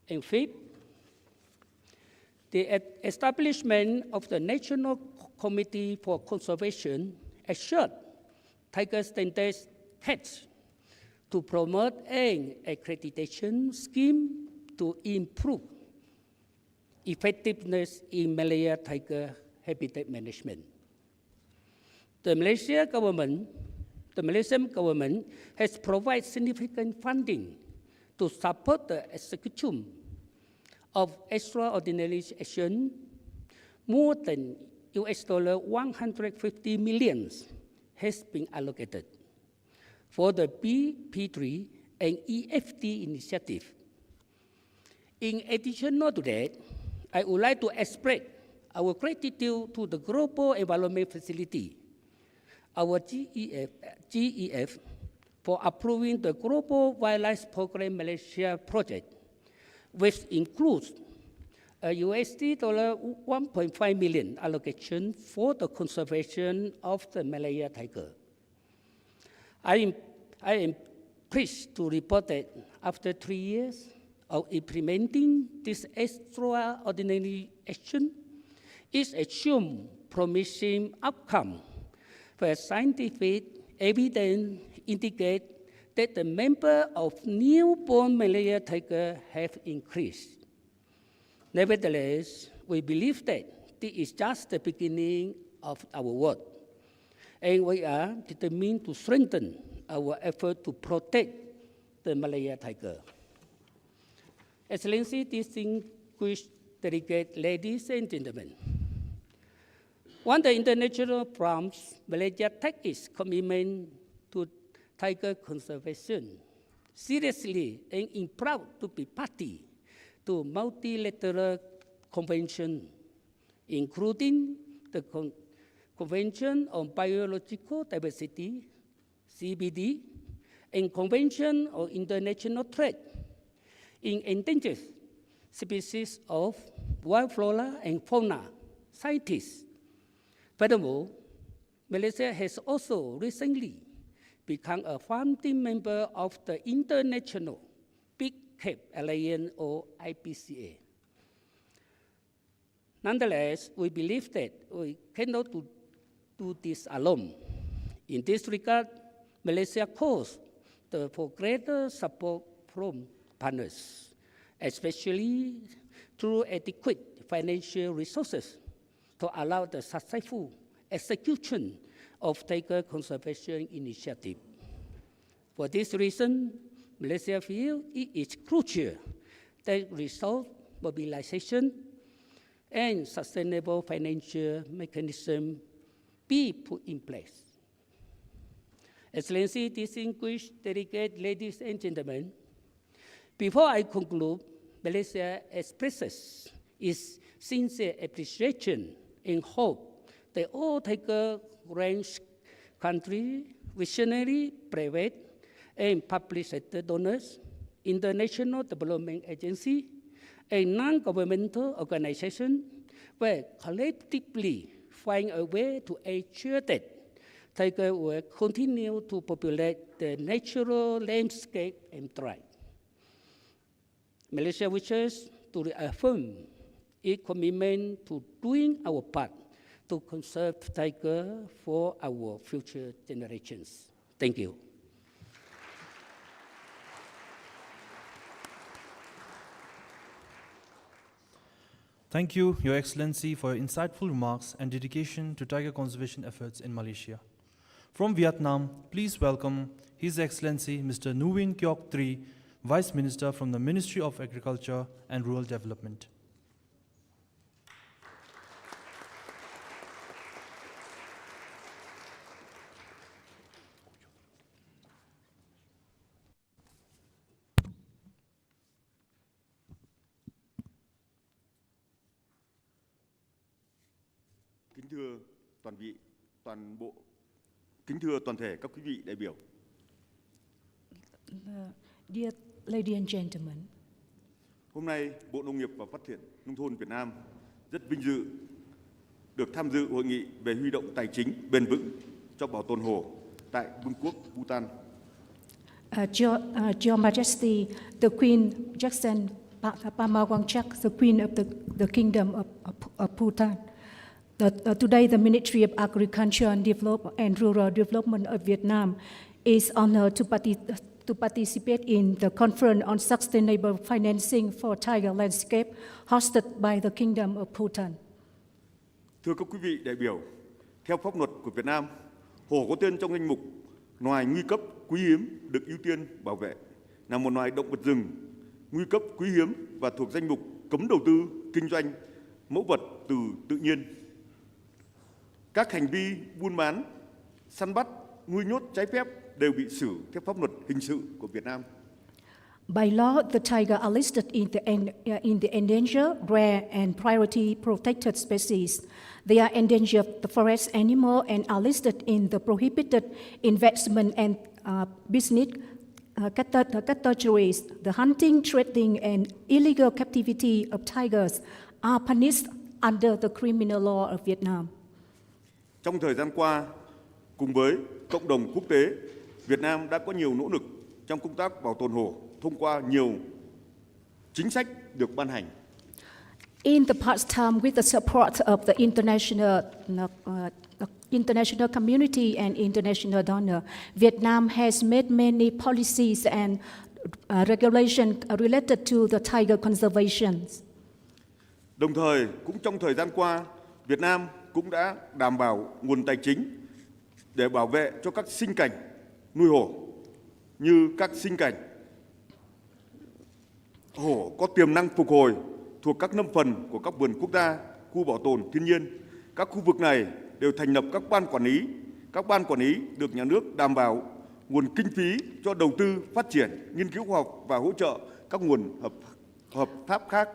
And fifth, the establishment of the National Committee for Conservation assured tiger standards heads to promote an accreditation scheme to improve effectiveness in Malaya tiger habitat management. The Malaysian government has provided significant funding to support the execution of extraordinary action. More than $150 million has been allocated for the BP3 and EFT initiative. In addition to that, I would like to express our gratitude to the Global Environment Facility, our GEF, for approving the Global Wildlife Program Malaysia project, which includes a $1.5 million allocation for the conservation of the Malaya tiger. I am pleased to report that after 3 years of implementing this extraordinary action, it assumed promising outcome, where scientific evidence indicate that the number of newborn Malaya tiger have increased. Nevertheless, we believe that this is just the beginning of our work, and we are determined to strengthen our effort to protect the Malaya tiger. Excellency, distinguished delegates, ladies and gentlemen, one, the international prompts Malaysia take its commitment to tiger conservation seriously and is proud to be party to multilateral conventions, including the Convention on Biological Diversity, CBD, and Convention on International Trade in Endangered Species of Wild Flora and Fauna, CITES. Furthermore, Malaysia has also recently become a founding member of the International Big Cat Alliance, or IBCA. Nonetheless, we believe that we cannot do this alone. In this regard, Malaysia calls for greater support from partners, especially through adequate financial resources to allow the successful execution of tiger conservation initiative. For this reason, Malaysia feels it is crucial that resource mobilization and sustainable financial mechanism be put in place. Excellency, distinguished delegates, ladies and gentlemen, before I conclude, Malaysia expresses its sincere appreciation and hope that all tiger range countries, visionary, private, and public sector donors, international development agencies, and non-governmental organizations will collectively find a way to ensure that tiger will continue to populate the natural landscape and thrive. Malaysia wishes to reaffirm its commitment to doing our part to conserve tiger for our future generations. Thank you. Thank you, Your Excellency, for your insightful remarks and dedication to tiger conservation efforts in Malaysia. From Vietnam, please welcome His Excellency Mr. 𝐤𝐴 𝐷, Vice Minister from the Ministry of Agriculture and Rural Development. Kính thưa toàn thể các quý vị đại biểu. Dear ladies and gentlemen, hôm nay Bộ Nông nghiệp và Phát triển Nông thôn Việt Nam rất vinh dự được tham dự hội nghị về huy động tài chính bền vững cho bảo tồn hồ tại Vương quốc Bhutan. Your Majesty, the Queen 𝐤𝐶 𝐞, the Queen of the Kingdom of Bhutan. Today, the Ministry of Agriculture and Rural Development of Vietnam is honored to participate in the Conference on Sustainable Financing for Tiger Landscape hosted by the Kingdom of Bhutan. Thưa các quý vị đại biểu, theo pháp luật của Việt Nam, hổ có tên trong danh mục loài nguy cấp quý hiếm được ưu tiên bảo vệ, là một loài động vật rừng nguy cấp quý hiếm và thuộc danh mục cấm đầu tư kinh doanh mẫu vật từ tự nhiên. Các hành vi buôn bán, săn bắt, nuôi nhốt trái phép đều bị xử theo pháp luật hình sự của Việt Nam. By law, the tiger are listed in the endangered, rare, and priority protected species. They are endangered forest animal and are listed in the prohibited investment and business categories. The hunting, trading, and illegal captivity of tigers are punished under the criminal law of Vietnam. Trong thời gian qua, cùng với cộng đồng quốc tế, Việt Nam đã có nhiều nỗ lực trong công tác bảo tồn hổ thông qua nhiều chính sách được ban hành. In the past time, with the support of the international community and international donor, Vietnam has made many policies and regulations related to the tiger conservation. Đồng thời, cũng trong thời gian qua, Việt Nam cũng đã đảm bảo nguồn tài chính để bảo vệ cho các sinh cảnh nuôi hổ như các sinh cảnh hổ có tiềm năng phục hồi thuộc các lâm phần của các vườn quốc gia, khu bảo tồn thiên nhiên. Các khu vực này đều thành lập các ban quản lý. Các ban quản lý được nhà nước đảm bảo nguồn kinh phí cho đầu tư, phát triển, nghiên cứu khoa học và hỗ trợ các nguồn hợp pháp khác.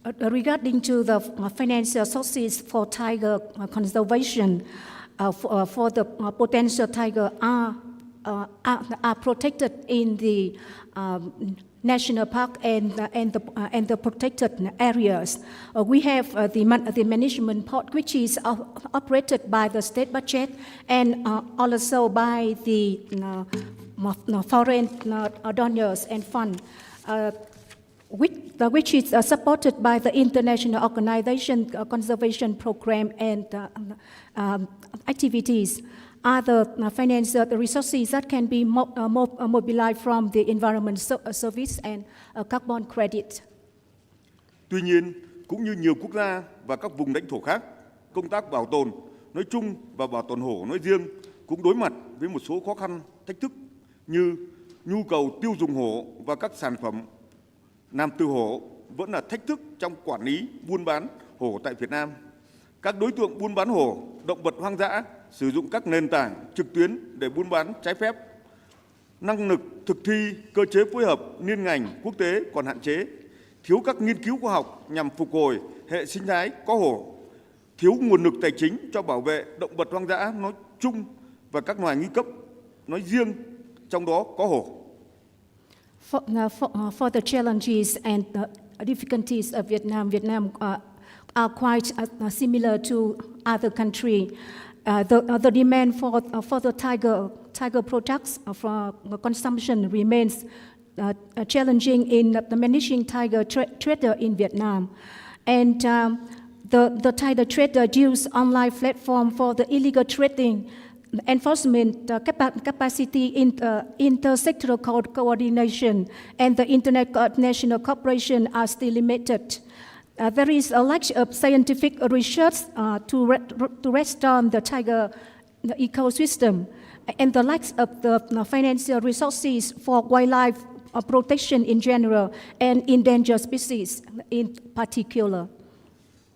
Regarding to the financial sources for tiger conservation, for the potential tiger are protected in the national park and the protected areas. We have the management port, which is operated by the state budget and also by the foreign donors and funds. Which is supported by the international organization conservation program and activities. Other financial resources that can be mobilized from the environment service and carbon credit. Tuy nhiên, cũng như nhiều quốc gia và các vùng lãnh thổ khác, công tác bảo tồn nói chung và bảo tồn hổ nói riêng cũng đối mặt với một số khó khăn, thách thức như nhu cầu tiêu dùng hổ và các sản phẩm làm từ hổ vẫn là thách thức trong quản lý buôn bán hổ tại Việt Nam. Các đối tượng buôn bán hổ, động vật hoang dã sử dụng các nền tảng trực tuyến để buôn bán trái phép. Năng lực thực thi cơ chế phối hợp liên ngành quốc tế còn hạn chế, thiếu các nghiên cứu khoa học nhằm phục hồi hệ sinh thái có hổ, thiếu nguồn lực tài chính cho bảo vệ động vật hoang dã nói chung và các loài nguy cấp nói riêng, trong đó có hổ. For the challenges and the difficulties of Vietnam are quite similar to other countries. The demand for the tiger products for consumption remains challenging in the managing tiger trader in Vietnam, and the tiger trader use online platform for the illegal trading. Enforcement capacity in intersectoral coordination and the international cooperation are still limited. There is a lack of scientific research to restore the tiger ecosystem, and the lack of the financial resources for wildlife protection in general and endangered species in particular.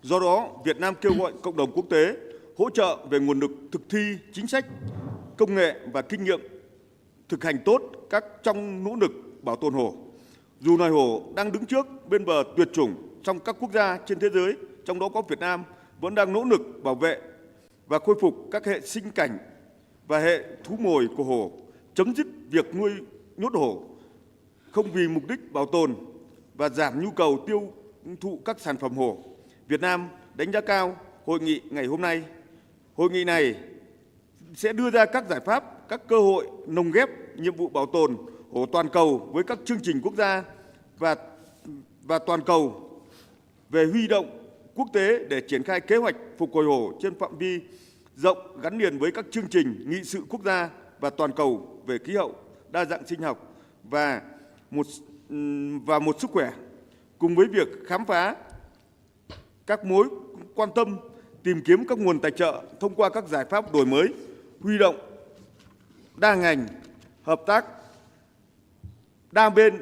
Do đó, Việt Nam kêu gọi cộng đồng quốc tế hỗ trợ về nguồn lực thực thi chính sách, công nghệ và kinh nghiệm thực hành tốt trong nỗ lực bảo tồn hổ. Dù loài hổ đang đứng trước bên bờ tuyệt chủng trong các quốc gia trên thế giới, trong đó có Việt Nam, vẫn đang nỗ lực bảo vệ và khôi phục các hệ sinh cảnh và hệ thú mồi của hổ, chấm dứt việc nuôi nhốt hổ không vì mục đích bảo tồn và giảm nhu cầu tiêu thụ các sản phẩm hổ. Việt Nam đánh giá cao hội nghị ngày hôm nay. Hội nghị này sẽ đưa ra các giải pháp, các cơ hội lồng ghép nhiệm vụ bảo tồn hổ toàn cầu với các chương trình quốc gia và toàn cầu về huy động quốc tế để triển khai kế hoạch phục hồi hổ trên phạm vi rộng gắn liền với các chương trình nghị sự quốc gia và toàn cầu về khí hậu, đa dạng sinh học và một sức khỏe, cùng với việc khám phá các mối quan tâm, tìm kiếm các nguồn tài trợ thông qua các giải pháp đổi mới, huy động đa ngành, hợp tác đa bên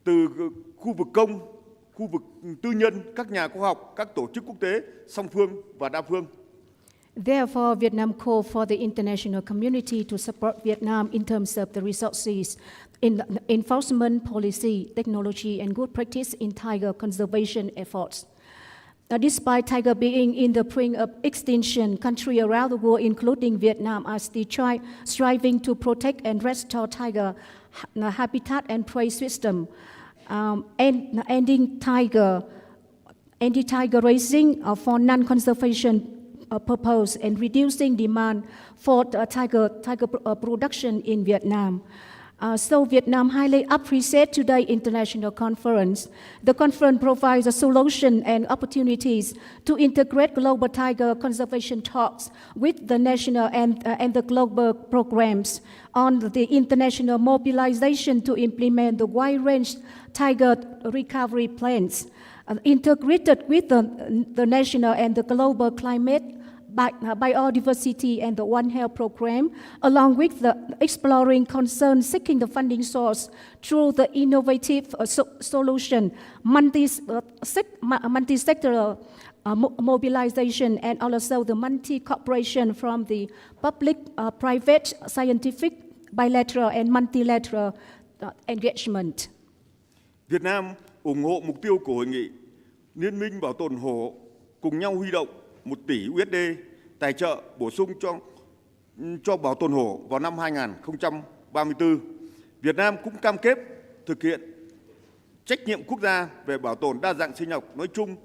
từ khu vực công, khu vực tư nhân, các nhà khoa học, các tổ chức quốc tế song phương và đa phương. Therefore, Vietnam called for the international community to support Vietnam in terms of the resources, in enforcement policy, technology, and good practice in tiger conservation efforts. Despite tiger being in the brink of extinction, countries around the world, including Vietnam, are still striving to protect and restore tiger habitat and prey system, ending tiger raising for non-conservation purpose and reducing demand for tiger production in Vietnam. So Vietnam highly appreciates today's international conference. The conference provides a solution and opportunities to integrate global tiger conservation talks with the national and the global programs on the international mobilization to implement the wide-range tiger recovery plans, integrated with the national and the global climate, biodiversity and the One Health program, along with the exploring concern, seeking the funding source through the innovative solution, multi-sectoral mobilization, and also the multi-cooperation from the public, private, scientific, bilateral and multilateral engagement. Việt Nam ủng hộ mục tiêu của hội nghị Liên minh bảo tồn hổ cùng nhau huy động 1 tỷ USD tài trợ bổ sung cho bảo tồn hổ vào năm 2034. Việt Nam cũng cam kết thực hiện trách nhiệm quốc gia về bảo tồn đa dạng sinh học nói chung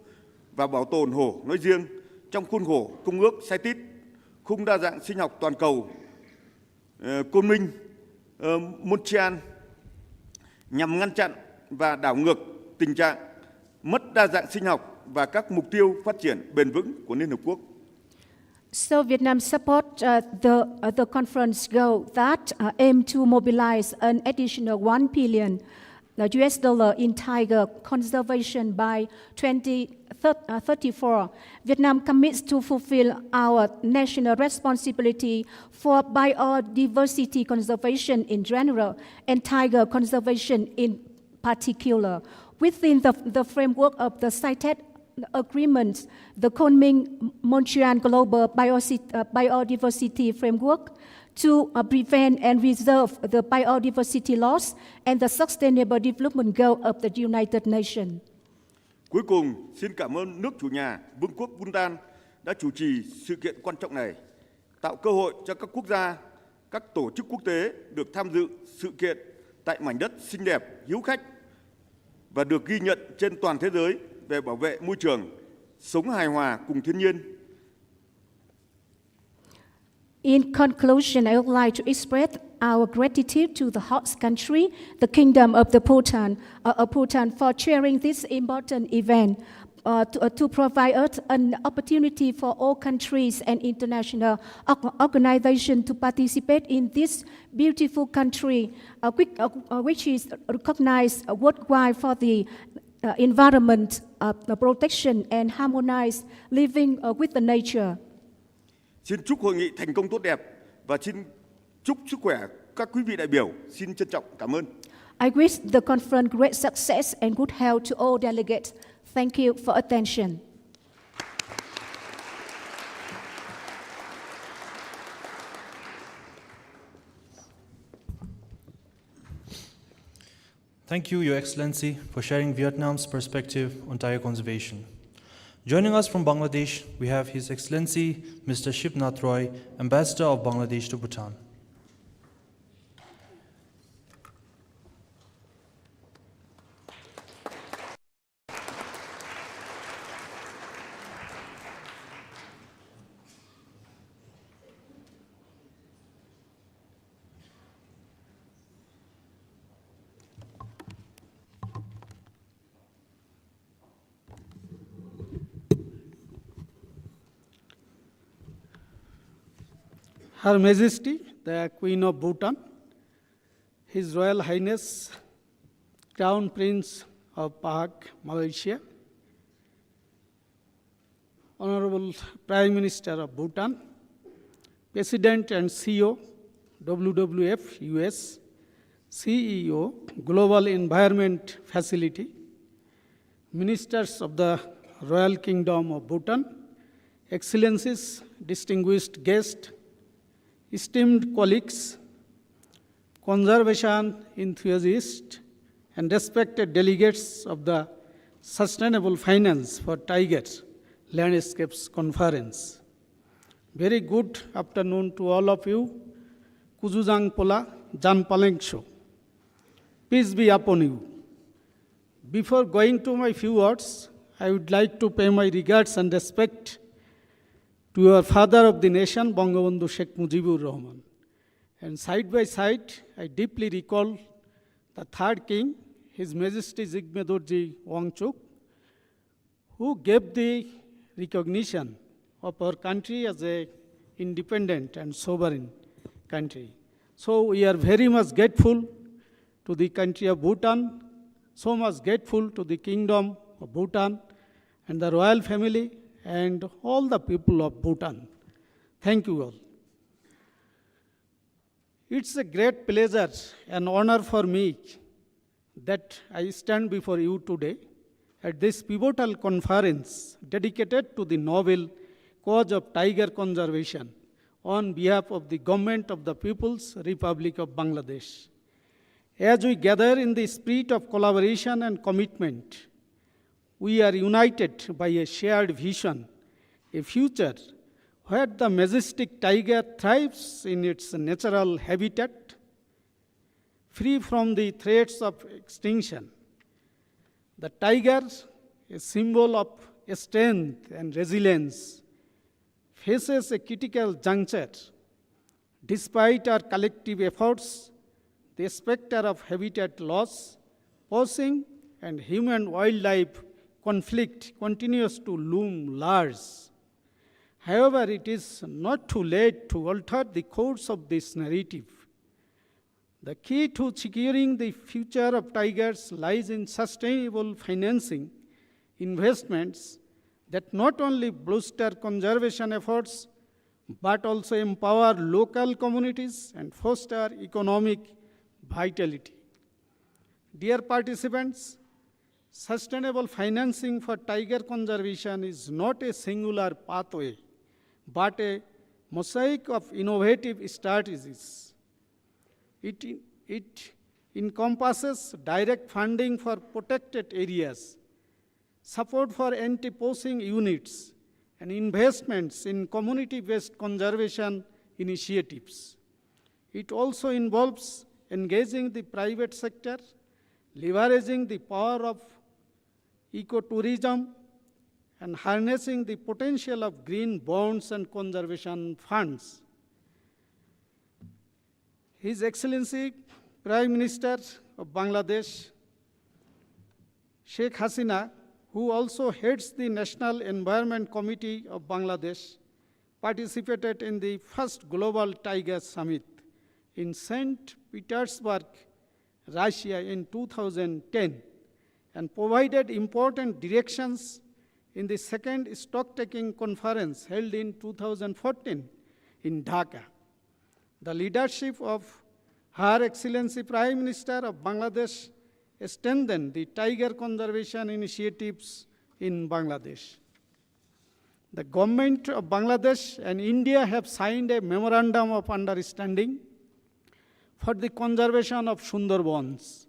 và bảo tồn hổ nói riêng trong khuôn khổ Công ước 𝐓𝐡, khung đa dạng sinh học toàn cầu Côn Minh, Montreal, nhằm ngăn chặn và đảo ngược tình trạng mất đa dạng sinh học và các mục tiêu phát triển bền vững của Liên Hợp Quốc. So Vietnam supports the conference goal that aim to mobilize an additional $1 billion in tiger conservation by 2030 2034, Vietnam commits to fulfill our national responsibility for biodiversity conservation in general and tiger conservation in particular. Within the framework of the cited agreements, the 𝐶𝐿 Global Biodiversity Framework, to prevent and preserve the biodiversity loss and the Sustainable Development Goal of the United Nations. Cuối cùng, xin cảm ơn nước chủ nhà, Vương quốc Bhutan đã chủ trì sự kiện quan trọng này, tạo cơ hội cho các quốc gia, các tổ chức quốc tế được tham dự sự kiện tại mảnh đất xinh đẹp, hiếu khách và được ghi nhận trên toàn thế giới về bảo vệ môi trường, sống hài hòa cùng thiên nhiên. In conclusion, I would like to express our gratitude to the host country, the Kingdom of the Bhutan, for chairing this important event, to provide us an opportunity for all countries and international organizations to participate in this beautiful country, which is recognized worldwide for the environment protection and harmonized living with the nature. Xin chúc hội nghị thành công tốt đẹp và xin chúc sức khỏe các quý vị đại biểu. Xin trân trọng cảm ơn. I wish the conference great success and good health to all delegates. Thank you for attention. Thank you, Your Excellency, for sharing Vietnam's perspective on tiger conservation. Joining us from Bangladesh, we have His Excellency Mr. Shipnath Roy, Ambassador of Bangladesh to Bhutan. Her Majesty, the Queen of Bhutan, His Royal Highness, Crown Prince of Pahang, Malaysia, Honorable Prime Minister of Bhutan, President and CEO, WWF US, CEO, Global Environment Facility, Ministers of the Royal Kingdom of Bhutan, Excellencies, distinguished guests, esteemed colleagues, conservation enthusiasts, and respected delegates of the Sustainable Finance for Tigers Landscapes Conference. Very good afternoon to all of you. 𝐶𝐿 𝐒𝐻𝐡𝐞. Peace be upon you. Before going to my few words, I would like to pay my regards and respect to your father of the nation, Bangabandhu Sheikh Mujibur Rahman. And side by side, I deeply recall the third king, His Majesty Jigme Wangchuk, who gave the recognition of our country as an independent and sovereign country. So we are very much grateful to the country of Bhutan, so much grateful to the Kingdom of Bhutan and the royal family and all the people of Bhutan. Thank you all. It's a great pleasure and honor for me that I stand before you today at this pivotal conference dedicated to the noble cause of tiger conservation on behalf of the Government of the People's Republic of Bangladesh. As we gather in the spirit of collaboration and commitment, we are united by a shared vision, a future where the majestic tiger thrives in its natural habitat, free from the threats of extinction. The tiger, a symbol of strength and resilience, faces a critical juncture. Despite our collective efforts, the specter of habitat loss, poaching, and human-wildlife conflict continues to loom large. However, it is not too late to alter the course of this narrative. The key to securing the future of tigers lies in sustainable financing, investments, that not only booster conservation efforts, but also empower local communities and foster economic vitality. Dear participants, sustainable financing for tiger conservation is not a singular pathway, but a mosaic of innovative strategies. It encompasses direct funding for protected areas, support for anti-poaching units, and investments in community-based conservation initiatives. It also involves engaging the private sector, leveraging the power of ecotourism, and harnessing the potential of green bonds and conservation funds. His Excellency Prime Minister of Bangladesh, Sheikh Hasina, who also heads the National Environment Committee of Bangladesh, participated in the first Global Tiger Summit in St. Petersburg, Russia in 2010, and provided important directions in the second stock-taking conference held in 2014 in Dhaka. The leadership of Her Excellency Prime Minister of Bangladesh strengthened the tiger conservation initiatives in Bangladesh. The government of Bangladesh and India have signed a memorandum of understanding for the conservation of Sundarbans.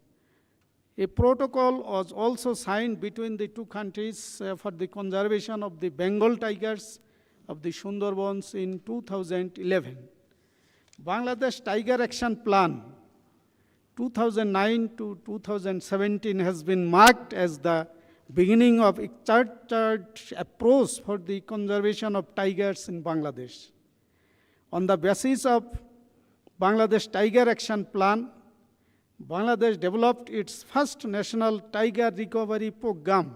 A protocol was also signed between the two countries for the conservation of the Bengal tigers of the Sundarbans in 2011. Bangladesh Tiger Action Plan 2009 to 2017 has been marked as the beginning of a chartered approach for the conservation of tigers in Bangladesh. On the basis of Bangladesh Tiger Action Plan, Bangladesh developed its first national tiger recovery program,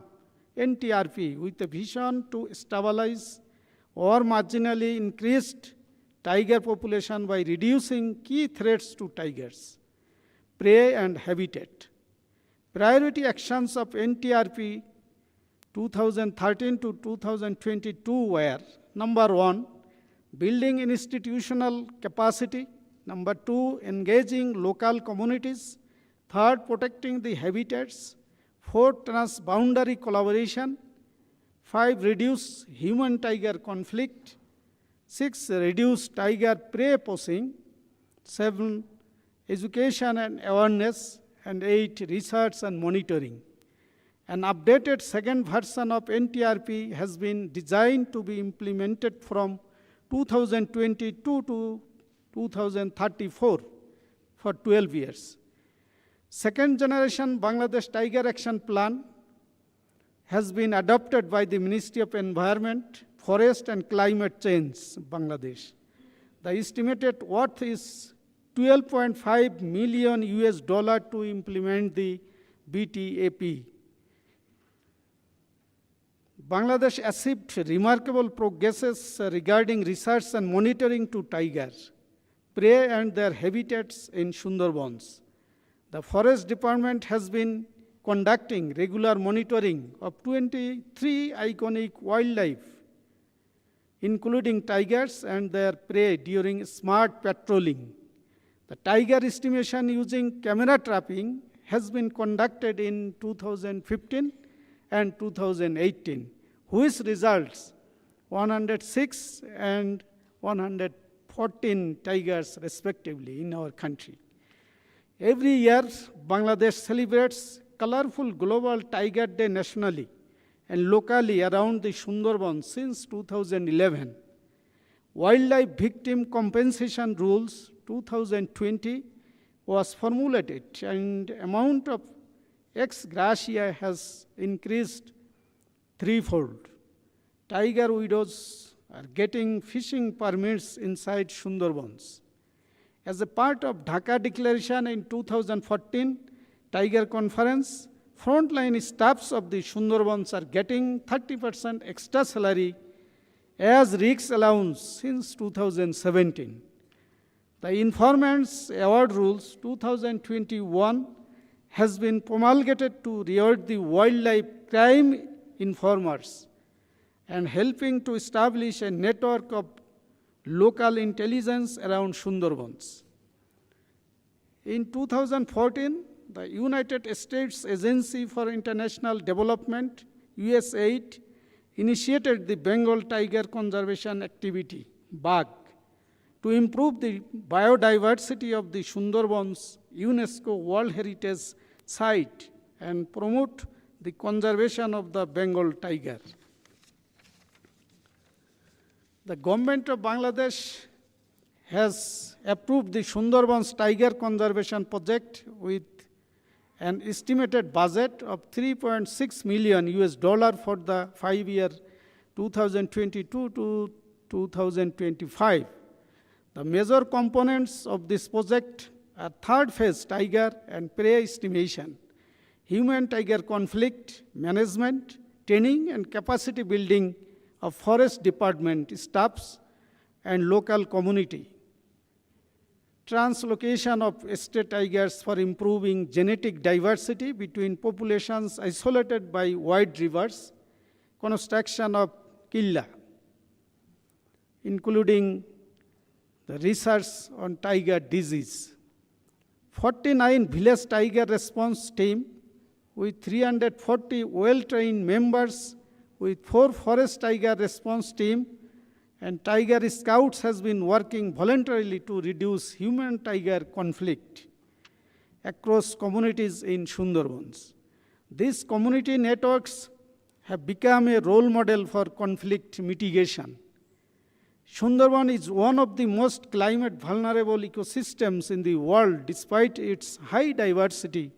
NTRP, with a vision to stabilize or marginally increased tiger population by reducing key threats to tigers, prey and habitat. Priority actions of NTRP 2013 to 2022 were: number 1, building institutional capacity; number 2, engaging local communities; 3rd, protecting the habitats; 4th, transboundary collaboration; 5, reduce human-tiger conflict; 6, reduce tiger prey poaching; 7, education and awareness; and 8, research and monitoring. An updated second version of NTRP has been designed to be implemented from 2022 to 2034 for 12 years. Second generation Bangladesh Tiger Action Plan has been adopted by the Ministry of Environment, Forest and Climate Change, Bangladesh. The estimated worth is $12.5 million to implement the BTAP. Bangladesh achieved remarkable progresses regarding research and monitoring to tigers, prey and their habitats in Sundarbans. The Forest Department has been conducting regular monitoring of 23 iconic wildlife, including tigers and their prey, during smart patrolling. The tiger estimation using camera trapping has been conducted in 2015 and 2018, whose results 106 and 114 tigers respectively in our country. Every year, Bangladesh celebrates colorful Global Tiger Day nationally and locally around the Sundarbans since 2011. Wildlife Victim Compensation Rules 2020 was formulated, and amount of ex gratia has increased threefold. Tiger widows are getting fishing permits inside Sundarbans. As a part of Dhaka Declaration in 2014 Tiger Conference, frontline staffs of the Sundarbans are getting 30% extra salary as risk allowance since 2017. The Informants Award Rules 2021 has been promulgated to reward the wildlife crime informers and helping to establish a network of local intelligence around Sundarbans. In 2014, the United States Agency for International Development, USAID, initiated the Bengal Tiger Conservation Activity, BAG, to improve the biodiversity of the Sundarbans UNESCO World Heritage Site and promote the conservation of the Bengal tiger. The government of Bangladesh has approved the Sundarbans Tiger Conservation Project with an estimated budget of $3.6 million for the 5-year 2022 to 2025. The major components of this project are third phase tiger and prey estimation, human-tiger conflict management, training and capacity building of forest department staffs and local community, translocation of estate tigers for improving genetic diversity between populations isolated by wide rivers, construction of 𝐒𝐞, including the research on tiger disease. 49 village tiger response team with 340 well-trained members with 4 forest tiger response team, and Tiger Scouts has been working voluntarily to reduce human-tiger conflict across communities in Sundarbans. These community networks have become a role model for conflict mitigation. Sundarban is one of the most climate vulnerable ecosystems in the world despite its high diversity,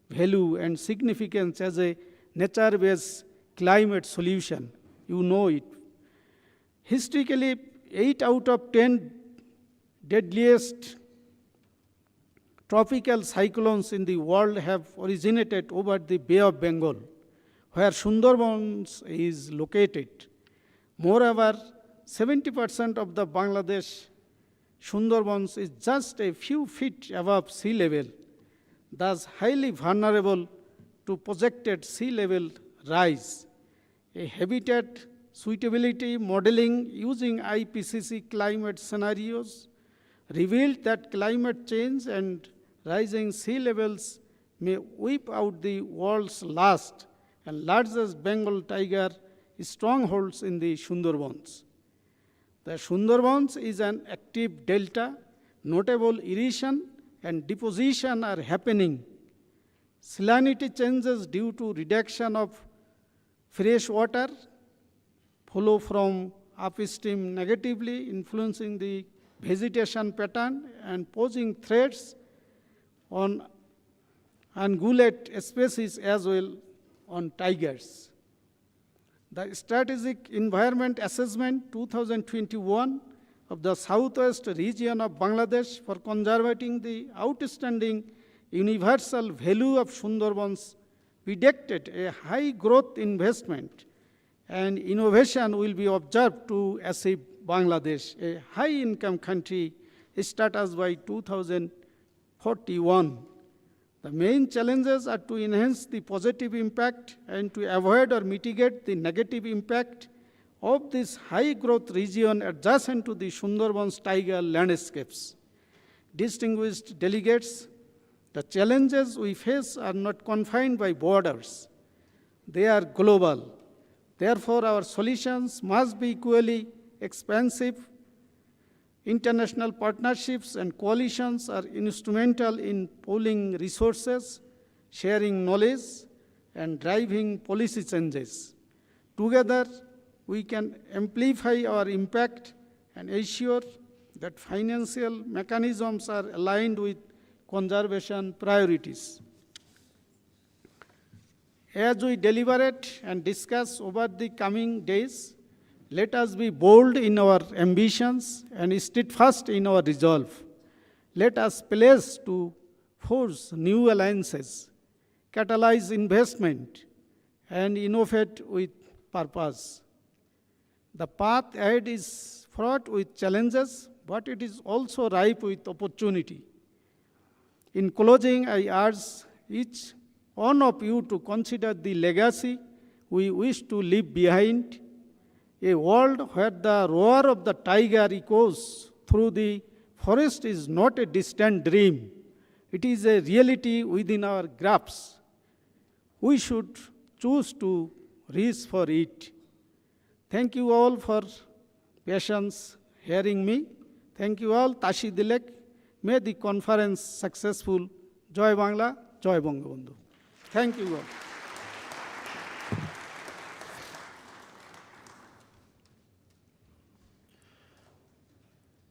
value and significance as a nature-based climate solution. You know it. Historically, 8 out of 10 deadliest tropical cyclones in the world have originated over the Bay of Bengal, where Sundarbans is located. Moreover, 70% of the Bangladesh Sundarbans is just a few feet above sea level, thus highly vulnerable to projected sea level rise. A habitat suitability modeling using IPCC climate scenarios revealed that climate change and rising sea levels may wipe out the world's last and largest Bengal tiger strongholds in the Sundarbans. The Sundarbans is an active delta, notable erosion and deposition are happening. Salinity changes due to reduction of fresh water flow from upstream negatively influencing the vegetation pattern and posing threats on ungulate species as well on tigers. The Strategic Environment Assessment 2021 of the southwest region of Bangladesh for conserving the outstanding universal value of Sundarbans predicted a high growth investment and innovation will be observed to achieve Bangladesh, a high-income country, status by 2041. The main challenges are to enhance the positive impact and to avoid or mitigate the negative impact of this high-growth region adjacent to the Sundarbans tiger landscapes. Distinguished delegates, the challenges we face are not confined by borders. They are global. Therefore, our solutions must be equally expansive. International partnerships and coalitions are instrumental in pooling resources, sharing knowledge, and driving policy changes. Together, we can amplify our impact and ensure that financial mechanisms are aligned with conservation priorities. As we deliberate and discuss over the coming days, let us be bold in our ambitions and steadfast in our resolve. Let us pledge to forge new alliances, catalyze investment, and innovate with purpose. The path ahead is fraught with challenges, but it is also ripe with opportunity. In closing, I urge each one of you to consider the legacy we wish to leave behind. A world where the roar of the tiger echoes through the forest is not a distant dream. It is a reality within our grasp. We should choose to reach for it. Thank you all for patience hearing me. Thank you all. Tashi Dilek. May the conference successful. Joy Bangla, Joy Bangabandhu. Thank you all.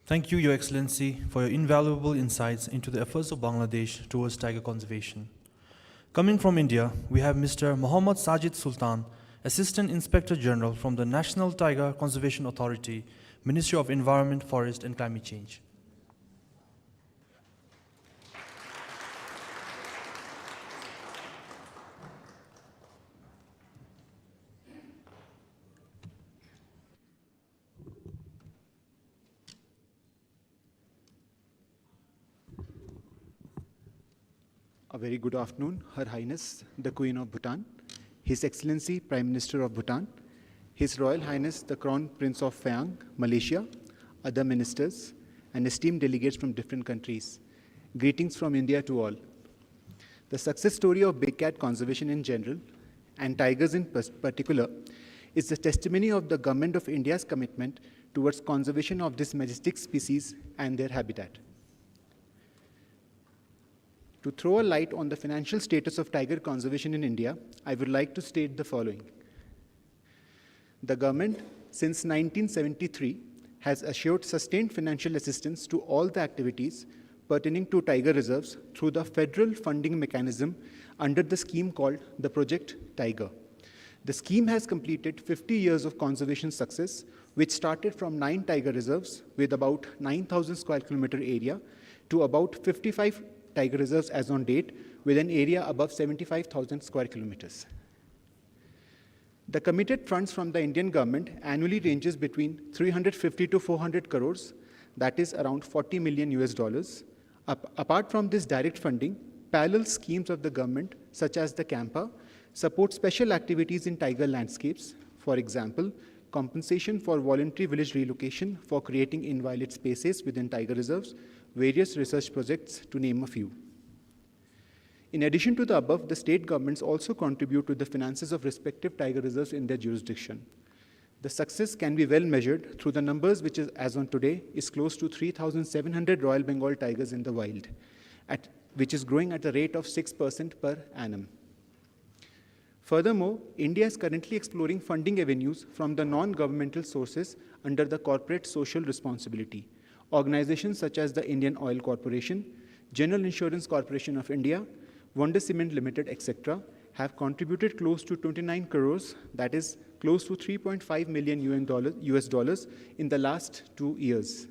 Thank you, Your Excellency, for your invaluable insights into the efforts of Bangladesh towards tiger conservation. Coming from India, we have Mr. Mohammad Sajid Sultan, Assistant Inspector General from the National Tiger Conservation Authority, Ministry of Environment, Forest and Climate Change. A very good afternoon, Her Highness, the Queen of Bhutan, His Excellency, Prime Minister of Bhutan, His Royal Highness, the Crown Prince of 𝐲𝐽, Malaysia, other ministers, and esteemed delegates from different countries. Greetings from India to all. The success story of big cat conservation in general, and tigers in particular, is the testimony of the Government of India's commitment towards conservation of this majestic species and their habitat. To throw a light on the financial status of tiger conservation in India, I would like to state the following. The government, since 1973, has assured sustained financial assistance to all the activities pertaining to tiger reserves through the federal funding mechanism under the scheme called the Project Tiger. The scheme has completed 50 years of conservation success, which started from 9 tiger reserves with about 9,000 square kilometer area to about 55 tiger reserves as on date, with an area above 75,000 square kilometers. The committed funds from the Indian government annually ranges between 350 to 400 crores, that is around $40 million US. Apart from this direct funding, parallel schemes of the government, such as the CAMPA, support special activities in tiger landscapes. For example, compensation for voluntary village relocation for creating inviolate spaces within tiger reserves, various research projects, to name a few. In addition to the above, the state governments also contribute to the finances of respective tiger reserves in their jurisdiction. The success can be well measured through the numbers, which is, as on today, is close to 3,700 Royal Bengal tigers in the wild, which is growing at a rate of 6% per annum. Furthermore, India is currently exploring funding avenues from the non-governmental sources under the corporate social responsibility. Organizations such as the Indian Oil Corporation, General Insurance Corporation of India, Wonder Cement Limited, etc., have contributed close to 29 crores, that is close to $3.5 million US in the last 2 years.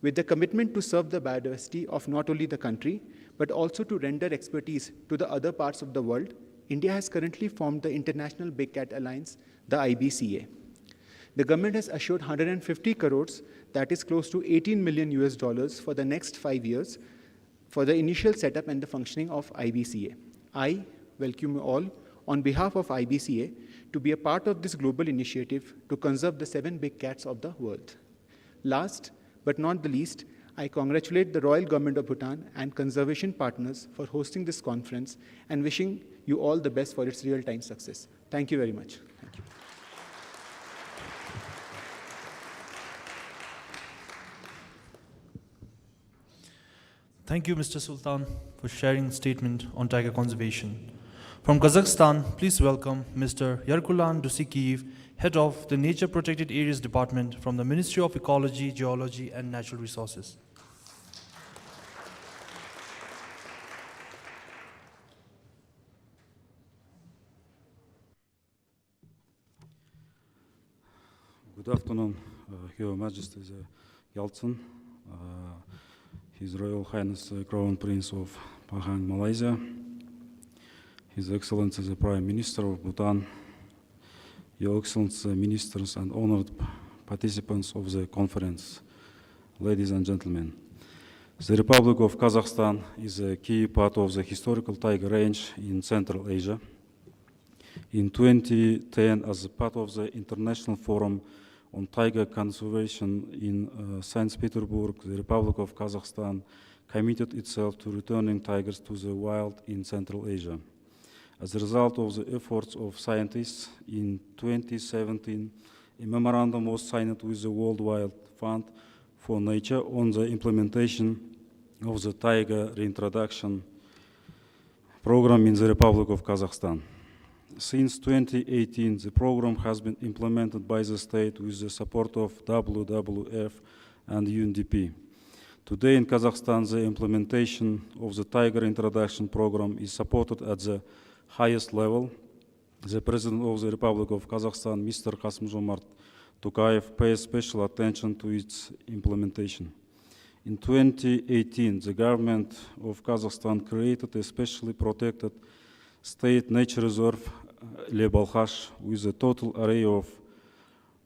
With the commitment to serve the biodiversity of not only the country, but also to render expertise to the other parts of the world, India has currently formed the International Big Cat Alliance, the IBCA. The government has assured 150 crores, that is close to $18 million US for the next 5 years, for the initial setup and the functioning of IBCA. I welcome you all on behalf of IBCA to be a part of this global initiative to conserve the 7 big cats of the world. Last but not the least, I congratulate the Royal Government of Bhutan and conservation partners for hosting this conference and wishing you all the best for its real-time success. Thank you very much. Thank you. Thank you, Mr. Sultan, for sharing a statement on tiger conservation. From Kazakhstan, please welcome Mr. Yarkulan Dusikiyev, Head of the Nature Protected Areas Department from the Ministry of Ecology, Geology, and Natural Resources. Good afternoon, Your Majesty the Yeltsin, His Royal Highness the Crown Prince of Pahang, Malaysia, His Excellency the Prime Minister of Bhutan, Your Excellency Ministers and honored participants of the conference, ladies and gentlemen. The Republic of Kazakhstan is a key part of the historical tiger range in Central Asia. in 2010 as a part of the International Forum on Tiger Conservation in St. Petersburg. The Republic of Kazakhstan committed itself to returning tigers to the wild in Central Asia. As a result of the efforts of scientists, in 2017, a memorandum was signed with the World Wide Fund for Nature on the implementation of the tiger reintroduction program in the Republic of Kazakhstan. Since 2018, the program has been implemented by the state with the support of WWF and UNDP. Today in Kazakhstan, the implementation of the tiger introduction program is supported at the highest level. The President of the Republic of Kazakhstan, Mr. 𝐓𝐻𝐶 𝐿 pays special attention to its implementation. In 2018, the government of Kazakhstan created a specially protected state nature reserve, 𝐓𝐢𝐺𝐻, with a total area of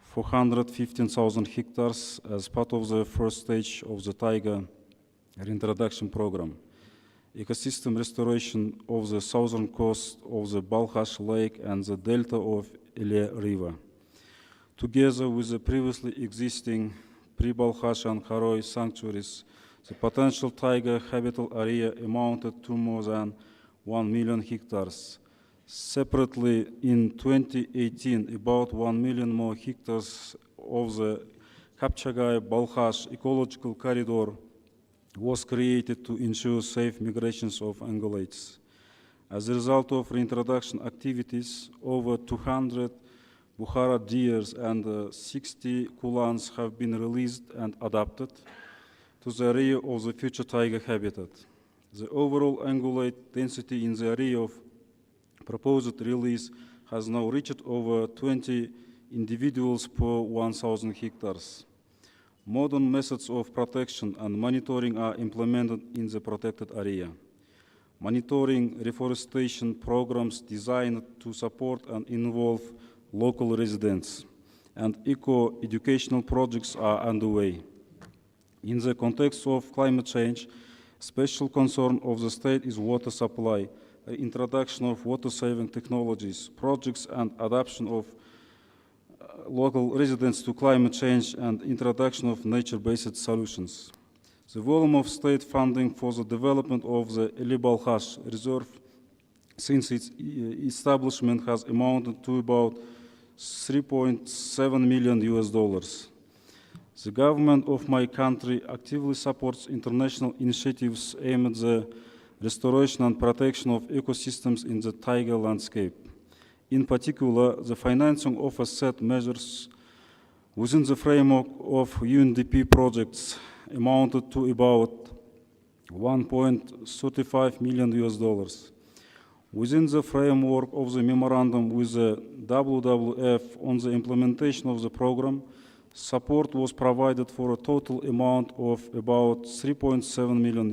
415,000 hectares as part of the first stage of the tiger reintroduction program. Ecosystem restoration of the southern coast of the Balkhash Lake and the delta of Ile River. Together with the previously existing pre-Balkhash and Kharoy sanctuaries, the potential tiger habitat area amounted to more than 1 million hectares. Separately, in 2018, about 1 million more hectares of the Kapchagay-Balkhash ecological corridor was created to ensure safe migrations of ungulates. As a result of reintroduction activities, over 200 Bukhara deers and 60 kulans have been released and adapted to the area of the future tiger habitat. The overall ungulate density in the area of proposed release has now reached over 20 individuals per 1,000 hectares. Modern methods of protection and monitoring are implemented in the protected area. Monitoring reforestation programs designed to support and involve local residents and eco-educational projects are underway. In the context of climate change, special concern of the state is water supply, the introduction of water-saving technologies, projects and adoption of local residents to climate change and introduction of nature-based solutions. The volume of state funding for the development of the 𝐓𝐺𝐻 reserve since its establishment has amounted to about $3.7 million. The government of my country actively supports international initiatives aimed at the restoration and protection of ecosystems in the tiger landscape. In particular, the financing of a set measures within the framework of UNDP projects amounted to about $1.35 million. Within the framework of the memorandum with the WWF on the implementation of the program, support was provided for a total amount of about $3.7 million.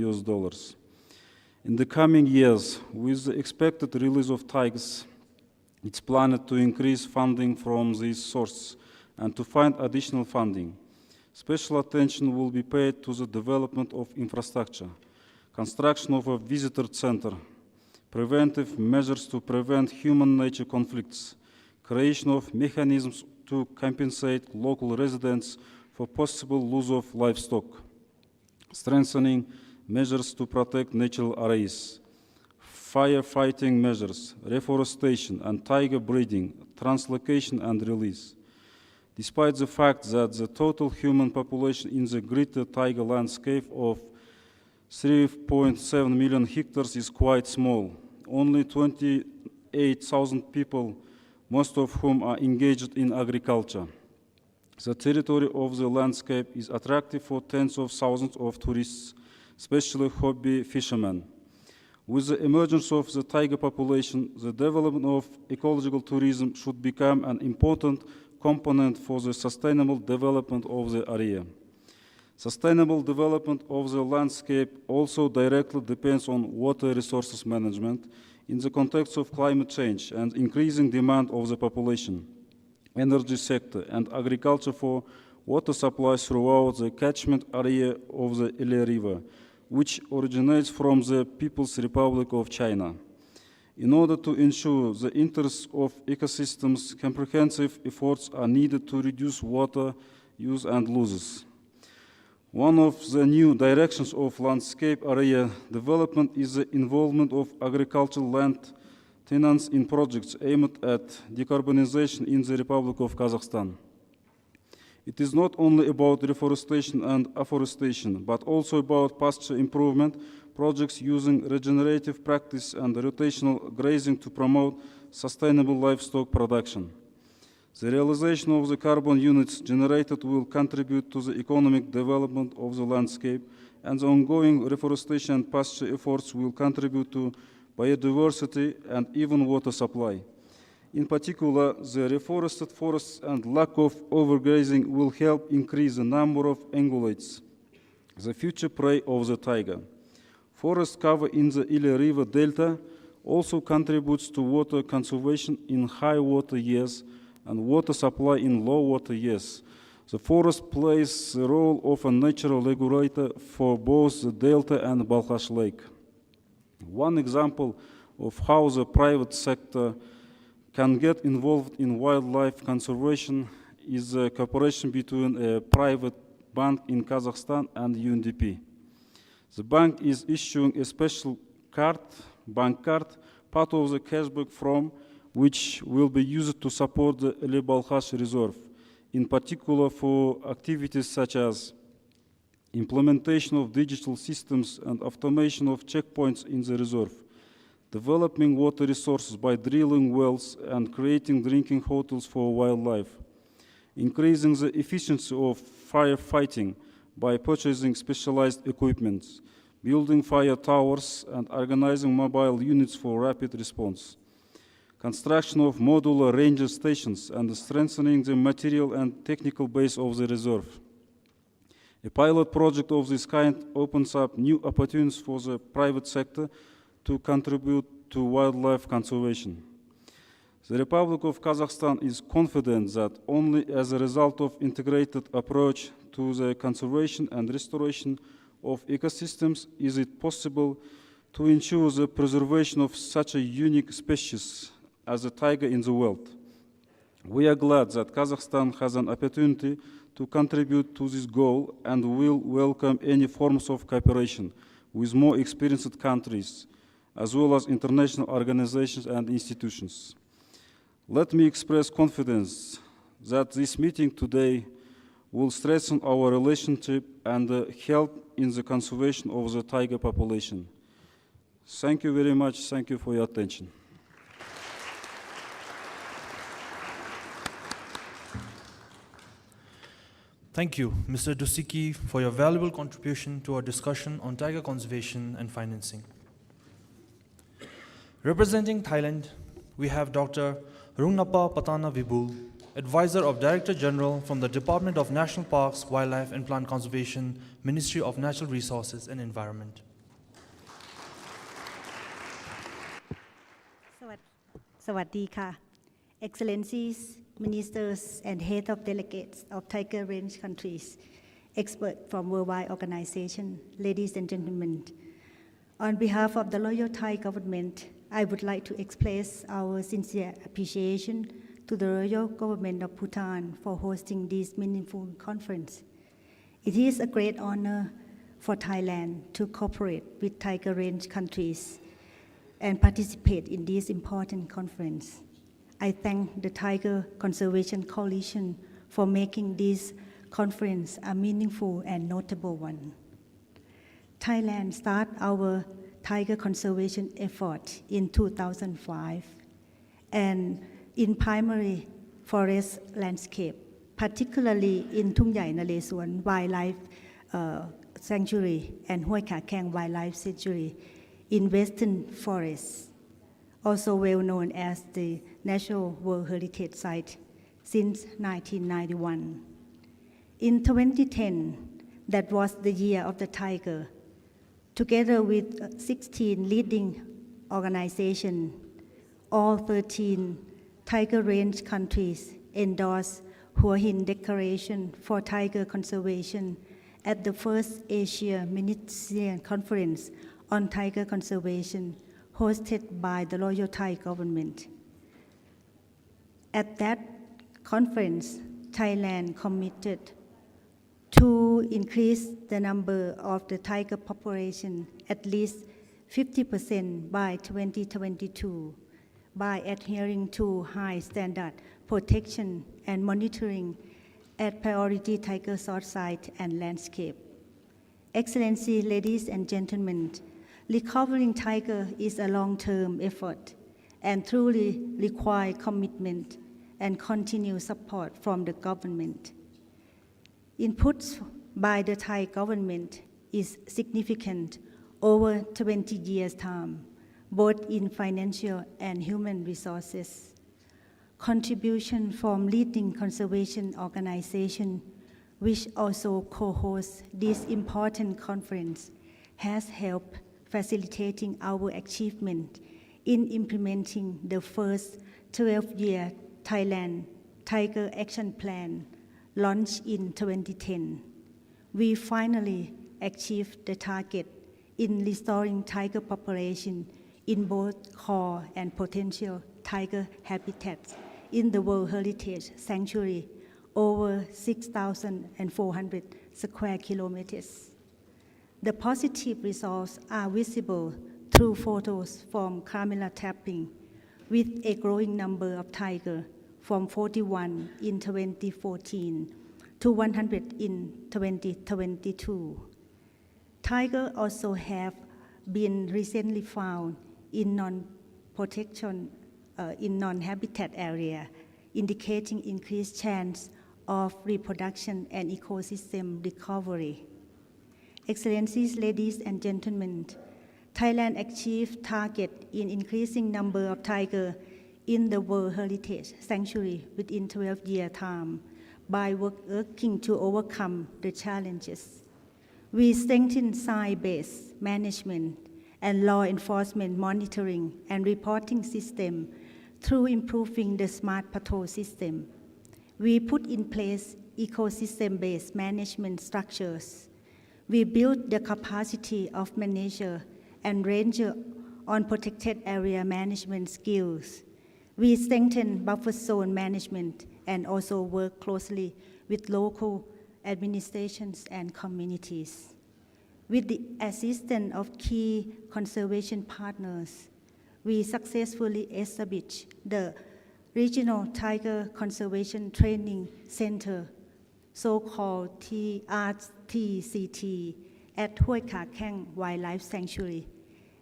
In the coming years, with the expected release of tigers, it's planned to increase funding from this source and to find additional funding. Special attention will be paid to the development of infrastructure, construction of a visitor center, preventive measures to prevent human-nature conflicts, creation of mechanisms to compensate local residents for possible loss of livestock, strengthening measures to protect natural areas, firefighting measures, reforestation and tiger breeding, translocation and release. Despite the fact that the total human population in the greater tiger landscape of 3.7 million hectares is quite small, only 28,000 people, most of whom are engaged in agriculture. The territory of the landscape is attractive for tens of thousands of tourists, especially hobby fishermen. With the emergence of the tiger population, the development of ecological tourism should become an important component for the sustainable development of the area. Sustainable development of the landscape also directly depends on water resources management in the context of climate change and increasing demand of the population, energy sector, and agriculture for water supply throughout the catchment area of the Ile River, which originates from the People's Republic of China. In order to ensure the interests of ecosystems, comprehensive efforts are needed to reduce water use and losses. One of the new directions of landscape area development is the involvement of agricultural land tenants in projects aimed at decarbonization in the Republic of Kazakhstan. It is not only about reforestation and afforestation, but also about pasture improvement projects using regenerative practice and rotational grazing to promote sustainable livestock production. The realization of the carbon units generated will contribute to the economic development of the landscape, and the ongoing reforestation and pasture efforts will contribute to biodiversity and even water supply. In particular, the reforested forests and lack of overgrazing will help increase the number of ungulates, the future prey of the tiger. Forest cover in the Ili River Delta also contributes to water conservation in high water years and water supply in low water years. The forest plays the role of a natural regulator for both the Delta and Balkhash Lake. One example of how the private sector can get involved in wildlife conservation is the cooperation between a private bank in Kazakhstan and UNDP. The bank is issuing a special card, bank card, part of the cashback from which will be used to support the Ili Balkhash Reserve, in particular for activities such as implementation of digital systems and automation of checkpoints in the reserve, developing water resources by drilling wells and creating drinking hotels for wildlife, increasing the efficiency of firefighting by purchasing specialized equipment, building fire towers and organizing mobile units for rapid response, construction of modular ranger stations and strengthening the material and technical base of the reserve. A pilot project of this kind opens up new opportunities for the private sector to contribute to wildlife conservation. The Republic of Kazakhstan is confident that only as a result of integrated approach to the conservation and restoration of ecosystems is it possible to ensure the preservation of such a unique species as the tiger in the world. We are glad that Kazakhstan has an opportunity to contribute to this goal and will welcome any forms of cooperation with more experienced countries, as well as international organizations and institutions. Let me express confidence that this meeting today will strengthen our relationship and help in the conservation of the tiger population. Thank you very much. Thank you for your attention. Thank you, Mr. 𝐓𝐡𝐞, for your valuable contribution to our discussion on tiger conservation and financing. Representing Thailand, we have Dr. Rungnapa Pattanavibul, Advisor of Director General from the Department of National Parks, Wildlife and Plant Conservation, Ministry of Natural Resources and Environment. Sawadee ka. Excellencies, ministers, and head of delegates of Tiger Range countries, experts from worldwide organizations, ladies and gentlemen. On behalf of the Royal Thai government, I would like to express our sincere appreciation to the Royal Government of Bhutan for hosting this meaningful conference. It is a great honor for Thailand to cooperate with Tiger Range countries and participate in this important conference. I thank the Tiger Conservation Coalition for making this conference a meaningful and notable one. Thailand started our tiger conservation effort in 2005, and in primary forest landscape, particularly in Tung Nhai Nalesuan Wildlife Sanctuary and 𝐓𝐢𝐿𝐼 Wildlife Sanctuary in Western Forests, also well known as the National World Heritage Site since 1991. In 2010, that was the year of the tiger. Together with 16 leading organizations, all 13 Tiger Range countries endorsed Hua Hin Declaration for Tiger Conservation at the first Asia Ministerial Conference on Tiger Conservation hosted by the Royal Thai government. At that conference, Thailand committed to increase the number of the tiger population at least 50% by 2022 by adhering to high standard protection and monitoring at priority tiger sort site and landscape. Excellency, ladies and gentlemen, recovering tiger is a long-term effort and truly requires commitment and continued support from the government. Inputs by the Thai government is significant over 20 years' time, both in financial and human resources. Contribution from leading conservation organizations, which also co-host this important conference, has helped facilitating our achievement in implementing the first 12-year Thailand Tiger Action Plan launched in 2010. We finally achieved the target in restoring tiger population in both core and potential tiger habitats in the World Heritage Sanctuary over 6,400 square kilometers. The positive results are visible through photos from camera tapping, with a growing number of tigers from 41 in 2014 to 100 in 2022. Tigers also have been recently found in non-habitat area, indicating increased chance of reproduction and ecosystem recovery. Excellencies, ladies and gentlemen, Thailand achieved target in increasing number of tigers in the World Heritage Sanctuary within 12-year time by working to overcome the challenges. We strengthen site-based management and law enforcement monitoring and reporting system through improving the smart patrol system. We put in place ecosystem-based management structures. We built the capacity of manager and ranger on protected area management skills. We strengthen buffer zone management and also work closely with local administrations and communities. With the assistance of key conservation partners, we successfully established the Regional Tiger Conservation Training Center, so-called RTCT, at 𝐓𝐢𝐾 Wildlife Sanctuary,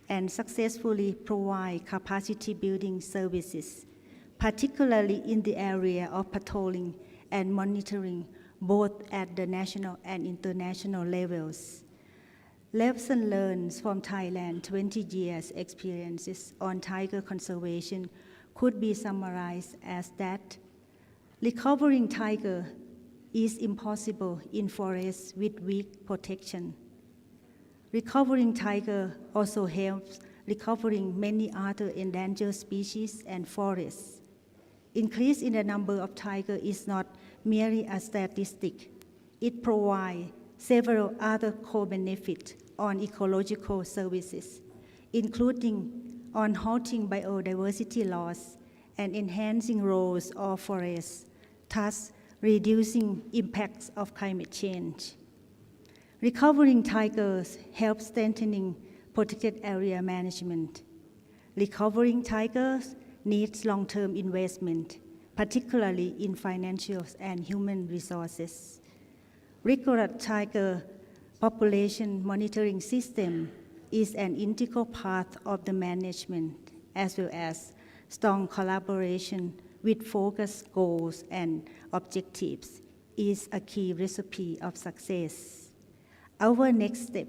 and successfully provide capacity building services, particularly in the area of patrolling and monitoring, both at the national and international levels. Lessons learned from Thailand's 20 years experiences on tiger conservation could be summarized as that recovering tiger is impossible in forests with weak protection. Recovering tiger also helps recovering many other endangered species and forests. Increase in the number of tigers is not merely a statistic. It provides several other co-benefits on ecological services, including on halting biodiversity loss and enhancing roles of forests, thus reducing impacts of climate change. Recovering tigers helps strengthening protected area management. Recovering tigers needs long-term investment, particularly in financial and human resources. Regular tiger population monitoring system is an integral part of the management, as well as strong collaboration with focused goals and objectives is a key recipe of success. Our next step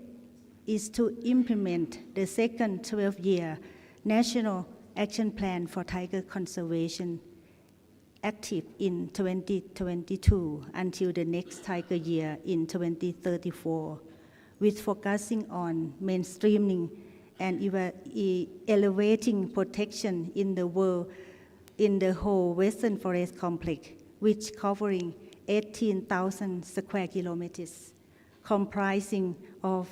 is to implement the second 12-year National Action Plan for Tiger Conservation, active in 2022 until the next tiger year in 2034, with focusing on mainstreaming and elevating protection in the whole Western Forest Complex, which covering 18,000 square kilometers, comprising of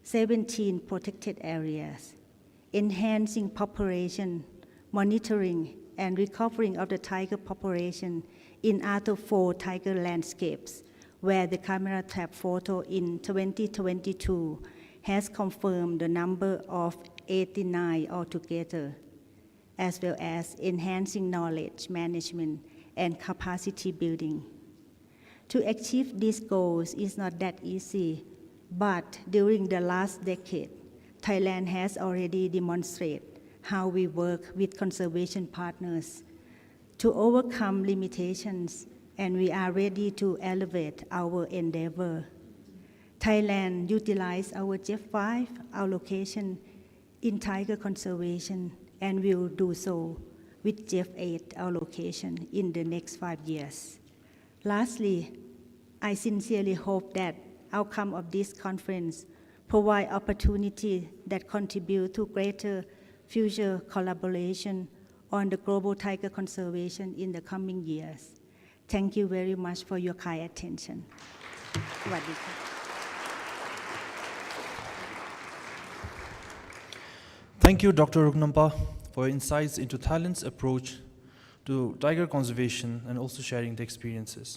17 protected areas. enhancing population, monitoring, and recovering of the tiger population in other 4 tiger landscapes, where the camera trap photo in 2022 has confirmed the number of 89 altogether, as well as enhancing knowledge management and capacity building. To achieve these goals is not that easy, but during the last decade, Thailand has already demonstrated how we work with conservation partners to overcome limitations, and we are ready to elevate our endeavor. Thailand utilized our 𝐴5 allocation in tiger conservation and will do so with 𝐴8 allocation in the next 5 years. Lastly, I sincerely hope that outcome of this conference provide opportunity that contribute to greater future collaboration on the global tiger conservation in the coming years. Thank you very much for your kind attention. สวัสดีค่ะ Thank you, Dr. Rugnampa, for your insights into Thailand's approach to tiger conservation and also sharing the experiences.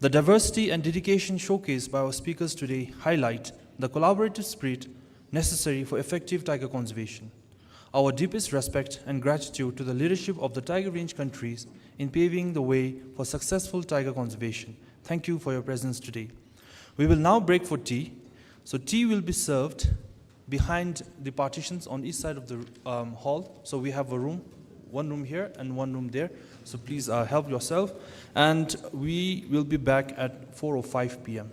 The diversity and dedication showcased by our speakers today highlight the collaborative spirit necessary for effective tiger conservation. Our deepest respect and gratitude to the leadership of the Tiger Range countries in paving the way for successful tiger conservation. Thank you for your presence today. We will now break for tea. So tea will be served behind the partitions on each side of the hall. So we have a room, one room here and one room there. So please help yourself. And we will be back at 4 or 5 p.m.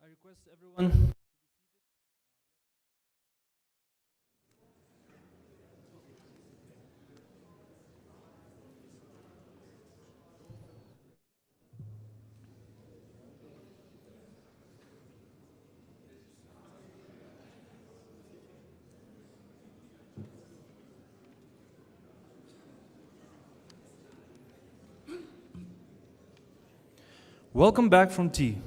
I request everyone. Welcome back from tea.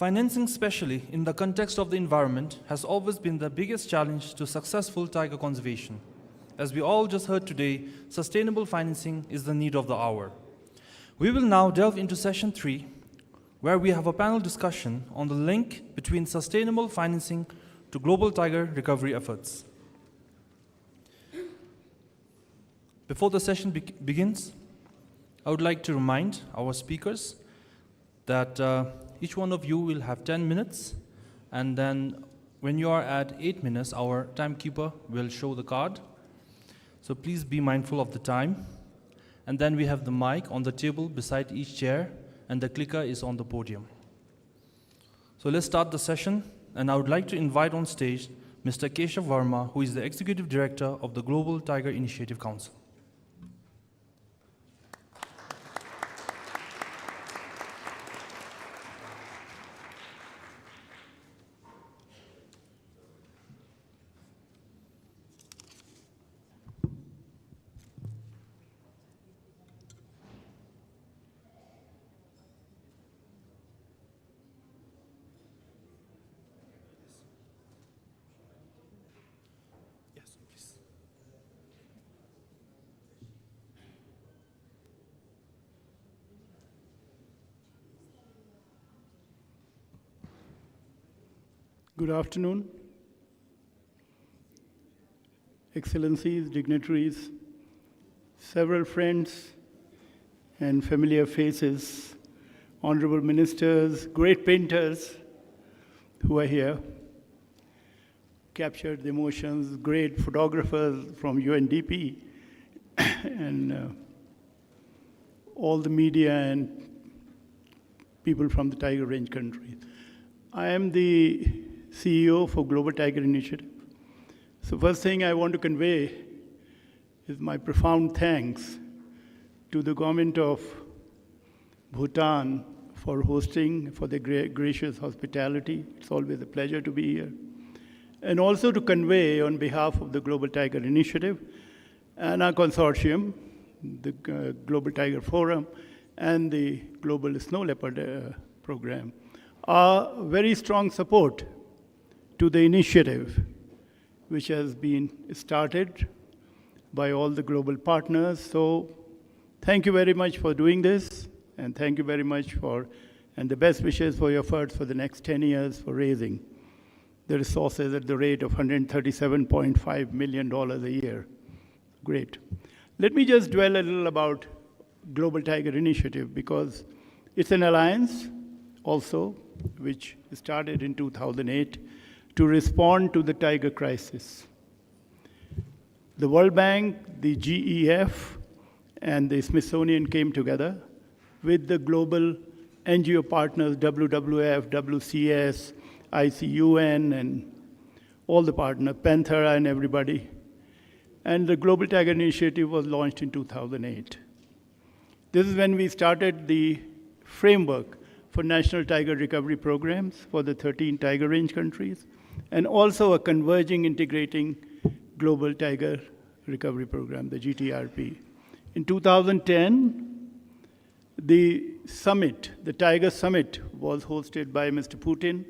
Financing, especially in the context of the environment, has always been the biggest challenge to successful tiger conservation. As we all just heard today, sustainable financing is the need of the hour. We will now delve into session 3, where we have a panel discussion on the link between sustainable financing to global tiger recovery efforts. Before the session begins, I would like to remind our speakers that each one of you will have 10 minutes, and then when you are at 8 minutes, our timekeeper will show the card. So please be mindful of the time. And then we have the mic on the table beside each chair, and the clicker is on the podium. So let's start the session, and I would like to invite on stage Mr. Keshav Verma, who is the Executive Director of the Global Tiger Initiative Council. Good afternoon, Excellencies, dignitaries, several friends and familiar faces, honorable ministers, great painters who are here, captured the emotions, great photographers from UNDP, and all the media and people from the Tiger Range countries. I am the CEO for Global Tiger Initiative. So first thing I want to convey is my profound thanks to the government of Bhutan for hosting, for their gracious hospitality. It's always a pleasure to be here. And also to convey on behalf of the Global Tiger Initiative and our consortium, the Global Tiger Forum and the Global Snow Leopard Program, our very strong support to the initiative, which has been started by all the global partners. So thank you very much for doing this, and thank you very much and the best wishes for your efforts for the next 10 years for raising the resources at the rate of $137.5 million a year. Great. Let me just dwell a little about Global Tiger Initiative, because it's an alliance also, which started in 2008 to respond to the tiger crisis. The World Bank, the GEF, and the Smithsonian came together with the global NGO partners, WWF, WCS, ICUN, and all the partners, Panthera and everybody. And the Global Tiger Initiative was launched in 2008. This is when we started the framework for national tiger recovery programs for the 13 tiger range countries, and also a converging, integrating global tiger recovery program, the GTRP. In 2010, the summit, the Tiger Summit, was hosted by Mr. Putin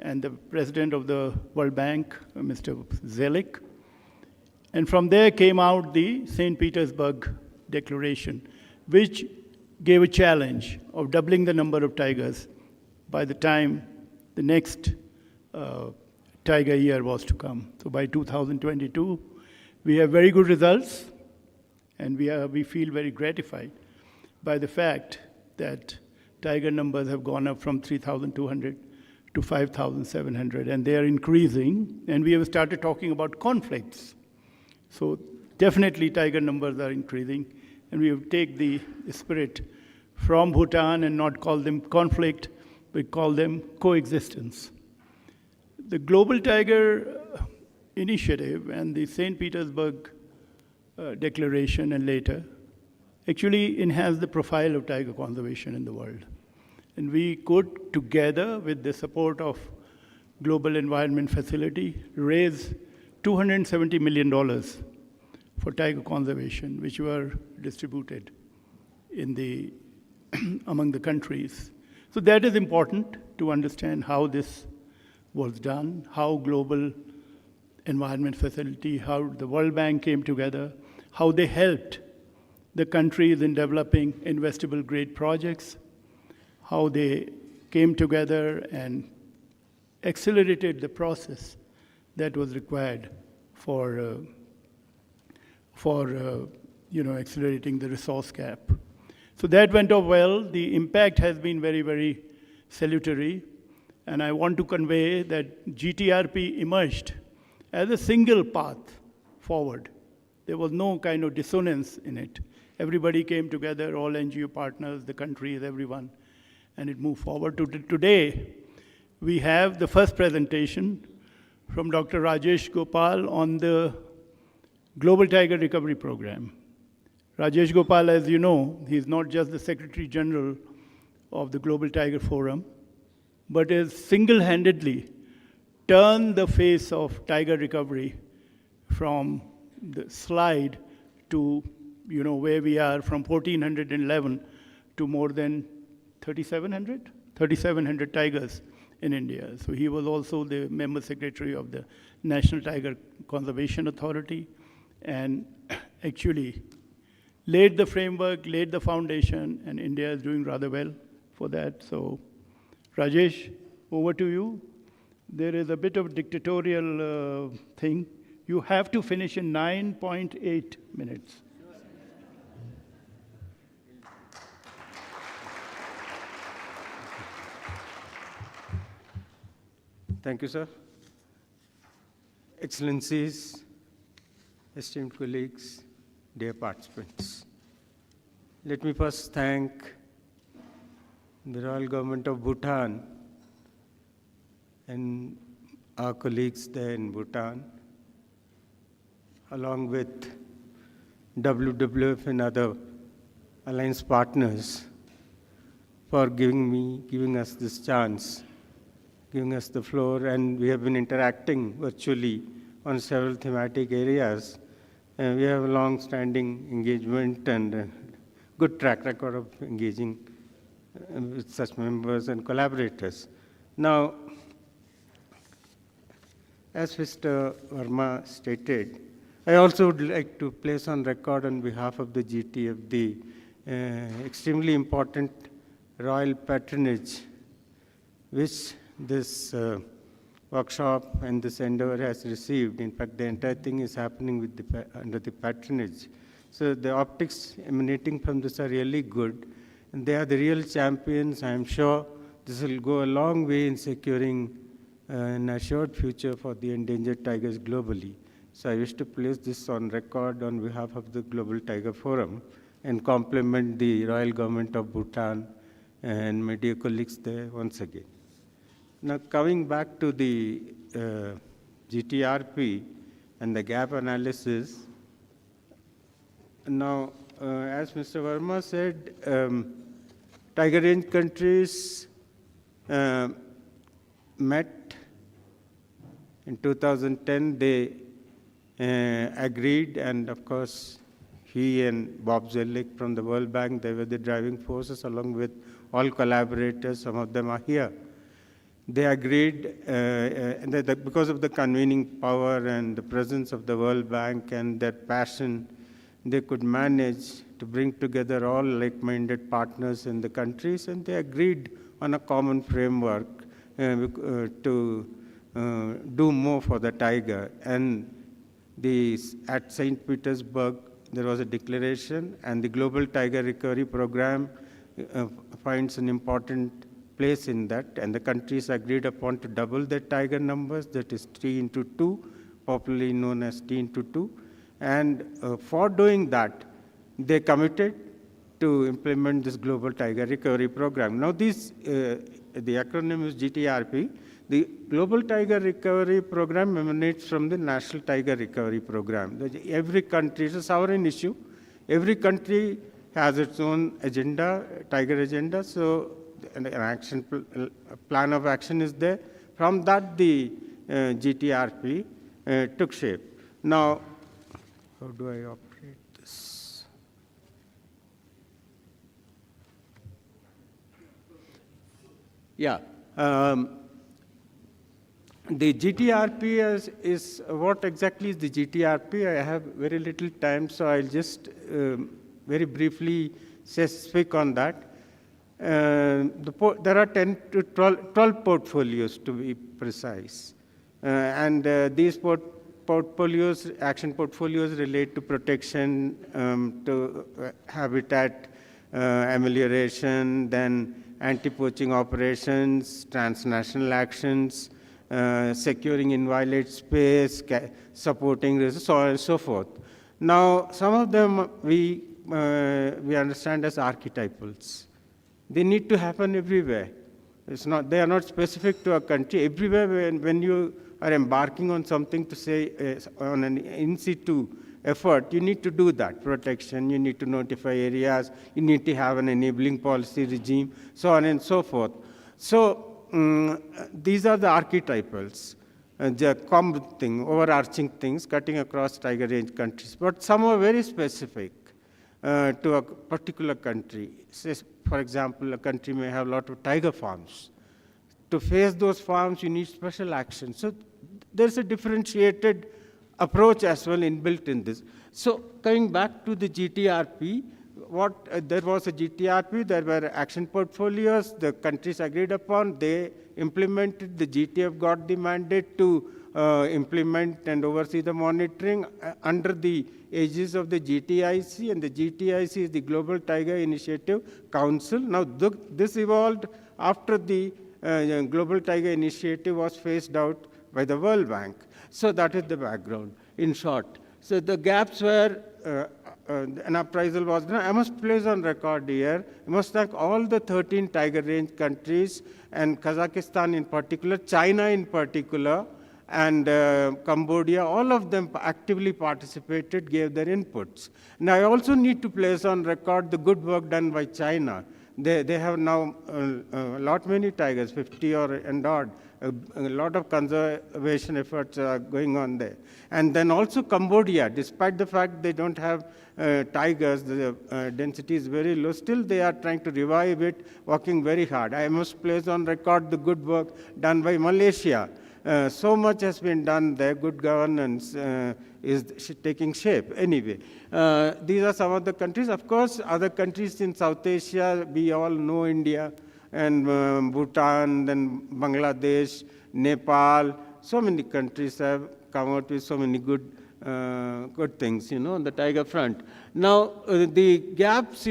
and the president of the World Bank, Mr. Zelik. And from there came out the St. Petersburg Declaration, which gave a challenge of doubling the number of tigers by the time the next tiger year was to come. So by 2022, we have very good results, and we feel very gratified by the fact that tiger numbers have gone up from 3,200 to 5,700, and they are increasing, and we have started talking about conflicts. So definitely tiger numbers are increasing, and we have taken the spirit from Bhutan and not call them conflict, but call them coexistence. The Global Tiger Initiative and the St. Petersburg Declaration and later actually enhance the profile of tiger conservation in the world. And we could, together with the support of Global Environment Facility, raise $270 million for tiger conservation, which were distributed in among the countries. So that is important to understand how this was done, how Global Environment Facility, how the World Bank came together, how they helped the countries in developing investable grade projects, how they came together and accelerated the process that was required for accelerating the resource gap. So that went off well. The impact has been very, very salutary. And I want to convey that GTRP emerged as a single path forward. There was no kind of dissonance in it. Everybody came together, all NGO partners, the countries, everyone, and it moved forward. Today, we have the first presentation from Dr. Rajesh Gopal on the Global Tiger Recovery Program. Rajesh Gopal, as you know, he's not just the Secretary General of the Global Tiger Forum, but has single-handedly turned the face of tiger recovery from the slide to where we are, from 1,411 to more than 3,700 tigers in India. So he was also the member secretary of the National Tiger Conservation Authority, and actually laid the framework, laid the foundation, and India is doing rather well for that. So Rajesh, over to you. There is a bit of dictatorial thing. You have to finish in 9.8 minutes. Thank you, sir. Excellencies, esteemed colleagues, dear participants. Let me first thank the Royal Government of Bhutan and our colleagues there in Bhutan, along with WWF and other alliance partners, for giving us this chance, giving us the floor, and we have been interacting virtually on several thematic areas. We have a long-standing engagement and a good track record of engaging with such members and collaborators. Now, as Mr. Verma stated, I also would like to place on record on behalf of the GTF the extremely important royal patronage which this workshop and this endeavor has received. In fact, the entire thing is happening with under the patronage. So the optics emanating from this are really good, and they are the real champions. I am sure this will go a long way in securing an assured future for the endangered tigers globally. So I wish to place this on record on behalf of the Global Tiger Forum and compliment the Royal Government of Bhutan and my dear colleagues there once again. Now, coming back to the GTRP and the gap analysis, now, as Mr. Verma said, Tiger Range countries met in 2010. They agreed, and of course, he and Bob Zoellick from the World Bank, they were the driving forces along with all collaborators. Some of them are here. They agreed, and that because of the convening power and the presence of the World Bank and their passion, they could manage to bring together all like-minded partners in the countries, and they agreed on a common framework to do more for the tiger. And at St. Petersburg, there was a declaration, and the Global Tiger Recovery Program finds an important place in that, and the countries agreed upon to double their tiger numbers, that is 3 into 2, popularly known as T into 2. And for doing that, they committed to implement this Global Tiger Recovery Program. Now, the acronym is GTRP. The Global Tiger Recovery Program emanates from the National Tiger Recovery Program. Every country, it's a sovereign issue. Every country has its own agenda, tiger agenda, so an action plan of action is there. From that, the GTRP took shape. Now, how do I operate this? Yeah. The GTRP is what exactly is the GTRP? I have very little time, so I'll just very briefly speak on that. There are 10 to 12 portfolios, to be precise. And these portfolios, action portfolios, relate to protection, to habitat amelioration, then anti-poaching operations, transnational actions, securing inviolate space, supporting, so on and so forth. Now, some of them we understand as archetypals. They need to happen everywhere. They are not specific to a country. Everywhere when you are embarking on something to say, on an in situ effort, you need to do that. Protection, you need to notify areas, you need to have an enabling policy regime, so on and so forth. So these are the archetypals, the common thing, overarching things cutting across tiger range countries. But some are very specific to a particular country. Say, for example, a country may have a lot of tiger farms. To face those farms, you need special action. So there's a differentiated approach as well inbuilt in this. So coming back to the GTRP, there was a GTRP, there were action portfolios, the countries agreed upon, they implemented, the GTF got the mandate to implement and oversee the monitoring under the aegis of the GTIC, and the GTIC is the Global Tiger Initiative Council. Now this evolved after the Global Tiger Initiative was phased out by the World Bank. So that is the background, in short. So the gaps were, an appraisal was done. I must place on record here, I must thank all the 13 tiger range countries, and Kazakhstan in particular, China in particular, and Cambodia, all of them actively participated, gave their inputs. Now I also need to place on record the good work done by China. They have now many tigers, 50 and odd. A lot of conservation efforts are going on there. And then also Cambodia, despite the fact they don't have tigers, the density is very low, still they are trying to revive it, working very hard. I must place on record the good work done by Malaysia. So much has been done there, good governance is taking shape. Anyway, these are some of the countries. Of course, other countries in South Asia, we all know India, and Bhutan, then Bangladesh, Nepal, so many countries have come out with so many good things, on the tiger front. Now, the gaps,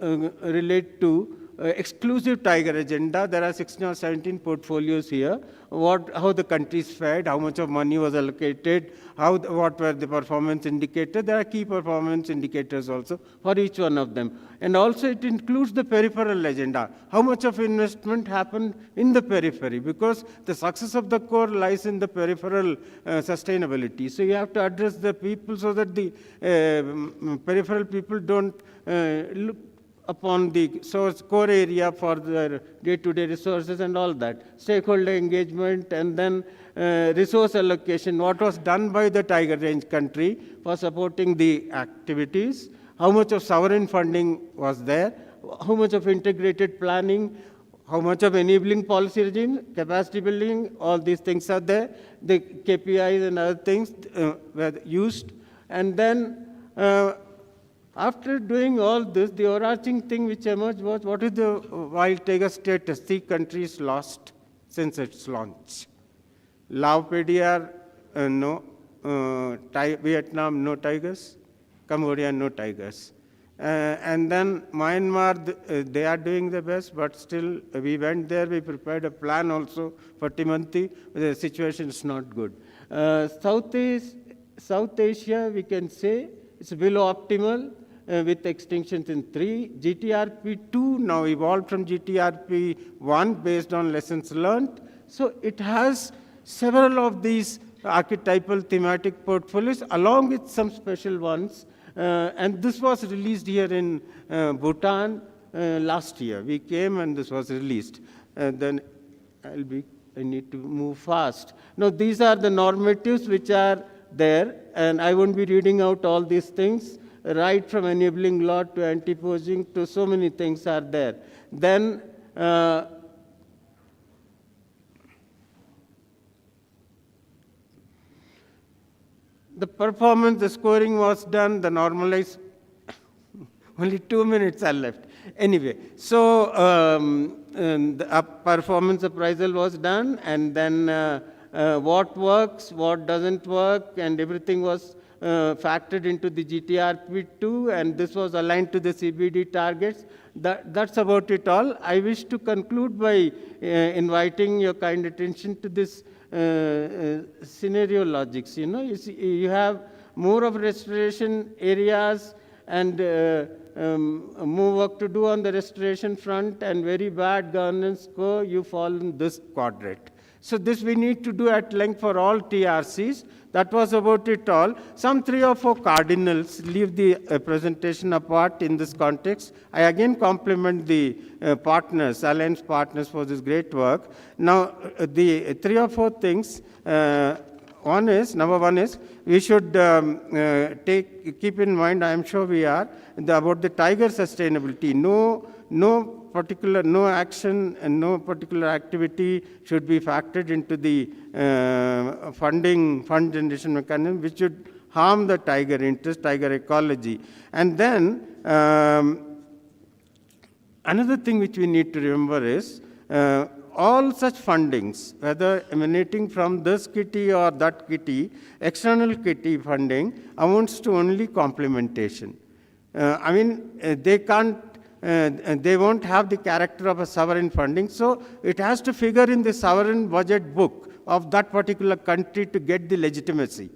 relate to exclusive tiger agenda. There are 16 or 17 portfolios here. How the countries fared, how much of money was allocated, what were the performance indicators. There are key performance indicators also for each one of them. And also it includes the peripheral agenda. How much of investment happened in the periphery, because the success of the core lies in the peripheral sustainability. So you have to address the people so that the peripheral people don't look upon the core area for their day-to-day resources and all that. Stakeholder engagement, and then resource allocation, what was done by the tiger range country for supporting the activities, how much of sovereign funding was there, how much of integrated planning, how much of enabling policy regime, capacity building, all these things are there. The KPIs and other things were used. And then after doing all this, the overarching thing which emerged was, what is the wild tiger status 3 countries lost since its launch? Laos, PDR, no. Vietnam, no tigers. Cambodia, no tigers. And then Myanmar, they are doing the best, but still we went there, we prepared a plan also for Timothy, the situation is not good. South Asia, we can say, it's below optimal. With extinctions in 3. GTRP2 now evolved from GTRP1 based on lessons learned. So it has several of these archetypal thematic portfolios along with some special ones. And this was released here in Bhutan last year. We came and this was released. Then I need to move fast. Now these are the normatives which are there, and I won't be reading out all these things. Right from enabling law to anti-poaching to so many things are there. Then the performance, the scoring was done, the normalized, only 2 minutes are left. Anyway, so the performance appraisal was done, and then what works, what doesn't work, and everything was factored into the GTRP2, and this was aligned to the CBD targets. That's about it all. I wish to conclude by inviting your kind attention to this scenario logics. You know, you have more of restoration areas and more work to do on the restoration front and very bad governance you fall in this quadrant. So this we need to do at length for all TRCs. That was about it all. Some 3 or 4 cardinals leave the presentation apart in this context. I again compliment the partners, alliance partners for this great work. Now, the 3 or 4 things, number one is, we should keep in mind, I am sure we are, about the tiger sustainability. No action and no particular activity should be factored into the fund generation mechanism, which should harm the tiger interest, tiger ecology. And then another thing which we need to remember is all such fundings, whether emanating from this kitty or that kitty, external kitty funding amounts to only complementation. They can't. They won't have the character of a sovereign funding, so it has to figure in the sovereign budget book of that particular country to get the legitimacy.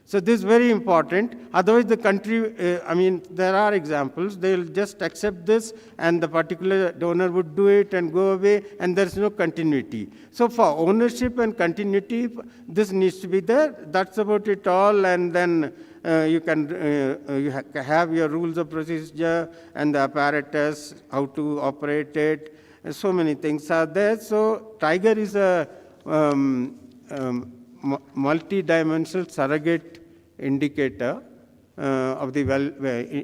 So this is very important. Otherwise, the country, there are examples, they'll just accept this and the particular donor would do it and go away, and there's no continuity. So for ownership and continuity, this needs to be there. That's about it all. And then you can have your rules of procedure and the apparatus, how to operate it. And so many things are there. So Tiger is a multi-dimensional surrogate indicator of the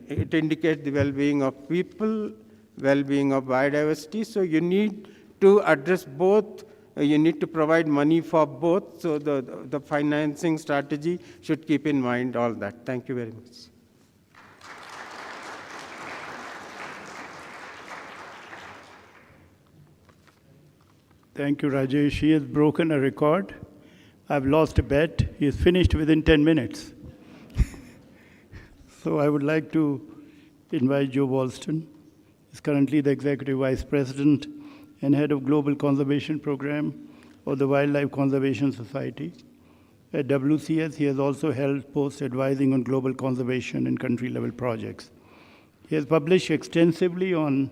it indicates the well-being of people, well-being of biodiversity. So you need to address both. You need to provide money for both. So the financing strategy should keep in mind all that. Thank you very much. Thank you, Rajesh. He has broken a record. I've lost a bet. He is finished within 10 minutes. So I would like to invite Joe Walston. He's currently the Executive Vice President and Head of Global Conservation Program of the Wildlife Conservation Society. At WCS, he has also held posts advising on global conservation and country-level projects. He has published extensively on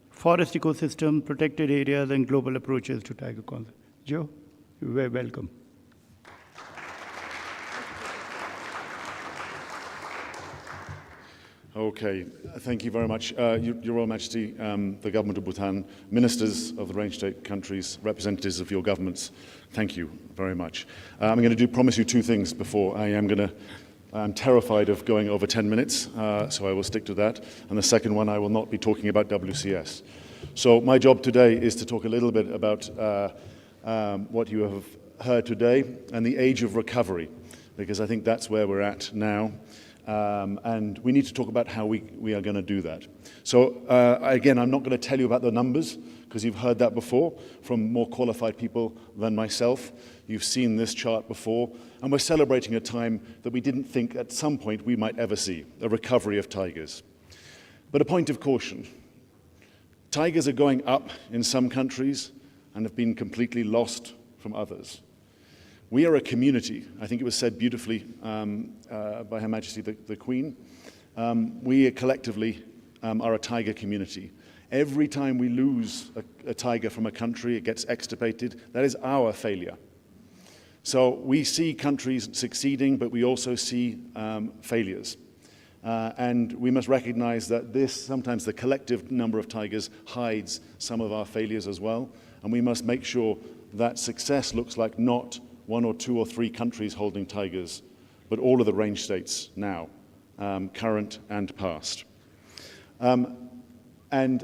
forest ecosystem, protected areas, and global approaches to tiger conservation. Joe, you're very welcome. Okay, thank you very much. Your Royal Majesty, the Government of Bhutan, ministers of the range state countries, representatives of your governments, thank you very much. I'm going to promise you 2 things before I'm terrified of going over 10 minutes, so I will stick to that. And the second one, I will not be talking about WCS. So my job today is to talk a little bit about what you have heard today and the age of recovery, because I think that's where we're at now. And we need to talk about how we are going to do that. So again, I'm not going to tell you about the numbers, because you've heard that before from more qualified people than myself. You've seen this chart before, and we're celebrating a time that we didn't think at some point we might ever see, a recovery of tigers. But a point of caution. Tigers are going up in some countries and have been completely lost from others. We are a community. I think it was said beautifully by Her Majesty the Queen. We collectively are a tiger community. Every time we lose a tiger from a country, it gets extirpated. That is our failure. So we see countries succeeding, but we also see failures. And we must recognize that sometimes the collective number of tigers hides some of our failures as well. And we must make sure that success looks like not 1 or 2 or 3 countries holding tigers, but all of the range states now, current and past. And I'm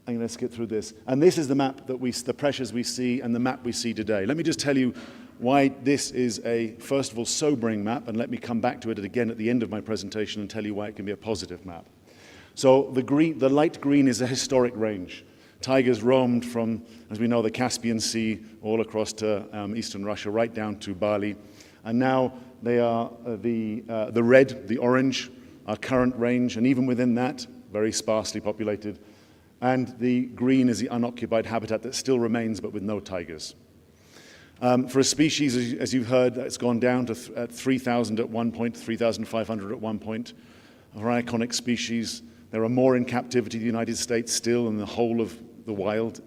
going to skip through this. And this is the map the pressures we see and the map we see today. Let me just tell you why this is first of all, sobering map, and let me come back to it again at the end of my presentation and tell you why it can be a positive map. So the light green is a historic range. Tigers roamed from, as we know, the Caspian Sea all across to eastern Russia, right down to Bali. And now they are the red, the orange, our current range, and even within that, very sparsely populated, and the green is the unoccupied habitat that still remains but with no tigers. For a species, as you've heard, it's gone down to 3,000 at one point, 3,500 at one point. For iconic species, there are more in captivity in the United States still in the whole of the wild.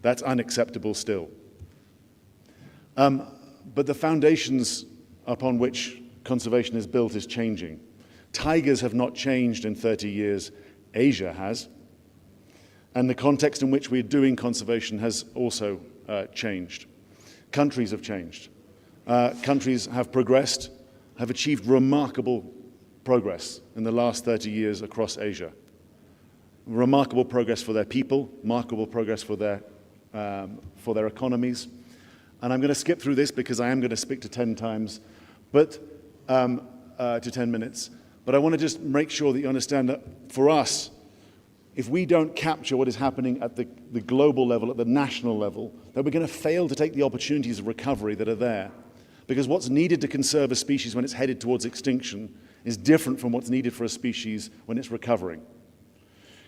That's unacceptable still. But the foundations upon which conservation is built is changing. Tigers have not changed in 30 years, Asia has. And the context in which we're doing conservation has also changed. Countries have changed. Countries have progressed, have achieved remarkable progress in the last 30 years across Asia. Remarkable progress for their people, remarkable progress for their economies. And I'm going to skip through this because I am going to speak to 10 times, but to 10 minutes. But I want to just make sure that you understand that for us, if we don't capture what is happening at the global level, at the national level, that we're going to fail to take the opportunities of recovery that are there. Because what's needed to conserve a species when it's headed towards extinction is different from what's needed for a species when it's recovering.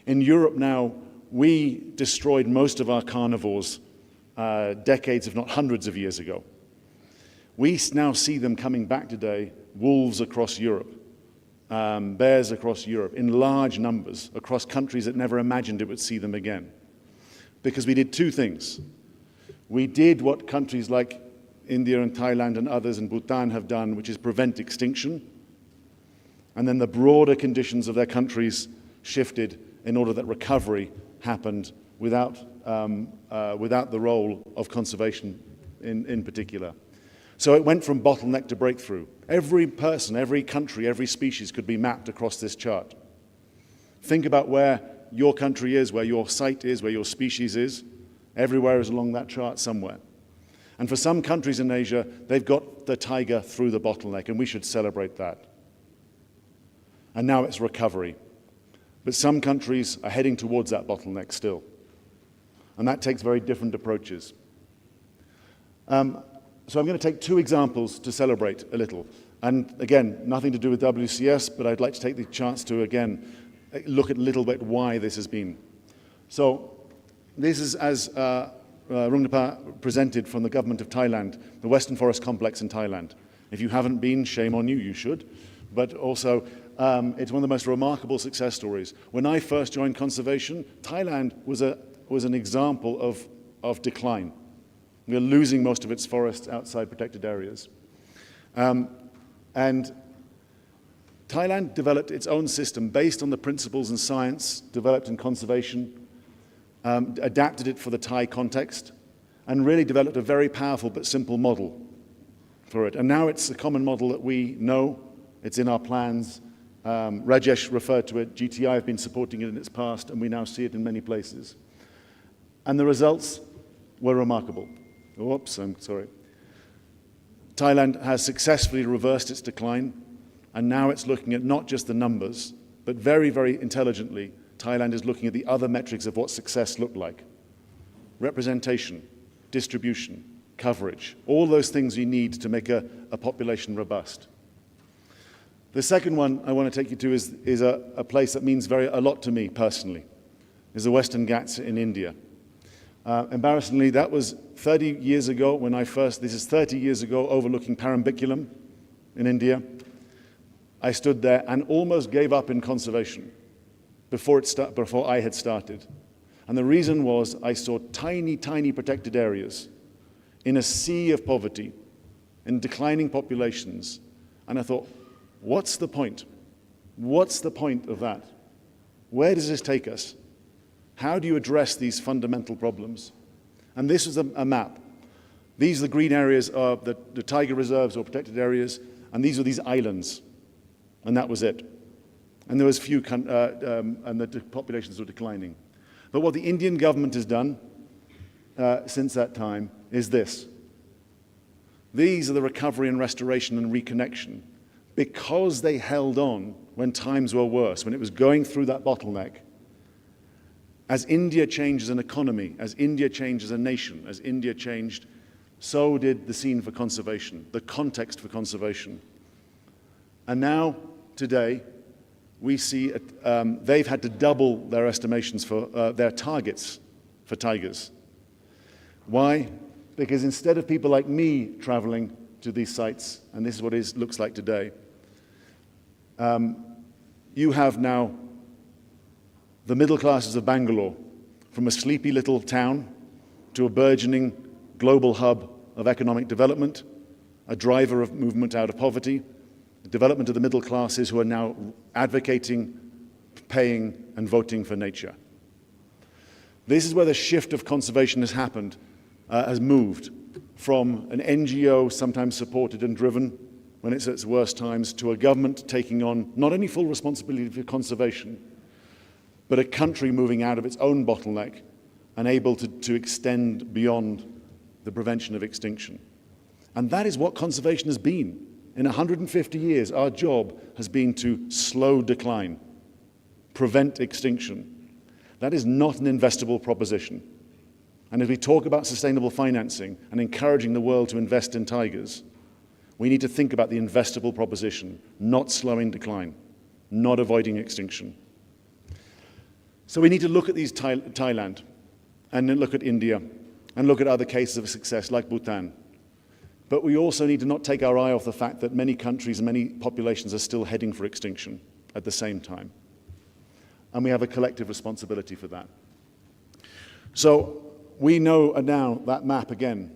In Europe now, we destroyed most of our carnivores decades, if not hundreds of years ago. We now see them coming back today, wolves across Europe. Bears across Europe in large numbers across countries that never imagined it would see them again. Because we did two things. We did what countries like India and Thailand and others and Bhutan have done, which is prevent extinction. And then the broader conditions of their countries shifted in order that recovery happened without the role of conservation in particular. So it went from bottleneck to breakthrough. Every person, every country, every species could be mapped across this chart. Think about where your country is, where your site is, where your species is. Everywhere is along that chart somewhere. And for some countries in Asia, they've got the tiger through the bottleneck, and we should celebrate that. And now it's recovery. But some countries are heading towards that bottleneck still. And that takes very different approaches. So I'm going to take two examples to celebrate a little. And again, nothing to do with WCS, but I'd like to take the chance to, again, look at a little bit why this has been. So this is as Rungnapa presented from the government of Thailand, the Western Forest Complex in Thailand. If you haven't been, shame on you, you should. But also, it's one of the most remarkable success stories. When I first joined conservation, Thailand was an example of decline. We're losing most of its forests outside protected areas. And Thailand developed its own system based on the principles and science developed in conservation, adapted it for the Thai context, and really developed a very powerful but simple model for it. And now it's a common model that we know. It's in our plans. Rajesh referred to it. GTI have been supporting it in its past, and we now see it in many places. And the results were remarkable. Oops, I'm sorry. Thailand has successfully reversed its decline, and now it's looking at not just the numbers, but very, very intelligently, Thailand is looking at the other metrics of what success looked like. Representation, distribution, coverage, all those things you need to make a population robust. The second one I want to take you to is a place that means a lot to me personally, is the Western Ghats in India. Embarrassingly, that was 30 years ago when this is 30 years ago, overlooking Parambiculum in India. I stood there and almost gave up in conservation before I had started. And the reason was I saw tiny, tiny protected areas in a sea of poverty, in declining populations. And I thought, what's the point? What's the point of that? Where does this take us? How do you address these fundamental problems? And this was a map. These are the green areas of the tiger reserves or protected areas, and these are these islands. And that was it. And there was few, and the populations were declining. But what the Indian government has done since that time is this. These are the recovery and restoration and reconnection. Because they held on when times were worse, when it was going through that bottleneck. As India changed as an economy, as India changed as a nation, as India changed, so did the scene for conservation, the context for conservation. And now, today, we see they've had to double their estimations for their targets for tigers. Why? Because instead of people like me traveling to these sites, and this is what it looks like today, you have now the middle classes of Bangalore, from a sleepy little town to a burgeoning global hub of economic development, a driver of movement out of poverty, the development of the middle classes who are now advocating, paying, and voting for nature. This is where the shift of conservation has happened, has moved from an NGO, sometimes supported and driven when it's at its worst times, to a government taking on not only full responsibility for conservation, but a country moving out of its own bottleneck and able to extend beyond the prevention of extinction. And that is what conservation has been. In 150 years, our job has been to slow decline, prevent extinction. That is not an investable proposition. And as we talk about sustainable financing and encouraging the world to invest in tigers, we need to think about the investable proposition, not slowing decline, not avoiding extinction. So we need to look at these Thailand, and then look at India, and look at other cases of success like Bhutan. But we also need to not take our eye off the fact that many countries and many populations are still heading for extinction at the same time. And we have a collective responsibility for that. So we know now, that map again,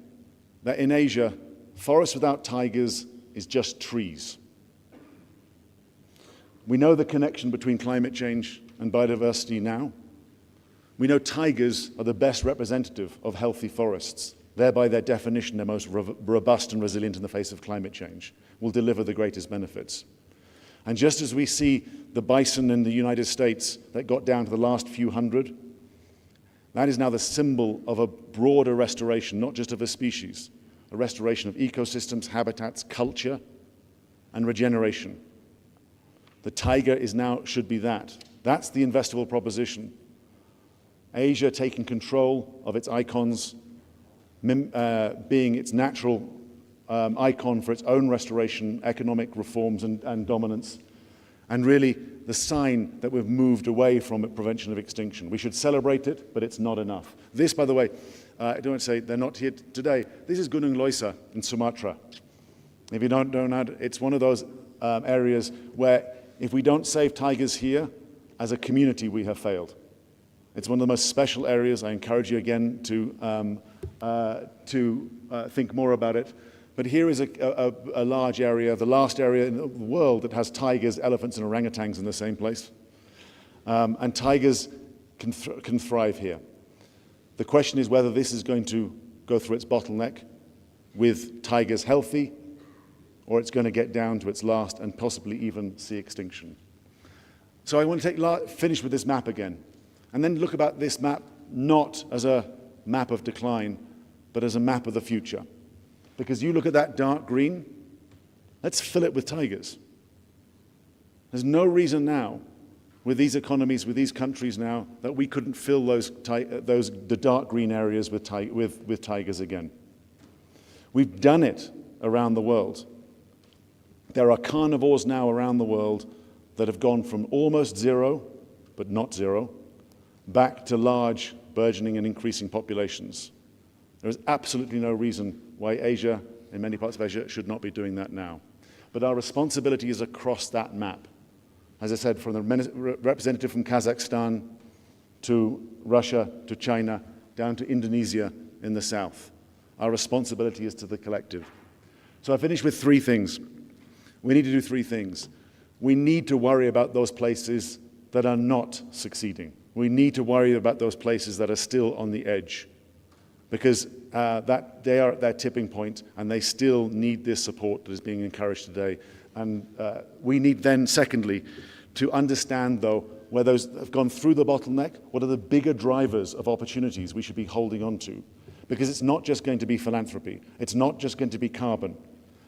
that in Asia, forest without tigers is just trees. We know the connection between climate change and biodiversity now. We know tigers are the best representative of healthy forests. Thereby, their definition, they're most robust and resilient in the face of climate change, will deliver the greatest benefits. And just as we see the bison in the United States that got down to the last few hundred, that is now the symbol of a broader restoration, not just of a species, a restoration of ecosystems, habitats, culture, and regeneration. The tiger is now, should be that. That's the investable proposition. Asia taking control of its icons, being its natural icon for its own restoration, economic reforms and dominance, and really the sign that we've moved away from prevention of extinction. We should celebrate it, but it's not enough. This, by the way, I don't want to say they're not here today. This is Gunung Loisa in Sumatra. If you don't know, it's one of those areas where if we don't save tigers here, as a community we have failed. It's one of the most special areas. I encourage you again to think more about it. But here is a large area, the last area in the world that has tigers, elephants, and orangutans in the same place. And tigers can thrive here. The question is whether this is going to go through its bottleneck with tigers healthy, or it's going to get down to its last and possibly even see extinction. So I want to finish with this map again, and then look about this map not as a map of decline, but as a map of the future. Because you look at that dark green, let's fill it with tigers. There's no reason now, with these economies, with these countries now, that we couldn't fill the dark green areas with tigers again. We've done it around the world. There are carnivores now around the world that have gone from almost zero, but not zero, back to large, burgeoning and increasing populations. There is absolutely no reason why Asia, in many parts of Asia, should not be doing that now. But our responsibility is across that map. As I said, from the representative from Kazakhstan to Russia to China, down to Indonesia in the south. Our responsibility is to the collective. So I finish with three things. We need to do three things. We need to worry about those places that are not succeeding. We need to worry about those places that are still on the edge, because they are at their tipping point and they still need this support that is being encouraged today. And we need then, secondly, to understand, though, where those have gone through the bottleneck, what are the bigger drivers of opportunities we should be holding on to? Because it's not just going to be philanthropy. It's not just going to be carbon.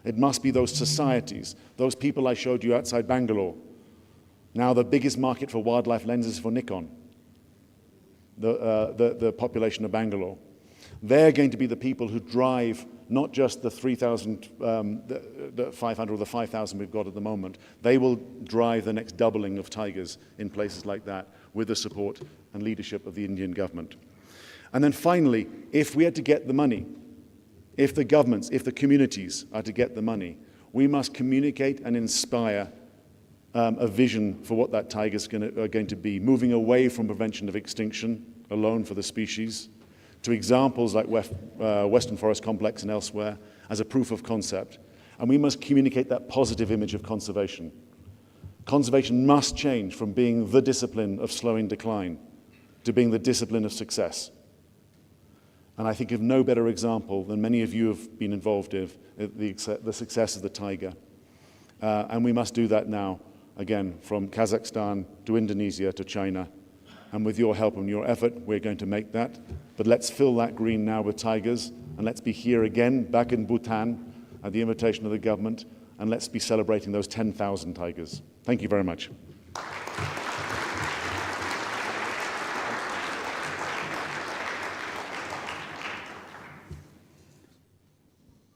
It must be those societies, those people I showed you outside Bangalore. Now the biggest market for wildlife lenses for Nikon, the population of Bangalore. They're going to be the people who drive not just the 3,000, the 500 or the 5,000 we've got at the moment. They will drive the next doubling of tigers in places like that with the support and leadership of the Indian government. And then finally, if we are to get the money, if the governments, if the communities are to get the money, we must communicate and inspire a vision for what that tiger is going to be, moving away from prevention of extinction alone for the species, to examples like Western Forest Complex and elsewhere as a proof of concept. And we must communicate that positive image of conservation. Conservation must change from being the discipline of slowing decline to being the discipline of success. And I think of no better example than many of you have been involved in the success of the tiger. And we must do that now, again, from Kazakhstan to Indonesia to China. And with your help and your effort, we're going to make that. But let's fill that green now with tigers, and let's be here again, back in Bhutan, at the invitation of the government, and let's be celebrating those 10,000 tigers. Thank you very much.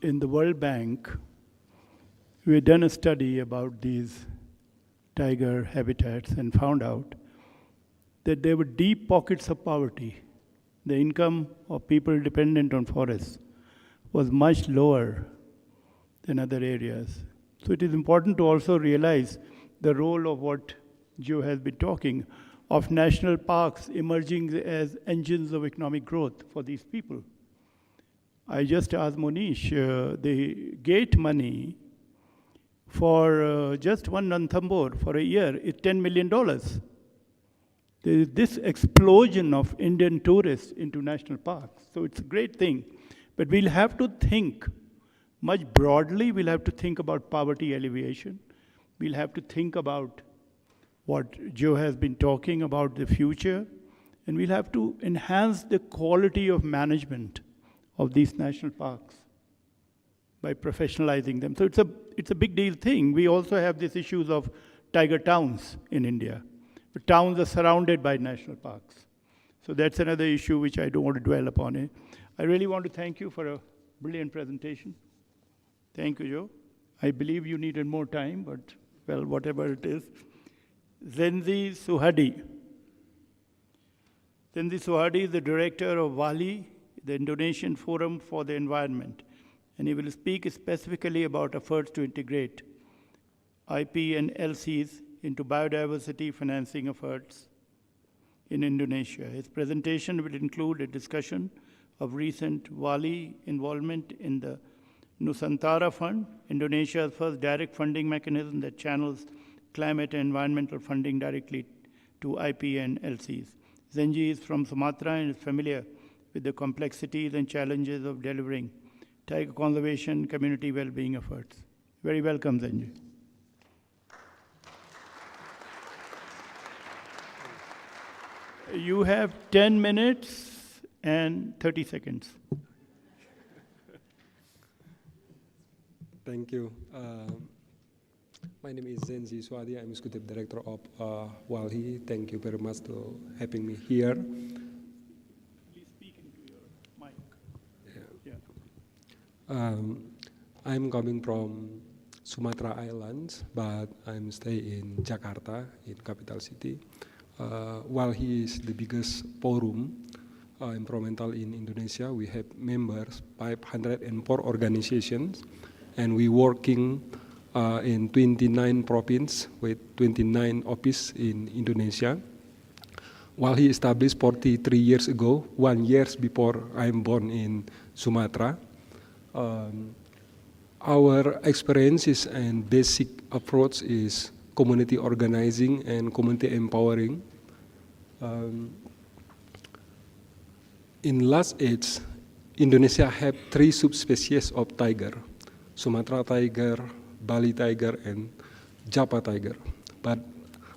In the World Bank, we've done a study about these tiger habitats and found out that there were deep pockets of poverty. The income of people dependent on forests was much lower than other areas. So it is important to also realize the role of what Joe has been talking of national parks emerging as engines of economic growth for these people. I just asked Monish, the gate money for just one Ranthambore for a year is $10 million. There is this explosion of Indian tourists into national parks. So it's a great thing. But we'll have to think much broadly. We'll have to think about poverty alleviation. We'll have to think about what Joe has been talking about, the future. And we'll have to enhance the quality of management of these national parks by professionalizing them. So it's a big deal thing. We also have these issues of tiger towns in India. The towns are surrounded by national parks. So that's another issue which I don't want to dwell upon it. I really want to thank you for a brilliant presentation. Thank you, Joe. I believe you needed more time, but, well, whatever it is. Zenzi Suhadi. Zenzi Suhadi is the director of WALI, the Indonesian Forum for the Environment, and he will speak specifically about efforts to integrate IP and LCs into biodiversity financing efforts in Indonesia. His presentation will include a discussion of recent WALI involvement in the Nusantara Fund, Indonesia's first direct funding mechanism that channels climate and environmental funding directly to IP and LCs. Zenji is from Sumatra and is familiar with the complexities and challenges of delivering tiger conservation, community well-being efforts. Very welcome, Zenji. You have 10 minutes and 30 seconds. Thank you. My name is Zenzi Swadi. I'm Executive Director of WALI. Thank you very much for having me here. Please speak into your mic. Yeah. I'm coming from Sumatra Islands, but I'm staying in Jakarta, in capital city. WALI is the biggest forum environmental in Indonesia. We have members, 504 organizations, and we working in 29 provinces with 29 offices in Indonesia. WALI established 43 years ago, 1 year before I'm born in Sumatra. Our experiences and basic approach is community organizing and community empowering. In last age, Indonesia have 3 subspecies of tiger: Sumatra tiger, Bali tiger, and Java tiger. But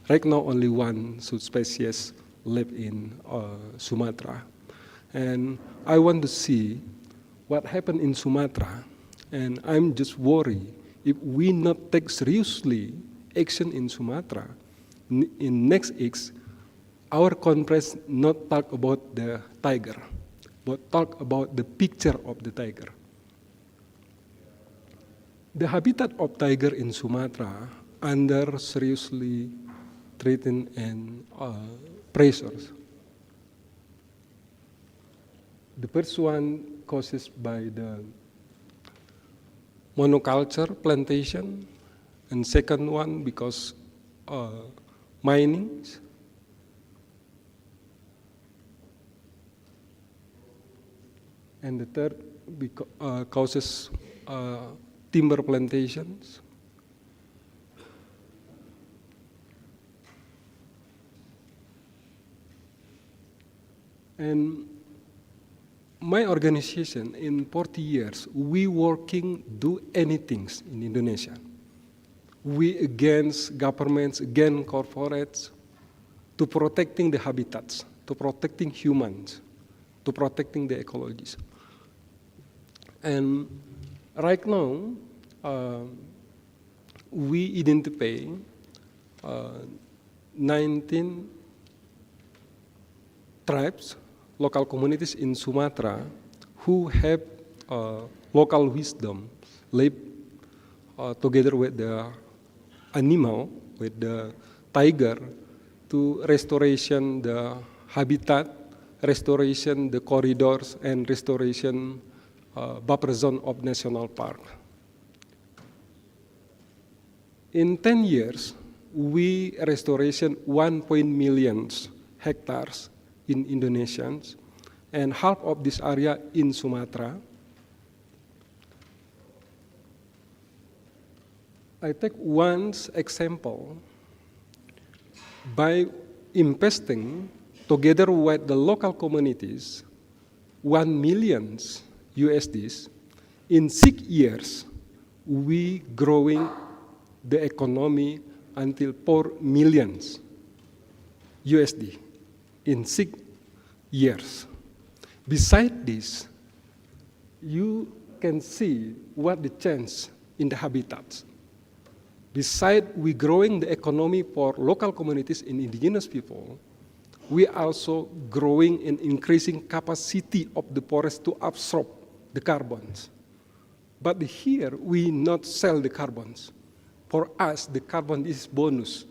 right now, only 1 subspecies live in Sumatra. And I want to see what happened in Sumatra. And I'm just worried if we not take seriously action in Sumatra, in next age, our conference not talk about the tiger. but talk about the picture of the tiger. The habitat of tiger in Sumatra under seriously threatened and pressures. The first one causes by the monoculture plantation, and second one because mining. And the third causes timber plantations. And my organization, in 40 years, we working do anything in Indonesia. We against governments, against corporates, to protecting the habitats, to protecting humans, to protecting the ecologies. And right now, we identify 19 tribes, local communities in Sumatra who have local wisdom, live together with the animal, with the tiger, to restoration the habitat, restoration the corridors, and restoration buffer zone of national park. In 10 years, we restoration 1 million hectares in Indonesia, and half of this area in Sumatra. I take one example. By investing together with the local communities, $1 million USDs, in 6 years, we growing the economy until 4 million USD in 6 years. Besides this, you can see what the change in the habitats. Besides we growing the economy for local communities and indigenous people, we also growing and increasing capacity of the forest to absorb the carbons. But here we not sell the carbons. For us, the carbon is bonus.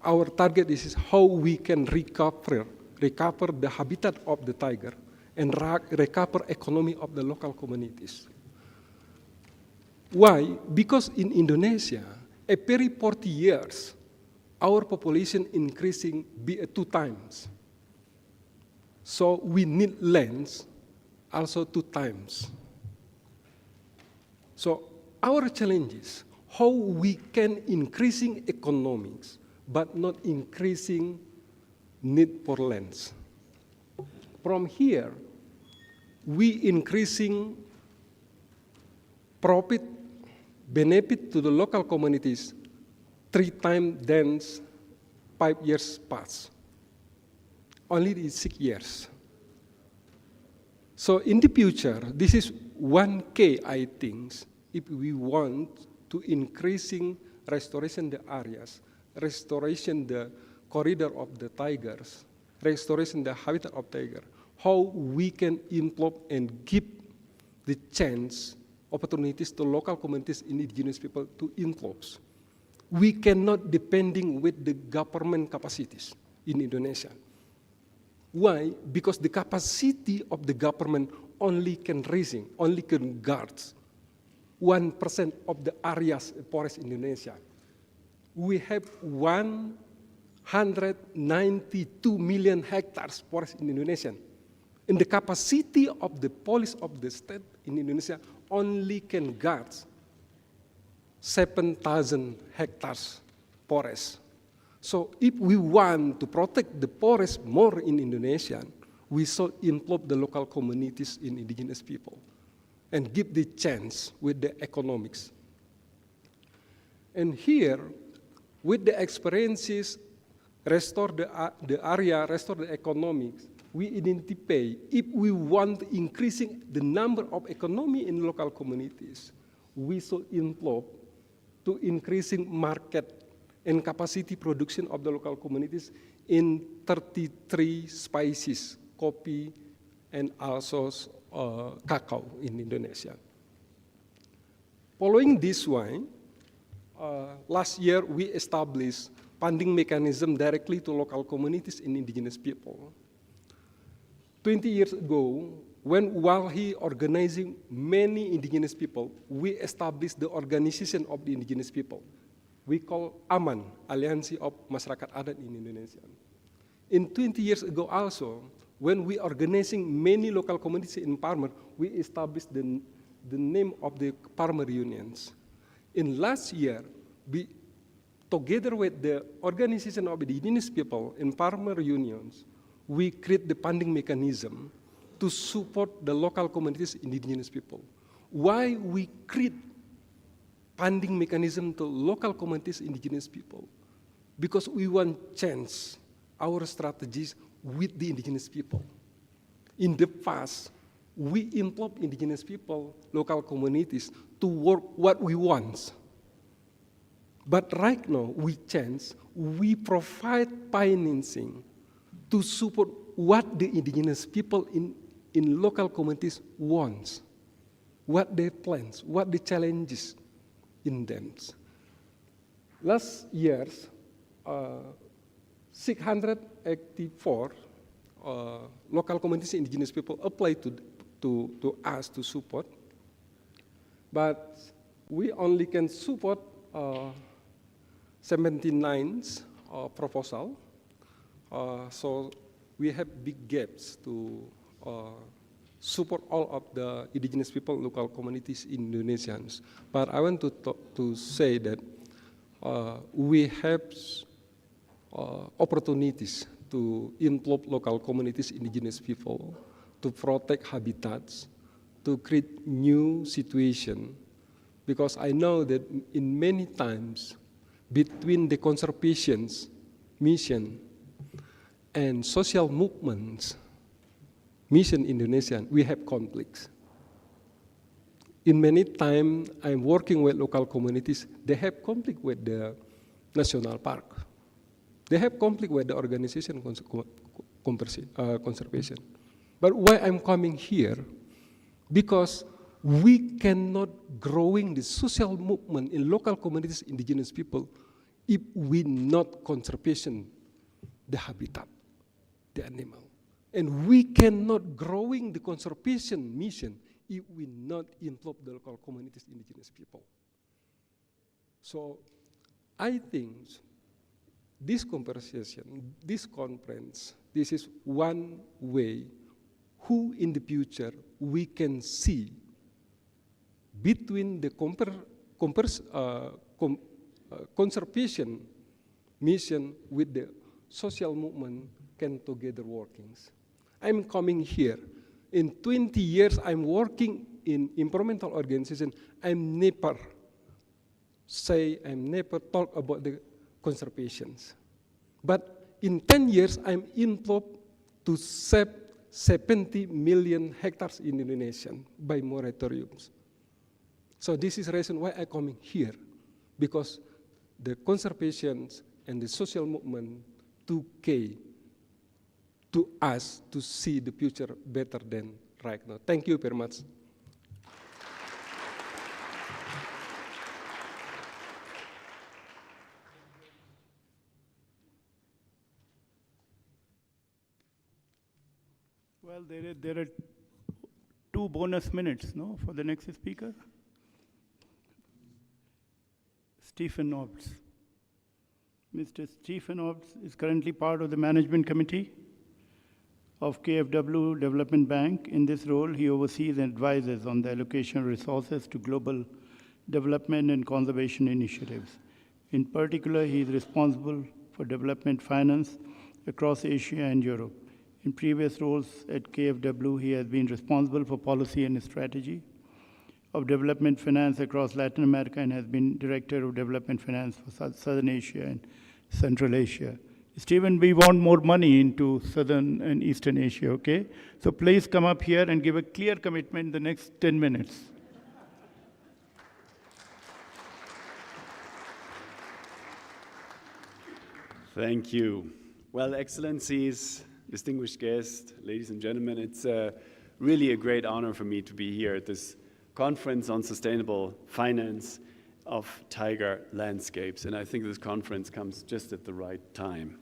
Our target is how we can recover the habitat of the tiger and recover economy of the local communities. Why? Because in Indonesia, every 40 years, our population increasing by 2 times. So we need lands also 2 times. So our challenge is how we can increasing economics, but not increasing need for lands. From here, we increasing profit, benefit to the local communities 3 times than 5 years past. Only in 6 years. So in the future, this is one key, I think, if we want to increasing restoration the areas, restoration the corridor of the tigers, restoration the habitat of tiger, how we can improve and give the chance, opportunities to local communities and indigenous people to influence. We cannot depending with the government capacities in Indonesia. Why? Because the capacity of the government only can guard 1% of the areas forest in Indonesia. We have 192 million hectares forest in Indonesia. And the capacity of the police of the state in Indonesia only can guard 7,000 hectares forest. So if we want to protect the forest more in Indonesia, we should involve the local communities in indigenous people and give the chance with the economics. And here, with the experiences, restore the area, restore the economics, we identify if we want increasing the number of economy in local communities, we should involve to increasing market and capacity production of the local communities in 33 species, coffee, and also cacao in Indonesia. Following this one, last year we established funding mechanism directly to local communities and indigenous people. 20 years ago, while he organizing many indigenous people, we established the organization of the indigenous people. We call AMAN, Aliansi of Masyarakat Adat in Indonesia. In 20 years ago also, when we organizing many local communities in farmer, we established the name of the farmer unions. In last year, we, together with the organization of the indigenous people in farmer unions, we create the funding mechanism to support the local communities, indigenous people. Why we create funding mechanism to local communities, indigenous people? Because we want change our strategies with the indigenous people. In the past, we employ indigenous people, local communities, to work what we want. But right now, we change, we provide financing to support what the indigenous people in local communities want, what their plans, what the challenges in them. Last year, 684 local communities, indigenous people applied to us to support, but we only can support 79 proposal. So we have big gaps to support all of the indigenous people, local communities, Indonesians. But I want to say that we have opportunities to involve local communities, indigenous people, to protect habitats, to create new situation. Because I know that in many times, between the conservation mission and social movements, mission Indonesian, we have conflicts. In many times, I'm working with local communities, they have conflict with the national park. They have conflict with the organization conservation. But why I'm coming here? Because we cannot growing the social movement in local communities, indigenous people, if we not conservation the habitat, the animal. And we cannot growing the conservation mission if we not involve the local communities, indigenous people. So I think this conversation, this conference, this is one way who in the future we can see between the conservation mission with the social movement can together workings. I'm coming here. In 20 years, I'm working in environmental organization. I'm never talk about the conservations. But in 10 years, I'm involved to save 70 million hectares in Indonesia by moratoriums. So this is the reason why I'm coming here, because the conservations and the social movement to us to see the future better than right now. Thank you very much. Well, there are 2 bonus minutes, no, for the next speaker. Stephen Obbs. Mr. Stephen Obbs is currently part of the management committee of KfW Development Bank. In this role, he oversees and advises on the allocation of resources to global development and conservation initiatives. In particular, he is responsible for development finance across Asia and Europe. In previous roles at KfW, he has been responsible for policy and strategy of development finance across Latin America and has been Director of Development Finance for Southern Asia and Central Asia. Stephen, we want more money into Southern and Eastern Asia, okay? So please come up here and give a clear commitment in the next 10 minutes. Thank you. Well, Excellencies, distinguished guests, ladies and gentlemen, it's really a great honor for me to be here at this conference on sustainable finance of tiger landscapes, and I think this conference comes just at the right time.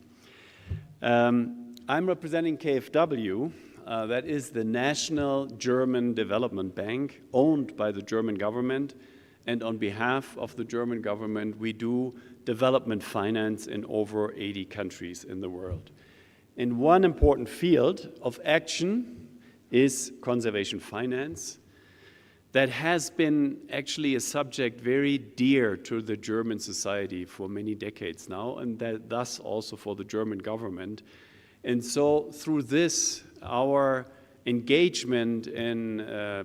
I'm representing KfW, that is the National German Development Bank, owned by the German government, and on behalf of the German government, we do development finance in over 80 countries in the world. And one important field of action is conservation finance. That has been actually a subject very dear to the German society for many decades now, and that thus also for the German government. And so through this, our engagement in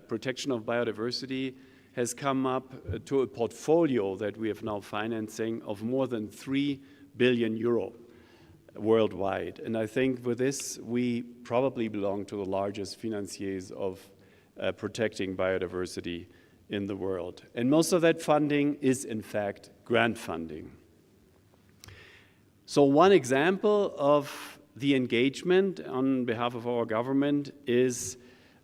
protection of biodiversity has come up to a portfolio that we have now financing of more than 3 billion euro worldwide. And I think with this, we probably belong to the largest financiers of protecting biodiversity in the world. And most of that funding is, in fact, grant funding. So one example of the engagement on behalf of our government is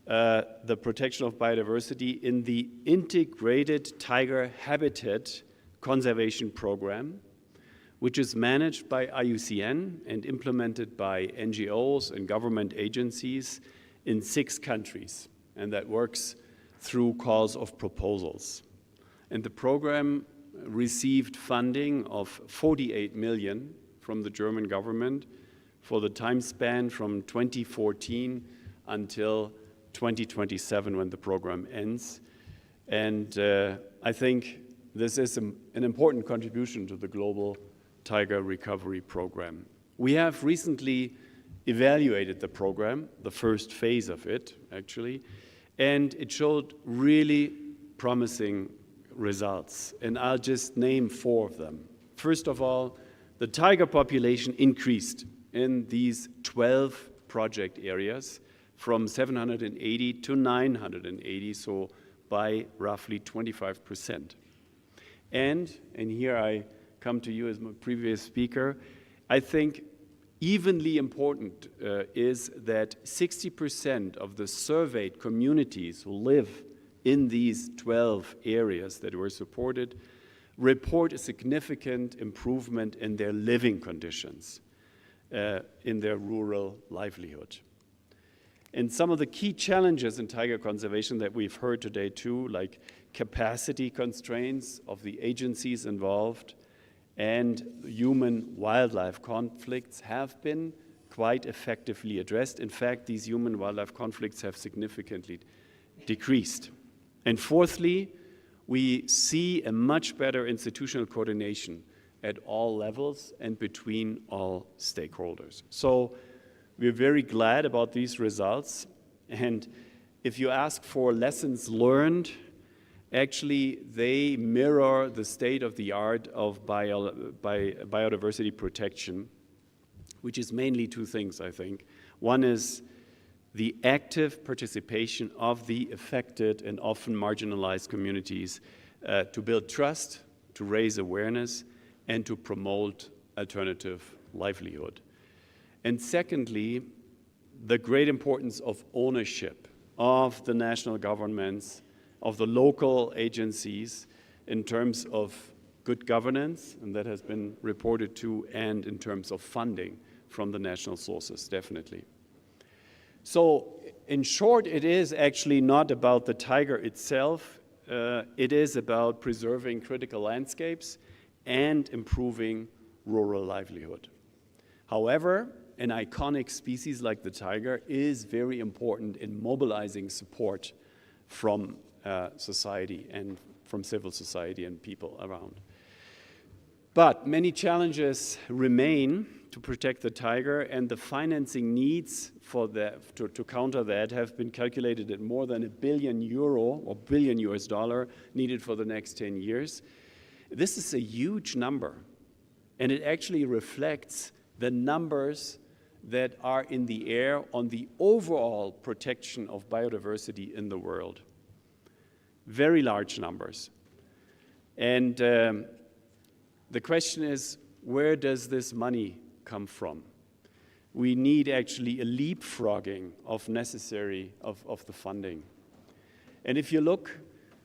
the protection of biodiversity in the Integrated Tiger Habitat Conservation Program, which is managed by IUCN and implemented by NGOs and government agencies in 6 countries. And that works through calls of proposals. And the program received funding of 48 million from the German government for the time span from 2014 until 2027 when the program ends. And I think this is an important contribution to the global tiger recovery program. We have recently evaluated the program, the first phase of it, actually, and it showed really promising results. And I'll just name 4 of them. First of all, the tiger population increased in these 12 project areas from 780 to 980, so by roughly 25%. And here I come to you as my previous speaker, I think evenly important is that 60% of the surveyed communities who live in these 12 areas that were supported report a significant improvement in their living conditions, in their rural livelihood. And some of the key challenges in tiger conservation that we've heard today too, like capacity constraints of the agencies involved, and human-wildlife conflicts have been quite effectively addressed. In fact, these human-wildlife conflicts have significantly decreased. And fourthly, we see a much better institutional coordination at all levels and between all stakeholders. So we're very glad about these results. And if you ask for lessons learned, actually, they mirror the state-of-the-art of biodiversity protection, which is mainly 2 things, I think. One is the active participation of the affected and often marginalized communities to build trust, to raise awareness, and to promote alternative livelihood. And secondly, the great importance of ownership of the national governments, of the local agencies in terms of good governance, and that has been reported to, and in terms of funding from the national sources, definitely. So in short, it is actually not about the tiger itself. It is about preserving critical landscapes and improving rural livelihood. However, an iconic species like the tiger is very important in mobilizing support from society and from civil society and people around. But many challenges remain to protect the tiger, and the financing needs for that, to counter that have been calculated at more than €1 billion or billion US dollar needed for the next 10 years. This is a huge number, and it actually reflects the numbers that are in the air on the overall protection of biodiversity in the world. Very large numbers. And the question is, where does this money come from? we need actually a leapfrogging of the funding. And if you look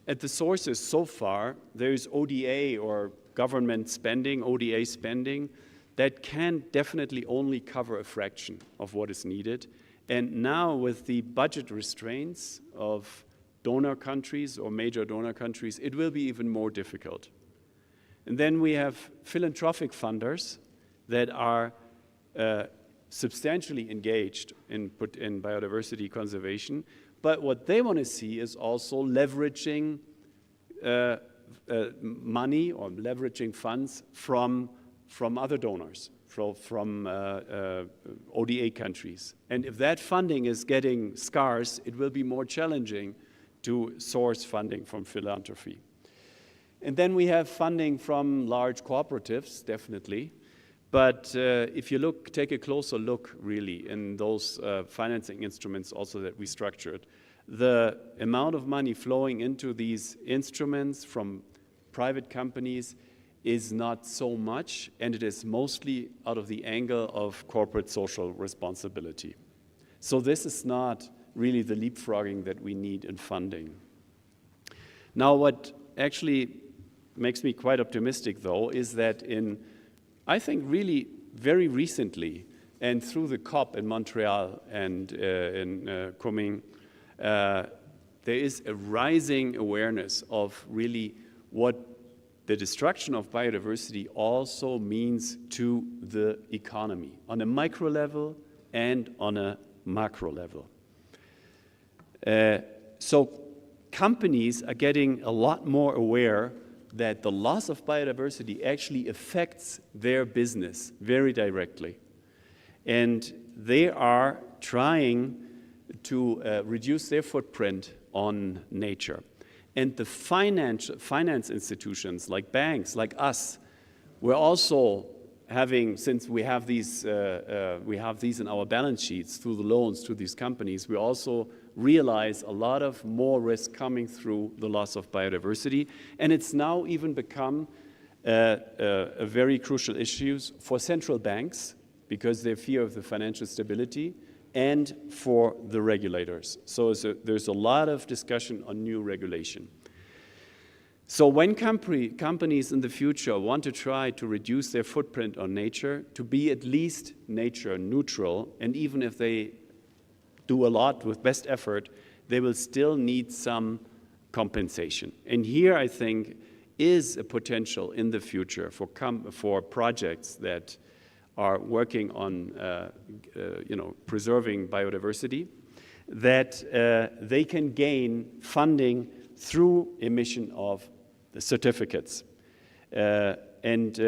at the sources so far, there's ODA or government spending, ODA spending, that can definitely only cover a fraction of what is needed. And now with the budget restraints of donor countries or major donor countries, it will be even more difficult. And then we have philanthropic funders that are substantially engaged in biodiversity conservation, but what they want to see is also leveraging money or leveraging funds from other donors, from ODA countries. And if that funding is getting scarce, it will be more challenging to source funding from philanthropy. And then we have funding from large cooperatives, definitely. But if you take a closer look, really, in those financing instruments also that we structured, the amount of money flowing into these instruments from private companies is not so much, and it is mostly out of the angle of corporate social responsibility. So this is not really the leapfrogging that we need in funding. Now, what actually makes me quite optimistic, though, is that I think really very recently, and through the COP in Montreal and in Kunming, there is a rising awareness of really what the destruction of biodiversity also means to the economy on a micro level and on a macro level. So companies are getting a lot more aware that the loss of biodiversity actually affects their business very directly. And they are trying to reduce their footprint on nature. And the finance institutions like banks, like us, we're also having, since we have these in our balance sheets through the loans to these companies, we also realize a lot of more risk coming through the loss of biodiversity. And it's now even become a very crucial issue for central banks because they fear of the financial stability, and for the regulators. So there's a lot of discussion on new regulation. So when companies in the future want to try to reduce their footprint on nature, to be at least nature neutral, and even if they do a lot with best effort, they will still need some compensation. And here, I think, is a potential in the future for projects that are working on preserving biodiversity, that they can gain funding through emission of the certificates. And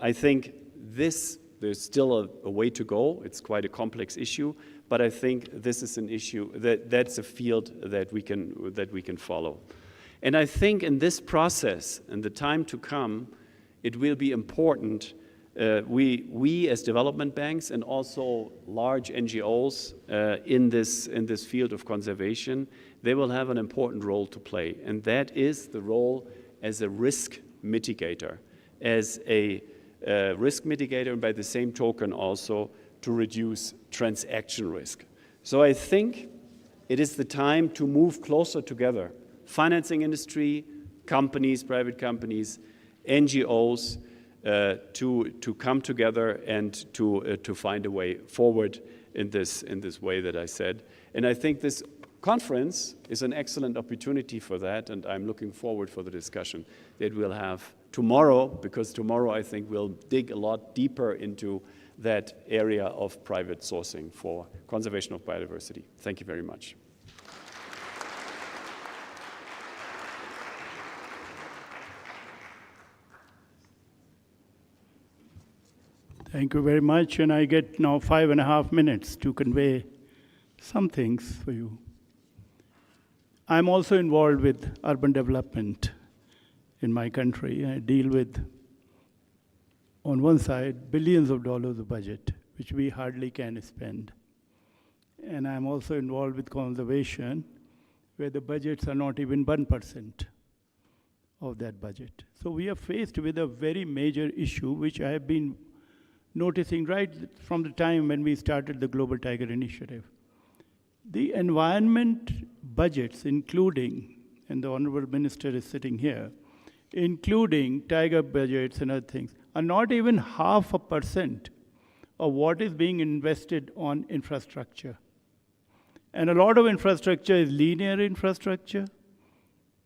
I think there's still a way to go. It's quite a complex issue, but I think this is an issue that's a field that we can follow. And I think in this process, in the time to come, it will be important. We as development banks and also large NGOs in this field of conservation, they will have an important role to play, and that is the role as a risk mitigator, and by the same token also to reduce transaction risk. So I think it is the time to move closer together. Financing industry, companies, private companies, NGOs, to come together and to find a way forward in this way that I said. And I think this conference is an excellent opportunity for that, and I'm looking forward for the discussion that we'll have tomorrow, because tomorrow I think we'll dig a lot deeper into that area of private sourcing for conservation of biodiversity. Thank you very much. Thank you very much, and I get now 5.5 minutes to convey some things for you. I'm also involved with urban development in my country. I deal with, on one side, billions of dollars of budget, which we hardly can spend. And I'm also involved with conservation, where the budgets are not even 1% of that budget. So we are faced with a very major issue, which I have been noticing right from the time when we started the Global Tiger Initiative. The environment budgets, including, and the Honorable Minister is sitting here, including tiger budgets and other things, are not even 0.5% of what is being invested on infrastructure. And a lot of infrastructure is linear infrastructure.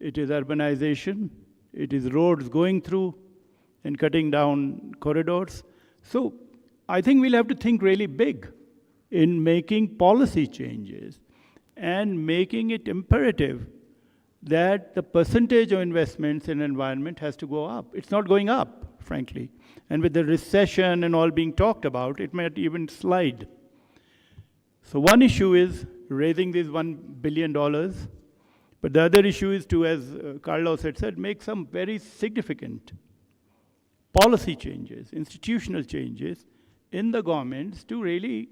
It is urbanization. It is roads going through and cutting down corridors. So I think we'll have to think really big in making policy changes and making it imperative that the percentage of investments in environment has to go up. It's not going up, frankly. And with the recession and all being talked about, it might even slide. So one issue is raising these $1 billion. But the other issue is to, as Carlos had said, make some very significant policy changes, institutional changes in the governments to really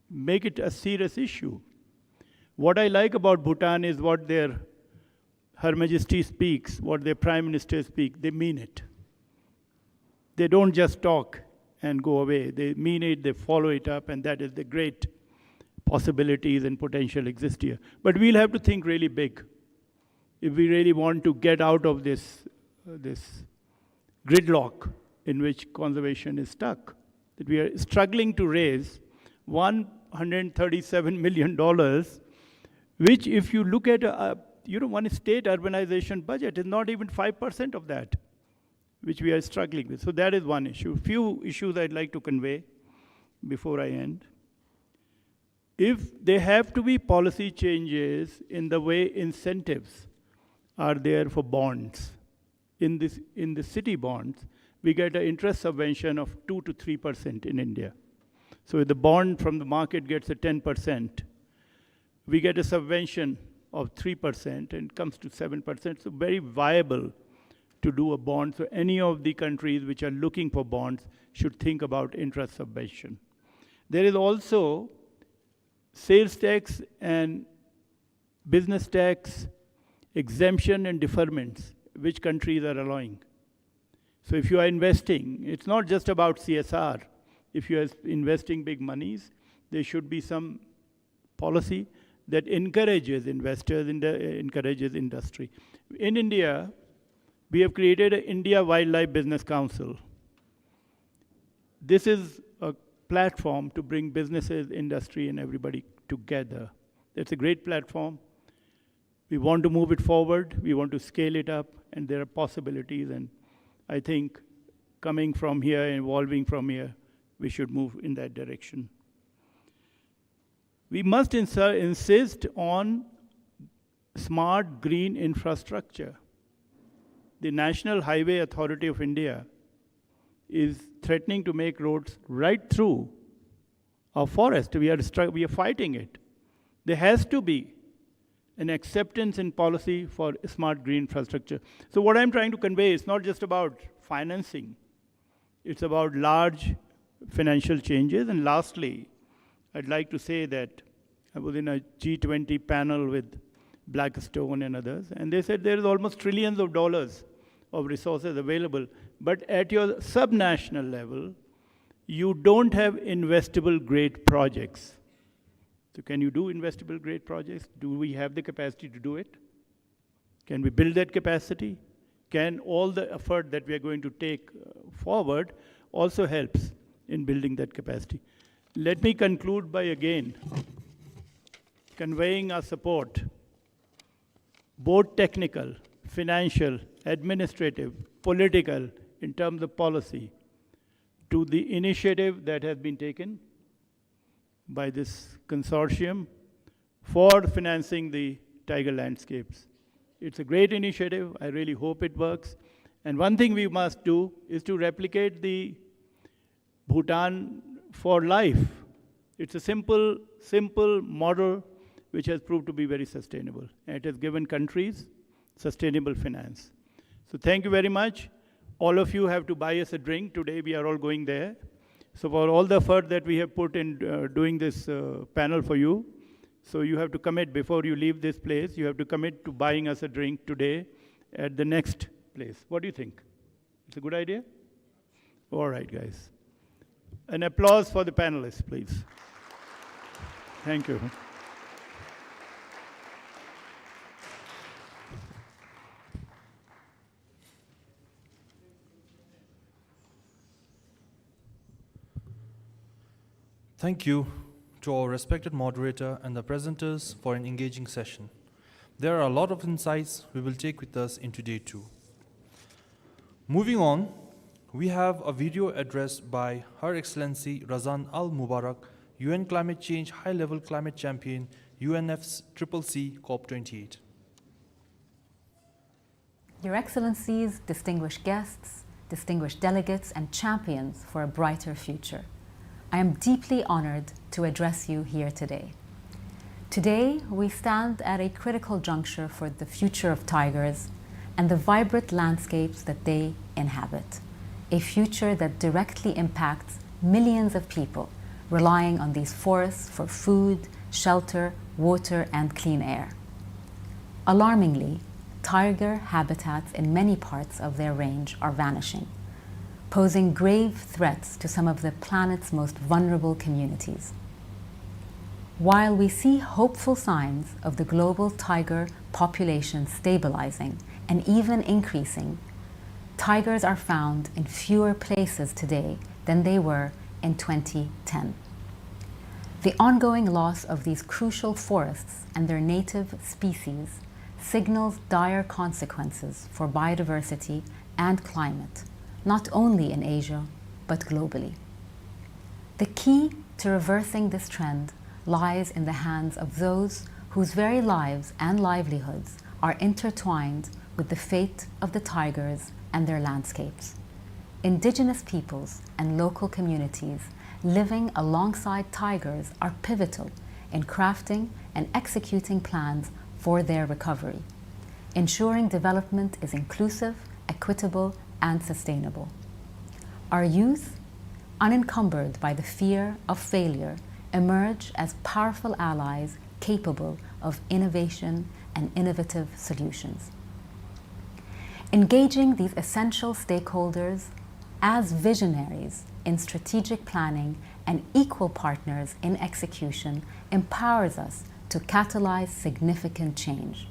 make it a serious issue. What I like about Bhutan is what Her Majesty speaks, what their Prime Minister speaks, they mean it. They don't just talk and go away. They mean it, they follow it up, and that is the great possibilities and potential exist here. But we'll have to think really big if we really want to get out of this gridlock in which conservation is stuck. That we are struggling to raise $137 million, which if you look at one state urbanization budget is not even 5% of that, which we are struggling with. So that is one issue. Few issues I'd like to convey before I end. If there have to be policy changes in the way incentives are there for bonds, in the city bonds, we get an interest subvention of 2 to 3% in India. So if the bond from the market gets a 10%, we get a subvention of 3% and comes to 7%. So very viable to do a bond. So any of the countries which are looking for bonds should think about interest subvention. There is also sales tax and business tax exemption and deferments, which countries are allowing. So if you are investing, it's not just about CSR. If you are investing big monies, there should be some policy that encourages investors, encourages industry. In India, we have created an India Wildlife Business Council. This is a platform to bring businesses, industry, and everybody together. It's a great platform. We want to move it forward. We want to scale it up, and there are possibilities. And I think coming from here, evolving from here, we should move in that direction. We must insist on smart green infrastructure. The National Highway Authority of India is threatening to make roads right through our forest. We are fighting it. There has to be an acceptance in policy for smart green infrastructure. So what I'm trying to convey is not just about financing. It's about large financial changes. And lastly, I'd like to say that I was in a G20 panel with Blackstone and others, and they said there is almost trillions of dollars of resources available, but at your subnational level, you don't have investable grade projects. So can you do investable grade projects? Do we have the capacity to do it? Can we build that capacity? Can all the effort that we are going to take forward also helps in building that capacity? Let me conclude by again conveying our support, both technical, financial, administrative, political, in terms of policy, to the initiative that has been taken by this consortium for financing the tiger landscapes. It's a great initiative. I really hope it works. And one thing we must do is to replicate the Bhutan for life. It's a simple model which has proved to be very sustainable. And it has given countries sustainable finance. So thank you very much. All of you have to buy us a drink. Today we are all going there. So for all the effort that we have put in doing this panel for you, so you have to commit before you leave this place, you have to commit to buying us a drink today at the next place. What do you think? It's a good idea? All right, guys. An applause for the panelists, please. Thank you. Thank you to our respected moderator and the presenters for an engaging session. There are a lot of insights we will take with us into day 2. Moving on, we have a video address by Her Excellency Razan Al Mubarak, UN Climate Change High-Level Climate Champion, UNF's 𝐶𝐶 COP28. Your Excellencies, distinguished guests, distinguished delegates, and champions for a brighter future, I am deeply honored to address you here today. Today, we stand at a critical juncture for the future of tigers and the vibrant landscapes that they inhabit, a future that directly impacts millions of people relying on these forests for food, shelter, water, and clean air. Alarmingly, tiger habitats in many parts of their range are vanishing, posing grave threats to some of the planet's most vulnerable communities. While we see hopeful signs of the global tiger population stabilizing and even increasing, tigers are found in fewer places today than they were in 2010. The ongoing loss of these crucial forests and their native species signals dire consequences for biodiversity and climate, not only in Asia, but globally. The key to reversing this trend lies in the hands of those whose very lives and livelihoods are intertwined with the fate of the tigers and their landscapes. Indigenous peoples and local communities living alongside tigers are pivotal in crafting and executing plans for their recovery, ensuring development is inclusive, equitable, and sustainable. Our youth, unencumbered by the fear of failure, emerge as powerful allies capable of innovation and innovative solutions. Engaging these essential stakeholders as visionaries in strategic planning and equal partners in execution empowers us to catalyze significant change.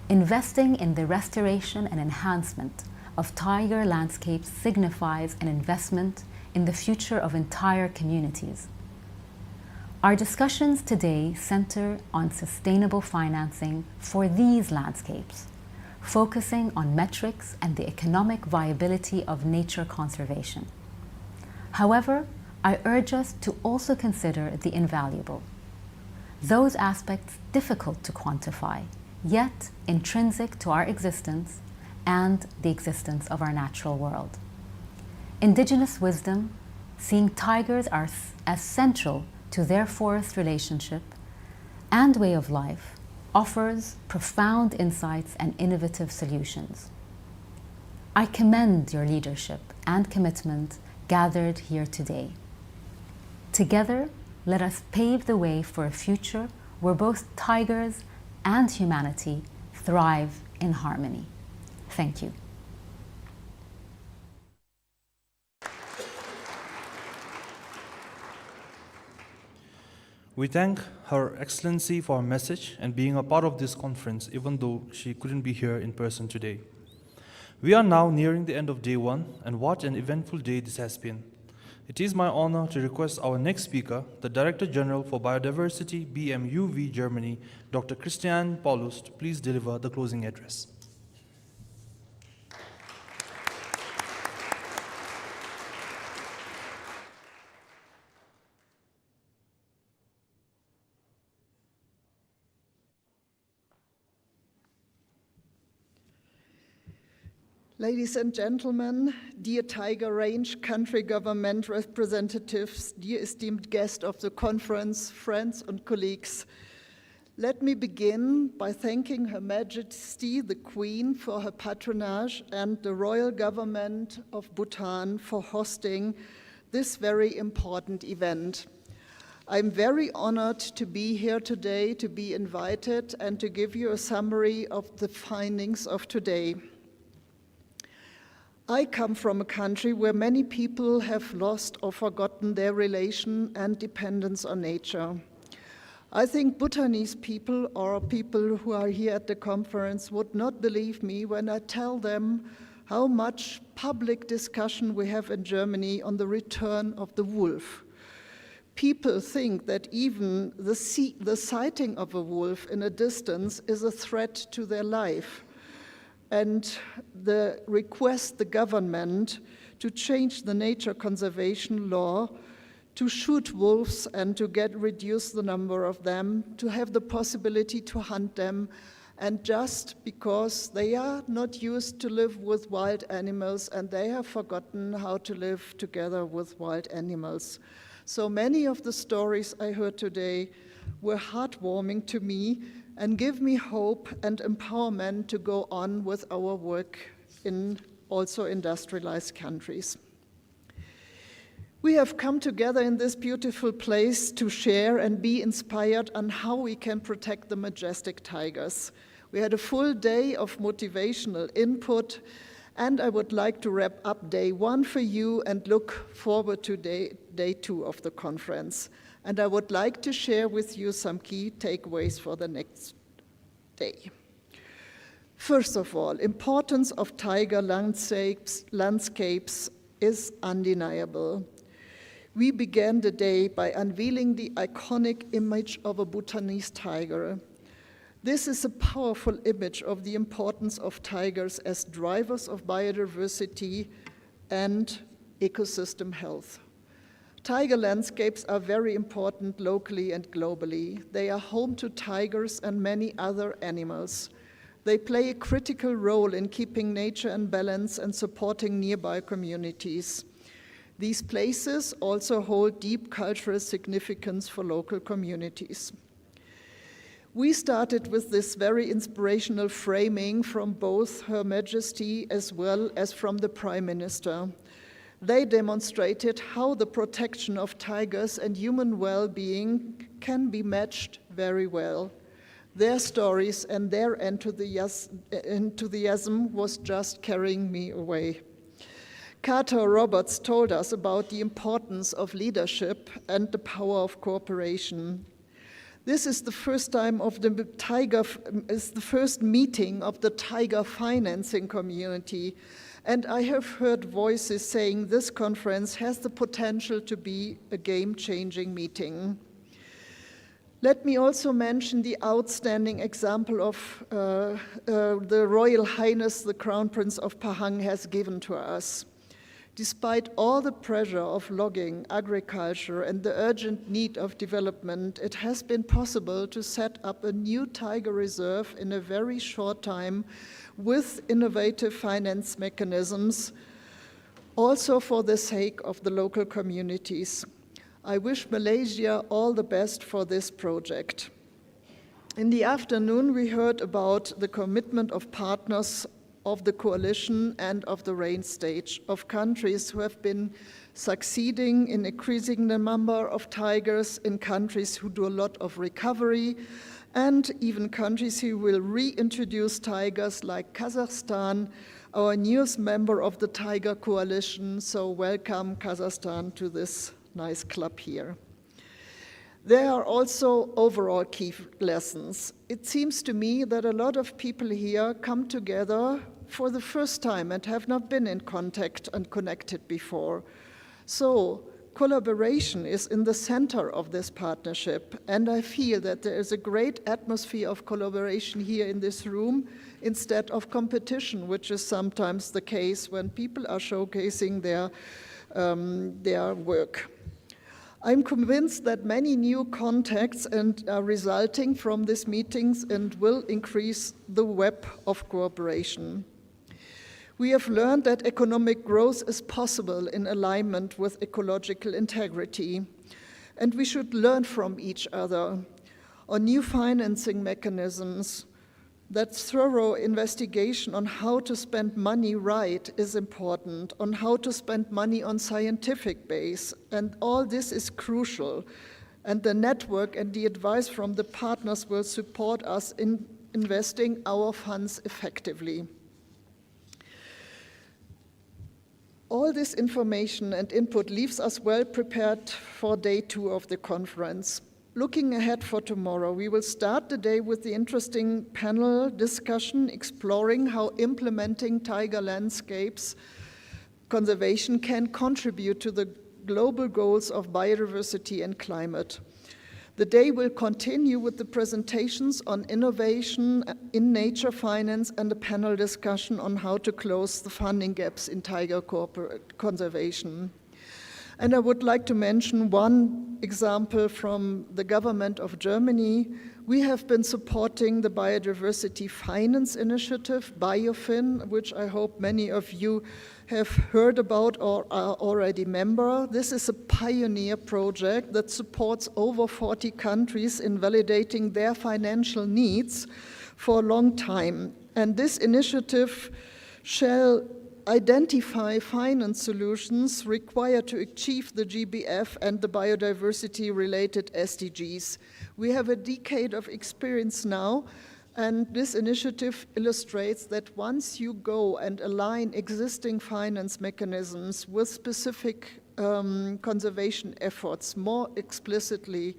Investing in the restoration and enhancement of tiger landscapes signifies an investment in the future of entire communities. Our discussions today center on sustainable financing for these landscapes, focusing on metrics and the economic viability of nature conservation. However, I urge us to also consider the invaluable, those aspects difficult to quantify, yet intrinsic to our existence and the existence of our natural world. Indigenous wisdom, seeing tigers as central to their forest relationship and way of life, offers profound insights and innovative solutions. I commend your leadership and commitment gathered here today. Together, let us pave the way for a future where both tigers and humanity thrive in harmony. Thank you. We thank Her Excellency for her message and being a part of this conference, even though she couldn't be here in person today. We are now nearing the end of day 1, and what an eventful day this has been. It is my honor to request our next speaker, the Director General for Biodiversity, BMUV Germany, Dr. Christian Paulus, to please deliver the closing address. Ladies and gentlemen, dear Tiger Range country government representatives, dear esteemed guests of the conference, friends and colleagues, let me begin by thanking Her Majesty the Queen for her patronage and the royal government of Bhutan for hosting this very important event. I'm very honored to be here today, to be invited and to give you a summary of the findings of today. I come from a country where many people have lost or forgotten their relation and dependence on nature. I think Bhutanese people or people who are here at the conference would not believe me when I tell them how much public discussion we have in Germany on the return of the wolf. People think that even the sighting of a wolf in a distance is a threat to their life, and request the government to change the nature conservation law to shoot wolves and to reduce the number of them, to have the possibility to hunt them, and just because they are not used to live with wild animals and they have forgotten how to live together with wild animals. So many of the stories I heard today were heartwarming to me and give me hope and empowerment to go on with our work in also industrialized countries. We have come together in this beautiful place to share and be inspired on how we can protect the majestic tigers. We had a full day of motivational input, and I would like to wrap up day one for you and look forward to day two of the conference. And I would like to share with you some key takeaways for the next day. First of all, importance of tiger landscapes is undeniable. We began the day by unveiling the iconic image of a Bhutanese tiger. This is a powerful image of the importance of tigers as drivers of biodiversity and ecosystem health. Tiger landscapes are very important locally and globally. They are home to tigers and many other animals. They play a critical role in keeping nature in balance and supporting nearby communities. These places also hold deep cultural significance for local communities. We started with this very inspirational framing from both Her Majesty as well as from the Prime Minister. They demonstrated how the protection of tigers and human well-being can be matched very well. Their stories and their enthusiasm was just carrying me away. Carter Roberts told us about the importance of leadership and the power of cooperation. This is the first time of the first meeting of the tiger financing community, and I have heard voices saying this conference has the potential to be a game-changing meeting. Let me also mention the outstanding example of the Royal Highness, the Crown Prince of Pahang, has given to us. Despite all the pressure of logging, agriculture, and the urgent need of development, it has been possible to set up a new tiger reserve in a very short time with innovative finance mechanisms, also for the sake of the local communities. I wish Malaysia all the best for this project. In the afternoon, we heard about the commitment of partners of the coalition and of the range stage of countries who have been succeeding in increasing the number of tigers, in countries who do a lot of recovery, and even countries who will reintroduce tigers like Kazakhstan, our newest member of the Tiger Coalition. So welcome, Kazakhstan, to this nice club here. There are also overall key lessons. It seems to me that a lot of people here come together for the first time and have not been in contact and connected before. So collaboration is in the center of this partnership, and I feel that there is a great atmosphere of collaboration here in this room instead of competition, which is sometimes the case when people are showcasing their work. I'm convinced that many new contacts are resulting from these meetings and will increase the web of cooperation. We have learned that economic growth is possible in alignment with ecological integrity, and we should learn from each other on new financing mechanisms. That thorough investigation on how to spend money right is important, on how to spend money on scientific base, and all this is crucial. And the network and the advice from the partners will support us in investing our funds effectively. All this information and input leaves us well prepared for day 2 of the conference. Looking ahead for tomorrow, we will start the day with the interesting panel discussion exploring how implementing tiger landscapes conservation can contribute to the global goals of biodiversity and climate. The day will continue with the presentations on innovation in nature finance and a panel discussion on how to close the funding gaps in tiger conservation. And I would like to mention one example from the government of Germany. We have been supporting the Biodiversity Finance Initiative, BioFin, which I hope many of you have heard about or are already member. This is a pioneer project that supports over 40 countries in validating their financial needs for a long time. And this initiative shall identify finance solutions required to achieve the GBF and the biodiversity-related SDGs. We have a decade of experience now, and this initiative illustrates that once you go and align existing finance mechanisms with specific conservation efforts more explicitly,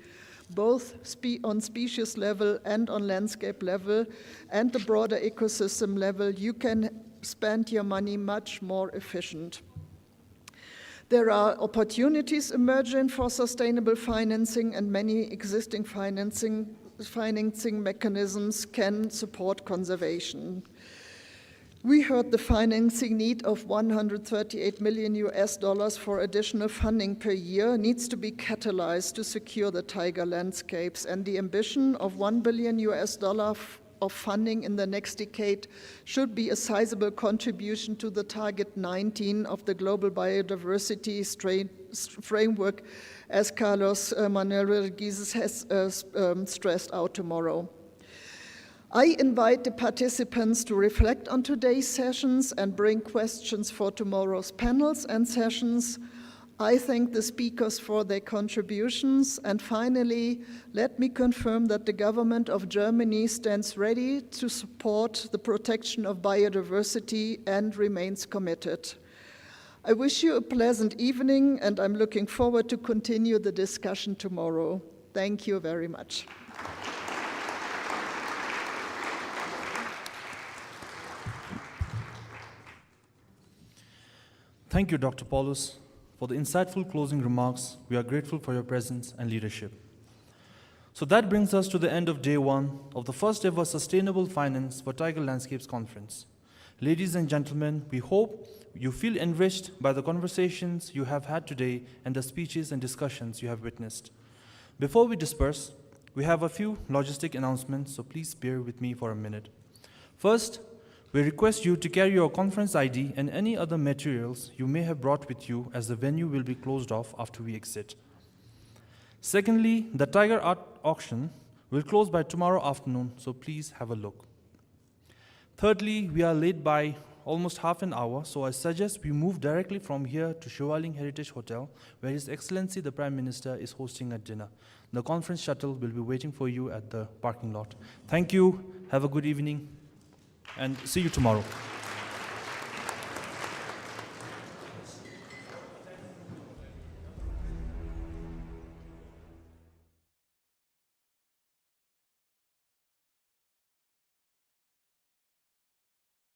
both on species level and on landscape level and the broader ecosystem level, you can spend your money much more efficient. There are opportunities emerging for sustainable financing, and many existing financing mechanisms can support conservation. We heard the financing need of $138 million for additional funding per year needs to be catalyzed to secure the tiger landscapes, and the ambition of $1 billion of funding in the next decade should be a sizable contribution to the target 19 of the Global Biodiversity Framework, as Carlos Manuel Rodriguez has stressed out tomorrow. I invite the participants to reflect on today's sessions and bring questions for tomorrow's panels and sessions. I thank the speakers for their contributions, and finally, let me confirm that the government of Germany stands ready to support the protection of biodiversity and remains committed. I wish you a pleasant evening, and I'm looking forward to continue the discussion tomorrow. Thank you very much. Thank you, Dr. Paulus. For the insightful closing remarks, we are grateful for your presence and leadership. So that brings us to the end of day 1 of the first ever Sustainable Finance for Tiger Landscapes Conference. Ladies and gentlemen, we hope you feel enriched by the conversations you have had today and the speeches and discussions you have witnessed. Before we disperse, we have a few logistic announcements, so please bear with me for a minute. First, we request you to carry your conference ID and any other materials you may have brought with you, as the venue will be closed off after we exit. Secondly, the Tiger Art auction will close by tomorrow afternoon, so please have a look. Thirdly, we are late by almost half an hour, so I suggest we move directly from here to Shoaling Heritage Hotel, where His Excellency the Prime Minister is hosting a dinner. The conference shuttle will be waiting for you at the parking lot. Thank you, have a good evening, and see you tomorrow.